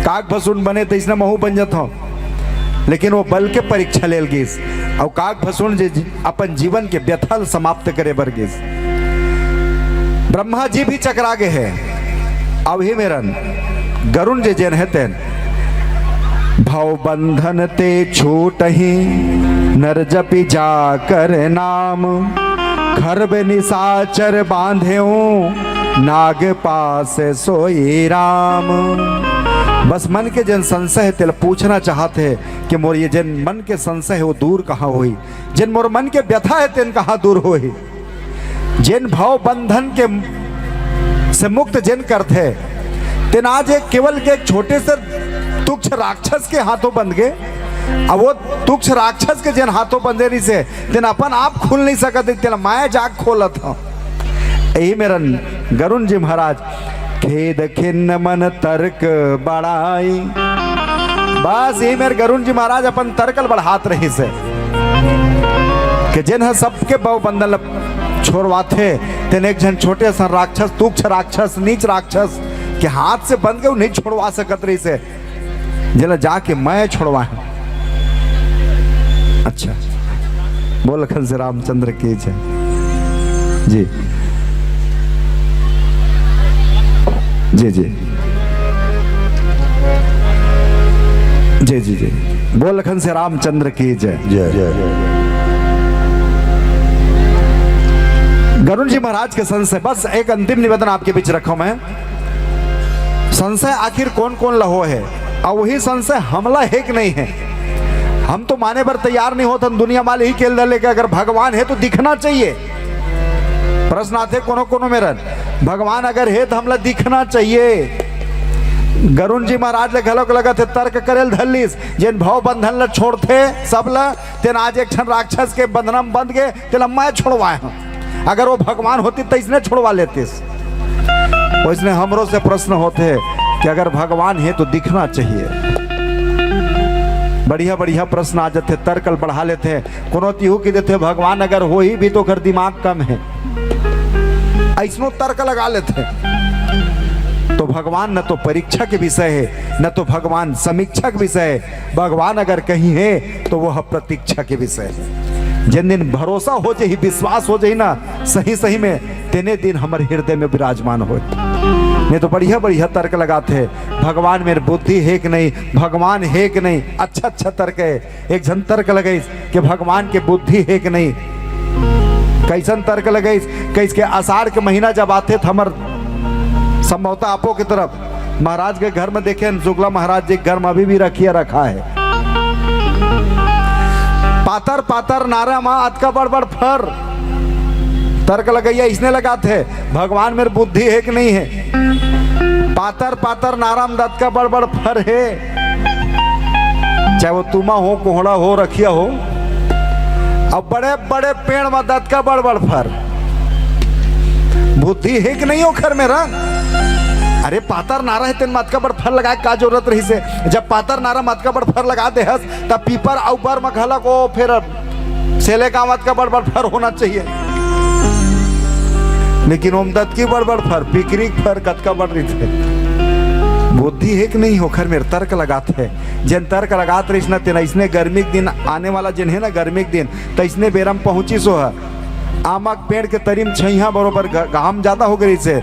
काग भसून बने तो इसने महू बन जाता हूँ, लेकिन वो बल के परीक्षा लेल गीस और काग भसून जी अपन जीवन के व्यथल समाप्त करे बर गीस। ब्रह्मा जी भी चकरा गए हैं। अब ही मेरन गरुण जी जैन है तेन भव बंधन ते छूट ही नर जपि जाकर नाम, खरब निशाचर बांधे नाग पास सोई राम। बस मन के जन संशय है तेल पूछना चाहते हैं कि मोर ये जन मन के संशय है वो दूर कहाँ हुई, जिन मोर मन के व्यथा है तेन कहाँ दूर हुई, जिन भाव बंधन के से मुक्त जिन करते तेन आज एक केवल के एक छोटे से तुच्छ राक्षस के हाथों बंध गए। अब वो तुच्छ राक्षस के जिन हाथों बंधे रही से तेन अपन आप खुल नहीं सकते, तेना माया जाग खोला था। यही मेरा गरुण जी महाराज खेद खिन्न मन तर्क बढ़ाई, बस यही मेरे गरुण जी महाराज अपन तर्कल बढ़ात रही से कि जिन सबके बहु बंधन छोड़वाते तेन एक जन छोटे सा राक्षस तुच्छ राक्षस नीच राक्षस के हाथ से बंध गए नहीं छोड़वा सकत रही से, जला जाके मैं छोड़वाए। अच्छा बोल लखन से रामचंद्र की जय। जी जी जी जी जी जी बोल लखन से रामचंद्र की जय। जय जय गरुण जी महाराज के संशय, बस एक अंतिम निवेदन आपके बीच रखा मैं। संशय आखिर कौन कौन लहो है, और वही संशय हमला है कि नहीं है, हम तो माने पर तैयार नहीं होते। दुनिया वाले ही खेल डाले कि अगर भगवान है तो दिखना चाहिए। प्रश्न आते कोनो कोनो मेरा भगवान अगर है तो हमला दिखना चाहिए। गरुण जी महाराज ले घलोक लगा थे तर्क करेल धल्लीस, जिन भाव बंधन ल छोड़ते सब ल तेन आज एक क्षण राक्षस के बंधन में बंध गए, तेला मैं छोड़वाए हूं। अगर वो भगवान होती तो इसने छोड़वा लेते। इसने हमरों से प्रश्न होते कि अगर भगवान है तो दिखना चाहिए। बढ़िया बढ़िया प्रश्न आ जाते, तर्कल बढ़ा लेते हैं। कोनो तिहू की देते भगवान अगर हो ही भी तो कर दिमाग कम है, ऐसनो तर्क लगा लेते। तो भगवान न तो परीक्षा के विषय है, न तो भगवान समीक्षा के विषय है। भगवान अगर कहीं है तो वह प्रतीक्षा के विषय है। जिन दिन भरोसा हो जाए, विश्वास हो जाए ना सही सही में, तेने दिन हमारे हृदय में विराजमान हो। नहीं तो बढ़िया बढ़िया तर्क लगाते हैं भगवान मेरी बुद्धि है कि नहीं, भगवान है कि नहीं। अच्छा अच्छा तर्क है। एक जन तर्क लगाई कि भगवान के बुद्धि है कि नहीं। कैसन तर्क लगाई कि इसके आषाढ़ के महीना जब आते थे हमर संभवतः आपो की तरफ महाराज के घर में देखे, शुक्ला महाराज जी के घर में अभी भी रखा है। पातर पातर नारा माँ अतका बड़ बड़ फर, तर्क लगाइया इसने लगाते है भगवान मेरी बुद्धि है कि नहीं है। पातर पातर नारा में दत्त का बड़ बड़ फर है, चाहे वो तुमा हो कोहड़ा हो रखिया हो। अब बड़े बड़े पेड़ में दत्त का बड़ बड़ फर, बुद्धि है कि नहीं हो घर में रंग। अरे पातर नारा है तेन मत का बड़ फर लगाए का जरूरत रही से। जब पातर नारा मत का बड़ फर लगा दे हस तब पीपर ऊपर में घला को फिर सेले का मत का बड़ बड़ फर होना चाहिए। लेकिन ओमदत की बड़ बड़ फर पिकरी फर कत का बढ़ रही थे। बुद्धि है कि नहीं हो घर मेरे तर्क लगाते हैं। जिन तर्क लगाते रही ना तेना इसने गर्मी के दिन आने वाला जिन है ना गर्मी के दिन तो इसने बेरम पहुंची सो है। आमक पेड़ के तरीम छैया बरोबर घाम ज्यादा हो गई से,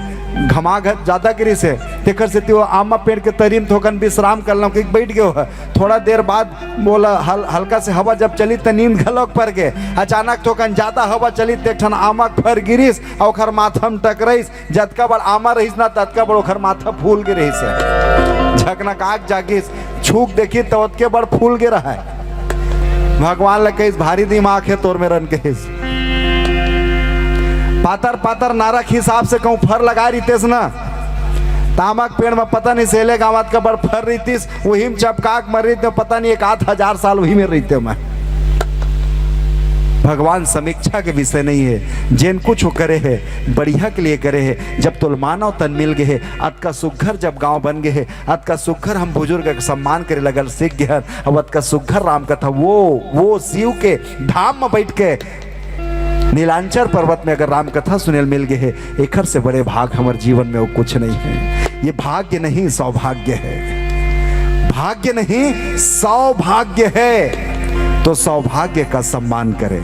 घमा ज्यादा गिरी से तेकर से त्यो आमा पेड़ के तरीम थोकन विश्राम कर लो कि बैठ गयो है। थोड़ा देर बाद बोला हल्का से हवा जब चली तो नींद घलोक पर गए। अचानक थोकन ज्यादा हवा चली तेठन आमक फर गिरीस और ओखर माथा में टकराइस। जतका बड़ आमा रहीस ना ततका बड़ ओखर माथा फूल गिर रही से। झकनक आग जागिस छूक देखी तो ओतके बड़ फूल गिरा है। भगवान लगे इस भारी दिमाग है तोर में रन के हिस। पातर पातर नारक हिसाब से कहूँ फर लगा रही तेस ना, तामक पेड़ में पता नहीं सेले गावत का बड़ फर रही थी, वही में चपकाक मर रही थी, पता नहीं 1000 साल वही में रही थे मैं। भगवान समीक्षा के विषय नहीं है। जेन कुछ करे है बढ़िया के लिए करे है। जब तुल मानव तन मिल गए है, अत का सुघर जब गांव बन गए है, अत का सुघर हम बुजुर्ग का सम्मान करे लगल सीख गए। अब अत का सुघर राम कथा वो शिव के धाम में बैठ के नीलांचर पर्वत में अगर राम कथा सुनेल मिल गए है, एकर से बड़े भाग हमारे जीवन में वो कुछ नहीं है। ये भाग्य नहीं सौभाग्य है, भाग्य नहीं सौभाग्य है। तो सौभाग्य का सम्मान करें।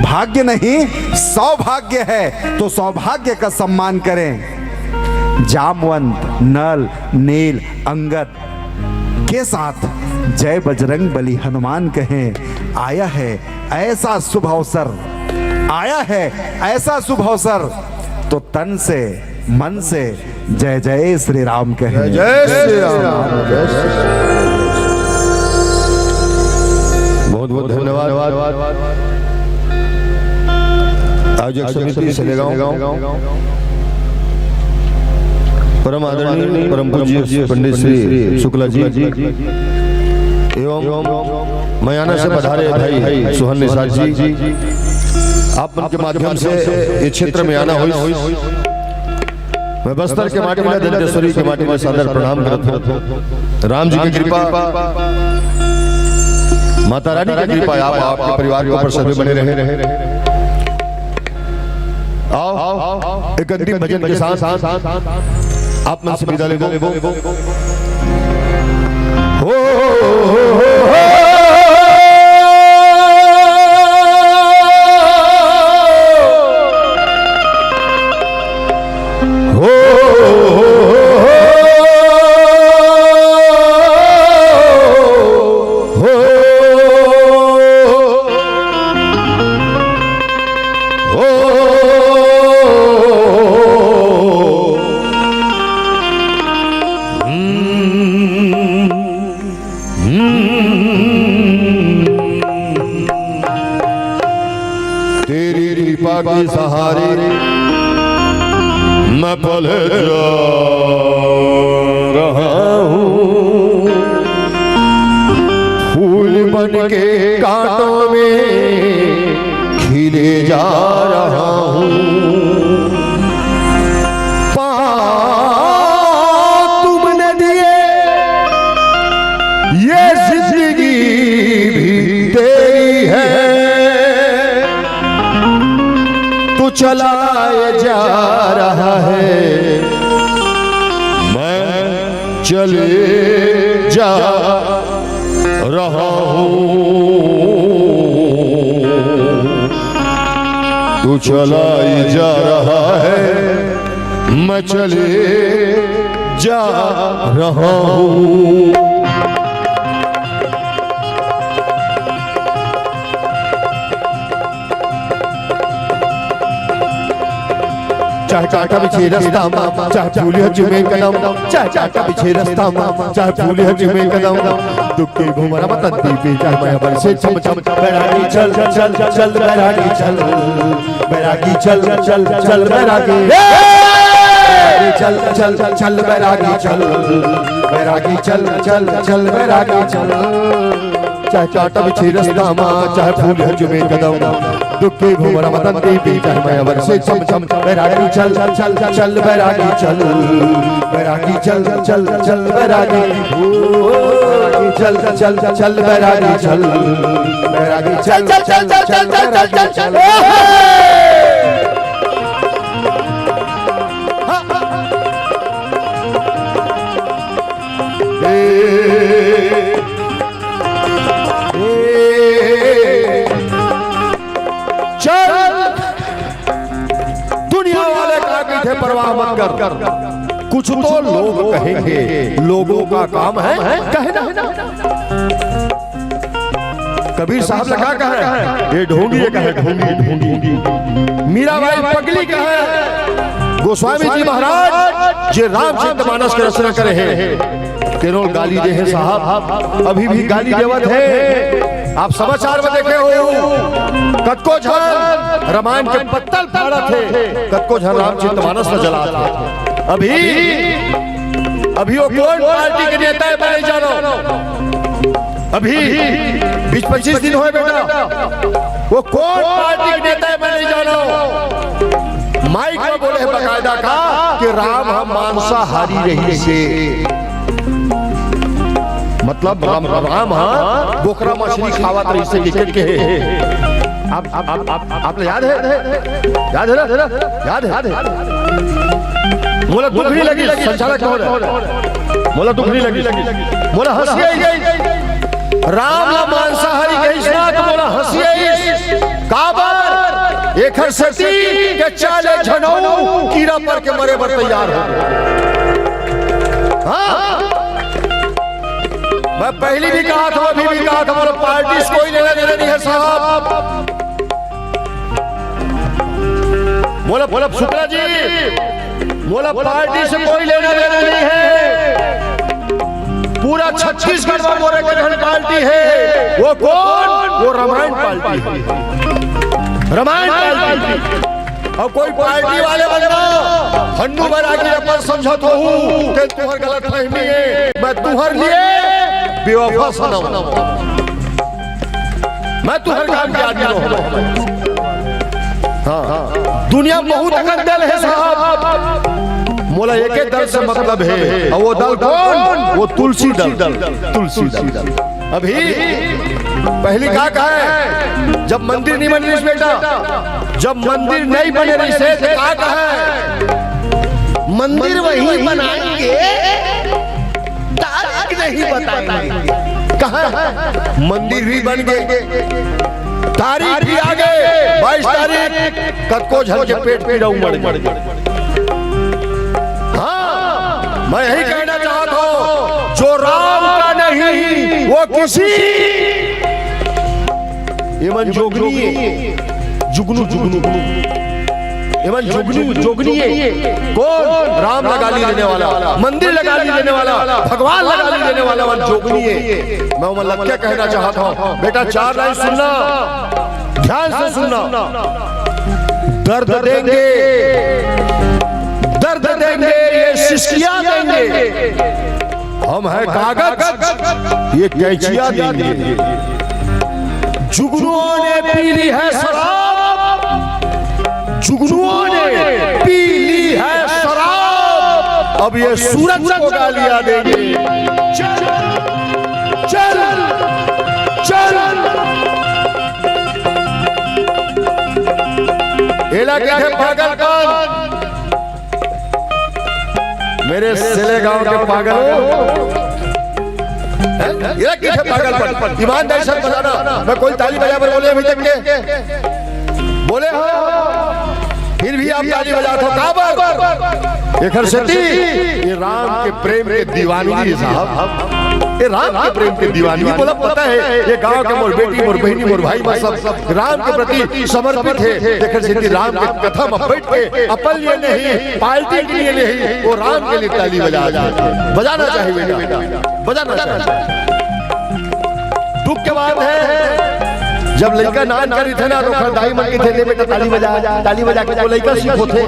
भाग्य नहीं सौभाग्य है तो सौभाग्य का सम्मान करें। जामवंत, नल, नील, अंगद के साथ जय बजरंग बली हनुमान कहें। आया है ऐसा शुभ अवसर, आया है ऐसा शुभ अवसर, तो तन से मन से जय जय श्री राम कहें। जय श्री राम, जय श्री राम। बहुत बहुत धन्यवाद। आयोजक समिति सलेगांव, परम आदरणीय परम पूज्य पंडित श्री शुक्ला जी एवं मयाना से पधारे भाई सुहन निषाद जी, आप उनके माध्यम से इस क्षेत्र में आना हुई। मैं बस्तर के माटी में, दंतेश्वरी के माटी में सादर प्रणाम करता हूँ। राम जी की कृपा, माता रानी की कृपा आप आपके परिवार के ऊपर सभी बने रहे। आओ एक अंतिम भजन के साथ आप मन से विदा ले दो। तेरी कृपा के सहारे मैं पल जा रहा हूँ, फूल बन के कांटों में खिले जा रहा हूँ। तुमने दिए ये जिंदगी भी तेरी है, तू चलाए जा रहा है, मैं चले जा रहा हूँ। तू चलाए जा रहा है, मैं चले जा रहा हूँ। चाहे कांटा बिछे रास्ता में, चाहे फूल है जुमे कदम, चाहे कांटा बिछे रास्ता में, चाहे फूल है जुमे कदम, दुख के घुमरा मतंती पे चाहे मैं बरसे चम चम। बैरागी चल चल चल बैरागी चल, बैरागी चल चल चल बैरागी चल चल चल बैरागी चल, बैरागी चल चल चल बैरागी चल। चाहे कांटा बिछे रास्ता में, चाहे फूल है जुमे कदम, दुख के घुमरा मतंती पे चाहे मैं बरसे चम चम। बैरागी चल चल चल बैरागी चल, बैरागी चल चल चल बैरागी चल चल चल बैरागी चल, बैरागी चल चल चल बैरागी चल। परवाह मत कर, कुछ तो लोग कहेंगे, लोगों का काम है कहना। कबीर साहब लगा कहे ये ढोंगी, ये कहे ढोंगी ढोंगी। मीराबाई पगली कहे, गोस्वामी जी महाराज जे रामचरितमानस की रचना करे हैं, केवल गाली दे है साहब, अभी भी गाली देवत है। आप समाचार में देखे हो कतको झन रामायण के पत्तल फाड़ा थे, कतको झन रामचरितमानस में जला थे। अभी वो कौन पार्टी के नेता है मैं नहीं जानो। अभी 20-25 दिन हुए बेटा, वो कौन पार्टी के नेता है मैं नहीं जानो। माइक में बोले बकायदा का कि राम हम मांसाहारी रही से, मतलब राम हाँ बोकरा मछली खावत रही से लिख के आप याद है याद है ना याद है। मोला दुख नहीं लगी संचालक कौन है, मोला दुख नहीं लगी, मोला हंसी आई गई। राम ला मांसाहारी कही सुना तो मोला हंसी आई। काबर एक हर सती के चाले झनऊ कीड़ा पर के मरे पर तैयार हो। हाँ मैं पहली भी कहा था अभी भी कहा था हमारा पार्टी से कोई लेना देना नहीं है साहब। बोला शुक्ला जी, बोला पार्टी से कोई लेना देना नहीं है। पूरा छत्तीसगढ़ में मोरे कन्हन पार्टी है। वो कौन? वो रामायण पार्टी है, रामायण पार्टी। और कोई पार्टी वाले बंदा हन्नू बना के अपन समझत हो कि तुहर गलत फहमी है, मैं तुहर लिए बेवफा सनम, मैं तुहर काम के आदमी हूं। हाँ दुनिया बहुत दल है साहब, मोला एक दल से मतलब है। और वो दल कौन? वो तुलसी दल, तुलसी दल। अभी पहली कहा है जब मंदिर नहीं बन रही बेटा, जब मंदिर नहीं बने रही से कहा है मंदिर वही बनाएंगे, तारीख नहीं बताएंगे। कहा मंदिर भी बन गए, तारीख भी आ गए। 22 तारीख कतको झल के पेट पीड़ा उमड़ गए। हाँ मैं यही कहना चाहता हूं जो राम का नहीं वो किसी एवं जोगनी जुगनू एवं जोगनी कौन? राम लगा ली देने वाला, मंदिर लगा ली देने वाला, भगवान लगा ली देने वाला जोगनी है। मैं मतलब क्या कहना चाहता हूं बेटा, 4 लाइन सुनना, ध्यान से सुनना। दर्द देंगे, दर्द देंगे, ये शिष्कियां देंगे, हम है कागज, ये कैचियां देंगे। जुगनुओं ने पी ली है शराब, जुगनुओं ने पी ली है शराब, अब ये सूरज को गालियां देंगे। चल चल चल इलाके के पागलपन, मेरे सेले गांव के पागल इलाके के पागलपन, ईमानदारी से बताना। मैं कोई ताली बजा पर बोले अभी तक के बोले हाँ, फिर भी आप ताली बजाते हो काबर? एक हरसती ये राम के प्रेम के दीवानी है साहब, ये राम के प्रेम के दीवानी। बोला पता है ये गांव के मोर बेटी मोर बहनी मोर भाई मैं सब राम के प्रति समर्पित है। देखर सिद्धि राम के कथा में बैठ के अपन लिए नहीं, पार्टी के लिए नहीं, वो राम के लिए ताली बजाना चाहिए बेटा, बजाना चाहिए। दुख के बात है जब लड़का नान करी थे ना तो दाई मन के थे बेटा ताली बजा के वो लड़का सीखो थे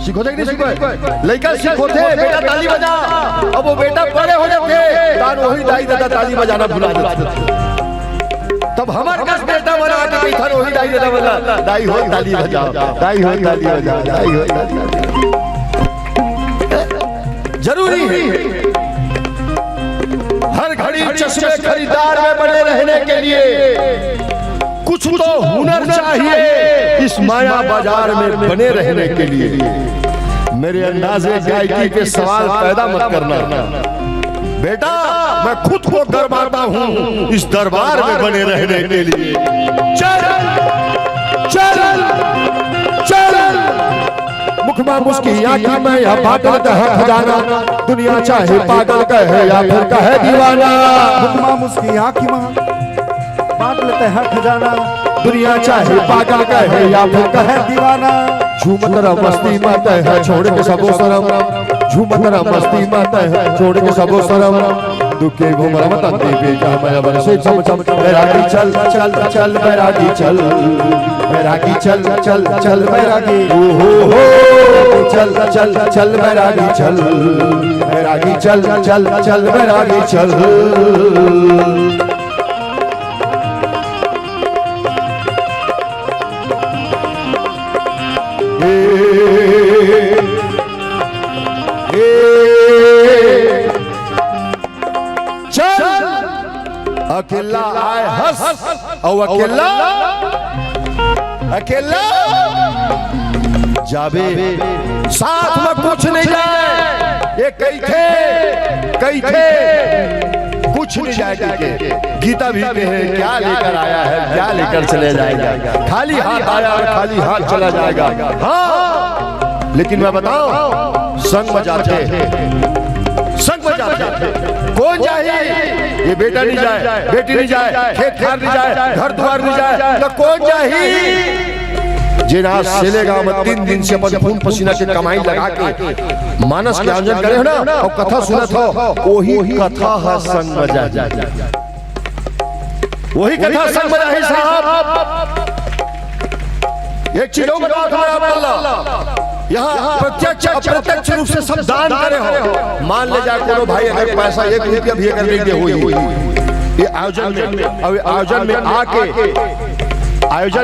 कि नहीं सीखो? लड़का सीखो थे बेटा ताली बजा। अब वो बेटा बड़े हो जाते तान वही दाई दादा ताली बजाना भुला देते। तब हमारे कस बेटा बना के था वही दाई दादा बजा, दाई हो ताली बजाओ, दाई हो ताली बजाओ, दाई हो ताली बजाओ। जरूरी है हर घड़ी चश्मे खरीदार में बने रहने के लिए कुछ तो हुनर चाहिए इस माया बाजार में बने रहने के लिए। मेरे अंदाजे गायकी के सवाल पैदा मत करना बेटा, मैं खुद को गरमाता हूँ इस दरबार में बने रहने के लिए। चल चल चल मुखमा मुस्किया की मैं यह पागल कहे खजाना, दुनिया चाहे पागल कहे या फिर कहे दीवाना। मुखमा मुस्किया की माँ पागल कहे खजाना, दुनिया चाहे पागल कहे या फिर कहे दीवाना। झूमत रह मस्ती मत है छोड़ के सबो शरम, झूमत रह मस्ती मत है छोड़ के सबो शरम। दुखे घूम रमत देवी का मैं बरसे चम चम। बैरागी चल चल चल बैरागी चल, बैरागी चल चल चल बैरागी हो चल चल चल बैरागी चल, बैरागी चल चल चल बैरागी चल। चल अकेला आए हंस और अकेला अकेला जाबे साथ में कुछ नहीं जाए। ये कई थे कुछ नहीं जाएगा। गीता भी कहे क्या लेकर आया है क्या लेकर चले जाएगा। खाली हाथ आया और खाली हाथ चला जाएगा। हाँ लेकिन मैं बताऊं संग में जाते कौन जाए। ये बेटा नहीं जाए बेटी नहीं जाए खेत खार नहीं जाए घर द्वार नहीं जाए तो कौन जाए। जिन्हें सेलेगा में 3 दिन से अपन खून पसीना के कमाई लगा के मानस के आयोजन करे हो ना और कथा सुनत हो वही कथा है संग में जाए। वही कथा संग में जाए साहब। एक चीज यहाँ प्रत्यक्ष अप्रत्यक्ष रूप से सब दान करे हो। मान ले जाए कोनो भाई अगर पैसा 1 रुपया भी अगर नहीं दे हुई ये आयोजन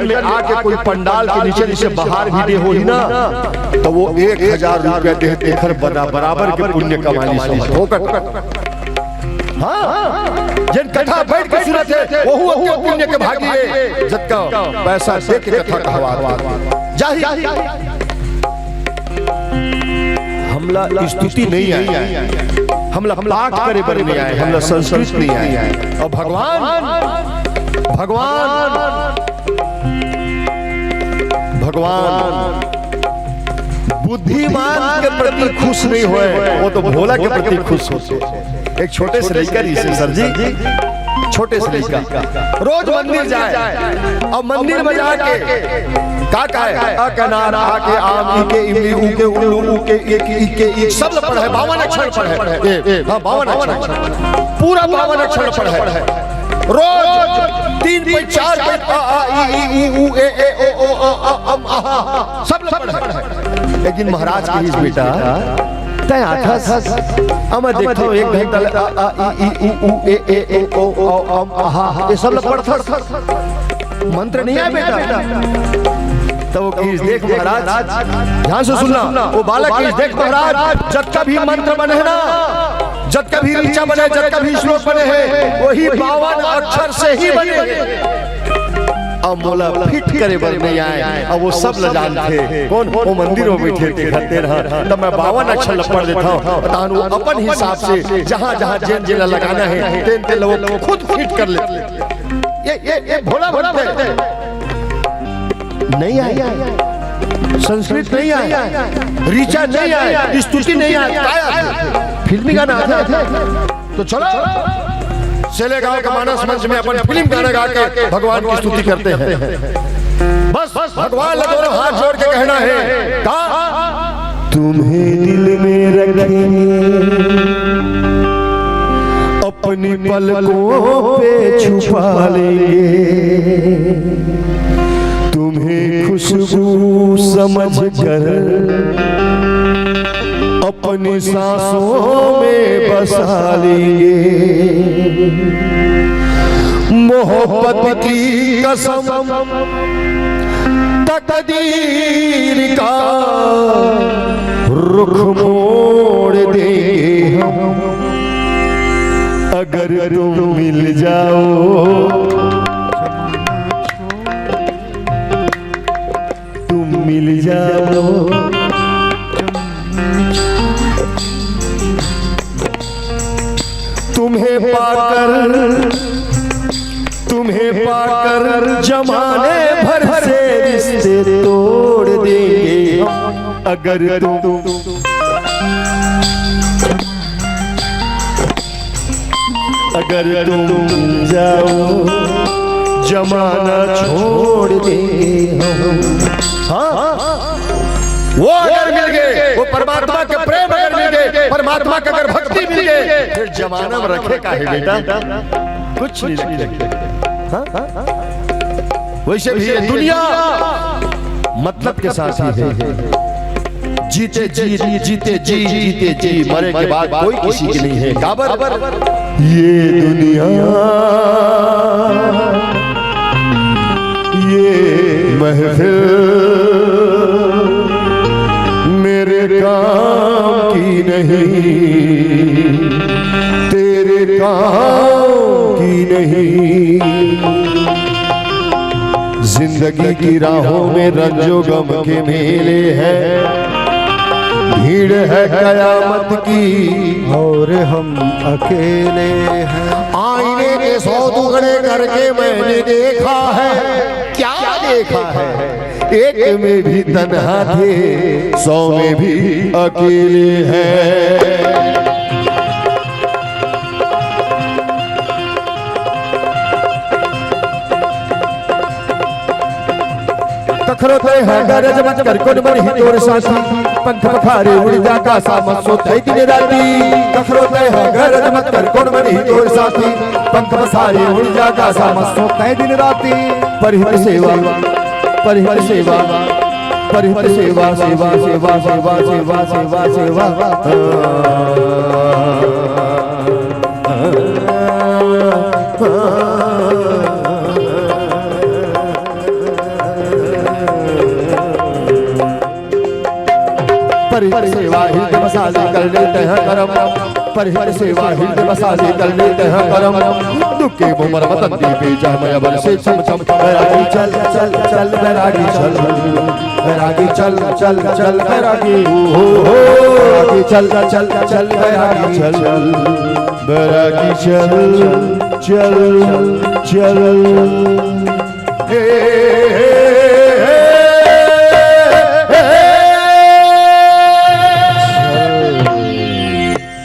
में आके कोई पंडाल के नीचे से बाहर भी दे होई ना तो वो 1000 रुपया देते बराबर के पुण्य कमानी समझ होकर। हाँ जिन कथा बैठ के सुनत है वो पुण्य के भागी है जबका पैसा दे के कथा कहवा जाही। हमला स्तुति नहीं आई हमला पाठ करे बर नहीं आए हमला संस्कृत नहीं आए। और भगवान बुद्धिमान के प्रति खुश नहीं हुए वो तो भोला के प्रति खुश होते। एक छोटे से लड़का सर जी छोटे से लड़का रोज मंदिर जाए और मंदिर में जाके का नारा के आम के इमली ऊ के उल्लू के एक शब्द पढ़े 52 अक्षर पढ़े। हां 52 अक्षर पूरा 52 अक्षर पढ़े रोज 3 पे 4 पे आ ई ऊ ए ओ अम आ सब पढ़े। लेकिन महाराज की इस बेटा तय आथस हम देखो 1 घंटा आ ई ऊ ए ओ अम आ ये सब पढ़ मंत्र नहीं है बेटा। तो वो कीज देख महाराज ध्यान से सुनना वो बालक कीज देख महाराज जब कभी मंत्र बने ना जब कभी ऋचा बने जब कभी श्लोक बने हैं वही 52 अक्षर से ही बने। अब मोला फिट करे बर नहीं आए अब वो सब ल जानते कौन वो मंदिर में बैठे थे करते रहा तब मैं 52 अक्षर पढ़ देता हूँ वो अपन हिसाब से जहाँ जहाँ जेन जेला लगाना है तेन लोग खुद फिट कर लेते। ये भोला बनते नहीं आया संस्कृत नहीं आया ऋचा नहीं आया स्तुति नहीं आया फिल्मी गाना आता तो चलो सेलेगांव का मानस मंच में अपन फिल्म गाना गा के भगवान की स्तुति करते हैं। बस भगवान दोनों हाथ जोड़ के कहना है तुम्हें दिल में रखेंगे अपनी पलकों पे छुपा लेंगे तुम्हें खुशबू समझ कर अपनी सांसों में बसा लेंगे मोहब्बत की कसम तकदीर का रुख मोड़ देंगे हम अगर तुम मिल जाओ मिल जाओ तुम्हें पाकर जमाने भर से रिश्ते तोड़ देंगे अगर तुम जाओ जमाना छोड़ देंगे हम। वो अगर मिल गए वो परमात्मा के प्रेम अगर मिल गए परमात्मा का अगर भक्ति मिल गए फिर जमाना में रखे का है बेटा कुछ नहीं रखे। वैसे भी ये दुनिया मतलब के साथ ही है जीते जी मरे के बाद कोई किसी की नहीं है। काबर ये दुनिया ये महफिल नहीं, तेरे काम की नहीं। जिंदगी की राहों में रंजो गम के मेले हैं, भीड़ है कयामत की और हम अकेले हैं। आईने के 100 टुकड़े करके मैंने देखा है, क्या देखा है? एक में भी तन्हा थे, 100 में भी अकेले हैं। तखरोते हैं गरज मच कर कोन बन ही तोर साथी, पंख पखारे उड़ जा का सामत सोते दिन राती। तखरोते हैं गरज मच कर कोन बन ही तोर साथी, पंख पखारे उड़ जा का सामत सोते दिन राती। परिहर सेवा, परिहर सेवा, परिहर सेवा, सेवा सेवा सेवा सेवा सेवा सेवा। परिहर सेवा हिंद मसाले कर लेते हैं करम, परिहर सेवा हिंद मसाले कर लेते हैं करम। दुखे मुमर वतन दी बेचा मैं बर से चम चम। बैरागी चल चल चल बैरागी चल, बैरागी चल चल चल बैरागी हो बैरागी चल चल चल बैरागी चल, बैरागी चल चल चल।